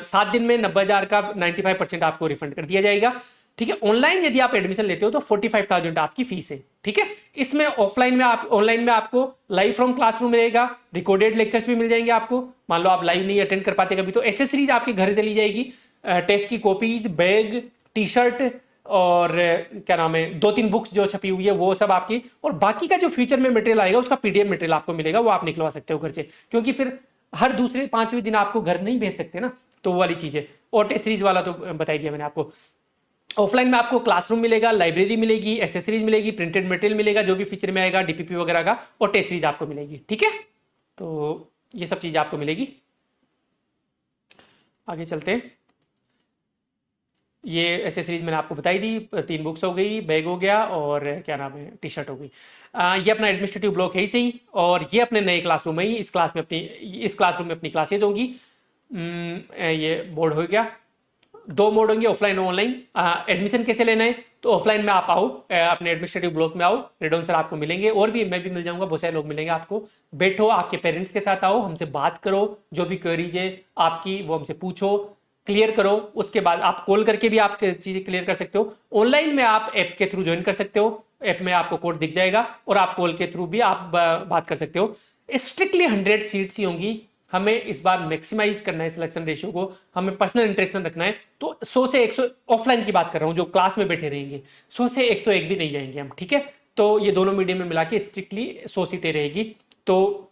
7 दिन में 90,000 का 95% आपको रिफंड कर दिया जाएगा। ठीक है, ऑनलाइन यदि आप एडमिशन लेते हो तो 45,000 आपकी फीस है। ठीक है, इसमें ऑफलाइन में ऑनलाइन में आपको लाइव फ्रॉम क्लासरूम मिलेगा, रिकॉर्डेड लेक्चर्स भी मिल जाएंगे आपको। मान लो आप लाइव नहीं अटेंड कर पाते कभी, तो एसेसरीज आपके घर से ली जाएगी, टेस्ट की कॉपीज, बैग, टी शर्ट और क्या नाम है, 2-3 बुक्स जो छपी हुई है वो सब आपकी, और बाकी का जो फ्यूचर में मटेरियल आएगा उसका पीडीएफ मटेरियल आपको मिलेगा, वो आप निकलवा सकते हो घर से, क्योंकि फिर हर दूसरे 5वें दिन आपको घर नहीं भेज सकते ना, तो वो वाली चीज है। और टेस्ट सीरीज वाला तो बताई दिया मैंने आपको। ऑफलाइन में आपको क्लासरूम मिलेगा, लाइब्रेरी मिलेगी, एसेसरीज मिलेगी, प्रिंटेड मटेरियल मिलेगा जो भी फीचर में आएगा, डीपीपी वगैरह का, और टेस्ट सीरीज आपको मिलेगी। ठीक है, तो ये सब चीजें आपको मिलेगी। आगे चलते हैं। ये एसेसरीज मैंने आपको बताई दी, 3 बुक्स हो गई, बैग हो गया, और क्या नाम है, टी शर्ट हो गई। ये अपना एडमिनिस्ट्रेटिव ब्लॉक है ही सही, और ये अपने नए क्लासरूम है ही, इस क्लासरूम में अपनी क्लासेज होंगी। ये बोर्ड हो गया, 2 मोड होंगे, ऑफलाइन और ऑनलाइन। एडमिशन कैसे लेना है, तो ऑफलाइन में आप आओ, अपने एडमिनिस्ट्रेटिव ब्लॉक में आओ, रेडोन सर आपको मिलेंगे, और भी मैं भी मिल जाऊंगा, बहुत सारे लोग मिलेंगे आपको। बैठो, आपके पेरेंट्स के साथ आओ, हमसे बात करो, जो भी क्वेरीज है आपकी वो हमसे पूछो, क्लियर करो। उसके बाद आप कॉल करके भी आप चीजें क्लियर कर सकते हो। ऑनलाइन में आप ऐप के थ्रू ज्वाइन कर सकते हो, ऐप में आपको कोड दिख जाएगा, और आप कॉल के थ्रू भी आप बात कर सकते हो। स्ट्रिक्टली 100 सीट्स ही होंगी, हमें इस बार मैक्सिमाइज करना है सिलेक्शन रेशियो को, हमें पर्सनल इंटरेक्शन रखना है, तो 100 से 100 ऑफलाइन की बात कर रहा हूं, जो क्लास में बैठे रहेंगे, 100 से 101 भी नहीं जाएंगे हम। ठीक है, तो ये दोनों मीडियम में मिला के स्ट्रिक्टली 100 सीटें रहेगी। तो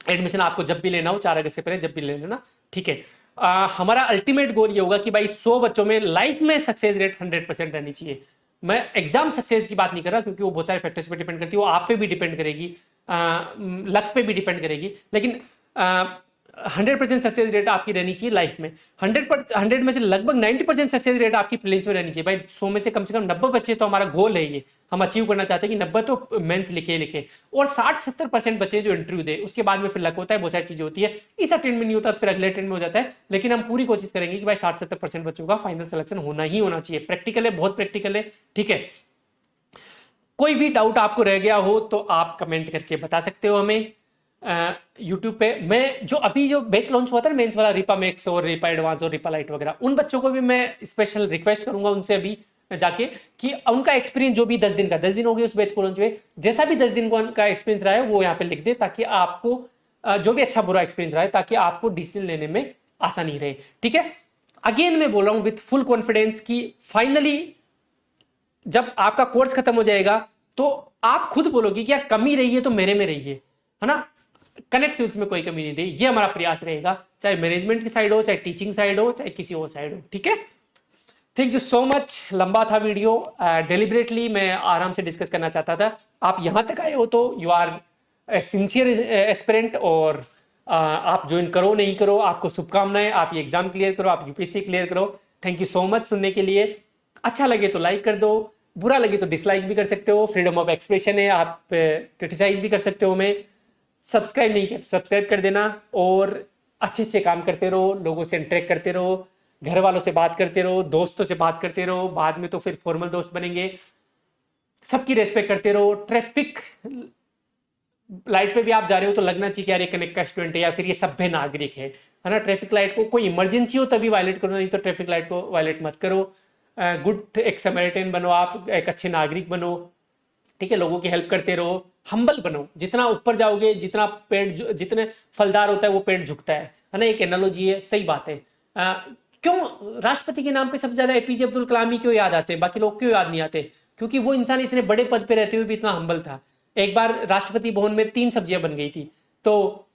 एडमिशन आपको जब भी लेना हो, 4 अगस्त से पहले जब भी ले लेना। ठीक है, हमारा अल्टीमेट गोल ये होगा कि भाई 100 बच्चों में लाइफ में सक्सेस रेट 100% रहनी चाहिए। मैं एग्जाम सक्सेस की बात नहीं कर रहा, क्योंकि वो बहुत सारे फैक्टर्स पे डिपेंड करती है, वो आप पे भी डिपेंड करेगी, लक पे भी डिपेंड करेगी, लेकिन 100% सक्सेस रेट आपकी रहनी चाहिए लाइफ में। 100 में से लगभग 90% सक्सेस रेट आपकी प्रीलिम्स में रहनी चाहिए भाई। 100 में से कम 90 बच्चे, तो हमारा गोल है ये, हम अचीव करना चाहते हैं कि 90 तो मेंस लिखे, और 60-70% बच्चे जो इंटरव्यू दे, उसके बाद में फिर लक होता है, बहुत सारी चीजें होती है, इस अटेंड में नहीं होता, फिर अगले अटेंड में हो जाता है, लेकिन हम पूरी कोशिश करेंगे कि भाई 60-70% बच्चों का फाइनल सिलेक्शन होना ही होना चाहिए। प्रैक्टिकल है, बहुत प्रैक्टिकल है। ठीक है, कोई भी डाउट आपको रह गया हो तो आप कमेंट करके बता सकते हो हमें। यूट्यूब पे मैं जो अभी जो बैच लॉन्च हुआ था ना मेंस वाला, रिपा मैक्स और रिपा एडवांस और रिपा लाइट वगैरह, उन बच्चों को भी मैं स्पेशल रिक्वेस्ट करूंगा उनसे अभी जाके कि उनका एक्सपीरियंस जो भी 10 दिन का, 10 दिन हो गए उस बैच को लॉन्च हुए, जैसा भी 10 दिन का एक्सपीरियंस रहा है वो यहाँ पे लिख दे, ताकि आपको जो भी अच्छा बुरा एक्सपीरियंस रहा है ताकि आपको डिसीजन लेने में आसानी रहे। ठीक है, अगेन मैं बोल रहा हूं विथ फुल कॉन्फिडेंस कि फाइनली जब आपका कोर्स खत्म हो जाएगा तो आप खुद बोलोगे कि यार कमी रही है तो मेरे में रही है ना। कनेक्ट स्किल्स में कोई कमी नहीं रही, ये हमारा प्रयास रहेगा, चाहे मैनेजमेंट की साइड हो, चाहे टीचिंग साइड हो, चाहे किसी और साइड हो। ठीक है, थैंक यू सो मच। लंबा था वीडियो, डेलिबरेटली मैं आराम से डिस्कस करना चाहता था। आप यहां तक आए हो तो यू आर सिंसियर एस्पिरेंट, और आप ज्वाइन करो नहीं करो आपको शुभकामनाएं, आप ये एग्जाम क्लियर करो, आप यूपीएससी क्लियर करो। थैंक यू सो मच सुनने के लिए। अच्छा लगे तो लाइक कर दो, बुरा लगे तो डिसलाइक भी कर सकते हो, फ्रीडम ऑफ एक्सप्रेशन है, आप क्रिटिसाइज भी कर सकते हो। मैं सब्सक्राइब नहीं किया तो सब्सक्राइब कर देना, और अच्छे अच्छे काम करते रहो, लोगों से इंटरेक्ट करते रहो, घर वालों से बात करते रहो, दोस्तों से बात करते रहो, बाद में तो फिर फॉर्मल दोस्त बनेंगे। सबकी रेस्पेक्ट करते रहो। ट्रैफिक लाइट पे भी आप जा रहे हो तो लगना चाहिए कि यार ये कनेक्ट का स्टूडेंट है या फिर ये सभ्य नागरिक है ना। ट्रैफिक लाइट को कोई इमरजेंसी हो तभी वायलेट करो, नहीं तो ट्रैफिक लाइट को वायलेट मत करो। गुड एक समैरिटन बनो, आप एक अच्छे नागरिक बनो। ठीक है, लोगों की हेल्प करते रहो, हम्बल बनो। जितना ऊपर जाओगे, जितना पेड़ जितने फलदार होता है वो पेड़ झुकता है ना। एक एनालॉजी है, सही बात है। क्यों राष्ट्रपति के नाम पे सबसे ज्यादा एपीजे अब्दुल कलाम ही क्यों याद आते हैं, बाकी लोग क्यों याद नहीं आते? क्योंकि वो इंसान इतने बड़े पद पे रहते हुए भी इतना हम्बल था। एक बार राष्ट्रपति भवन में 3 सब्जियां बन गई थी, तो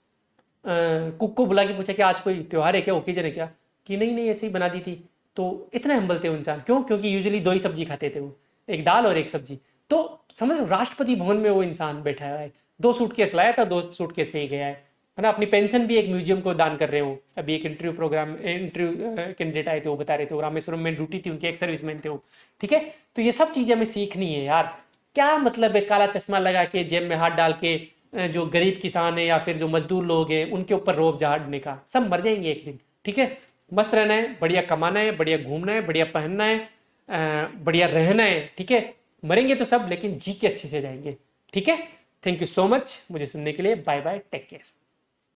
कुक को बुला के पूछा कि आज कोई त्योहार है क्या, ओकेजन है क्या, कि नहीं नहीं ऐसे ही बना दी थी। तो इतने हम्बल थे वो इंसान। क्यों? क्योंकि यूजुअली 2 ही सब्जी खाते थे वो, एक दाल और एक सब्जी। तो समझ लो राष्ट्रपति भवन में वो इंसान बैठा हुआ है, 2 सूटकेस लाया था, 2 सूटकेस से ही गया है ना। अपनी पेंशन भी एक म्यूजियम को दान कर रहे हो। अभी एक इंटरव्यू कैंडिडेट आए थे, वो बता रहे थे वो रामेश्वरम में ड्यूटी थी उनके, एक सर्विसमैन थे वो। ठीक है, तो ये सब चीजें हमें सीखनी है यार। क्या मतलब है काला चश्मा लगा के जेब में हाथ डाल के जो गरीब किसान है या फिर जो मजदूर लोग हैं उनके ऊपर रोब झाड़ने का? सब मर जाएंगे एक दिन। ठीक है, मस्त रहना है, बढ़िया कमाना है, बढ़िया घूमना है, बढ़िया पहनना है, बढ़िया रहना है। ठीक है, मरेंगे तो सब, लेकिन जी के अच्छे से जाएंगे। ठीक है, थैंक यू सो मच मुझे सुनने के लिए। Bye bye, take care.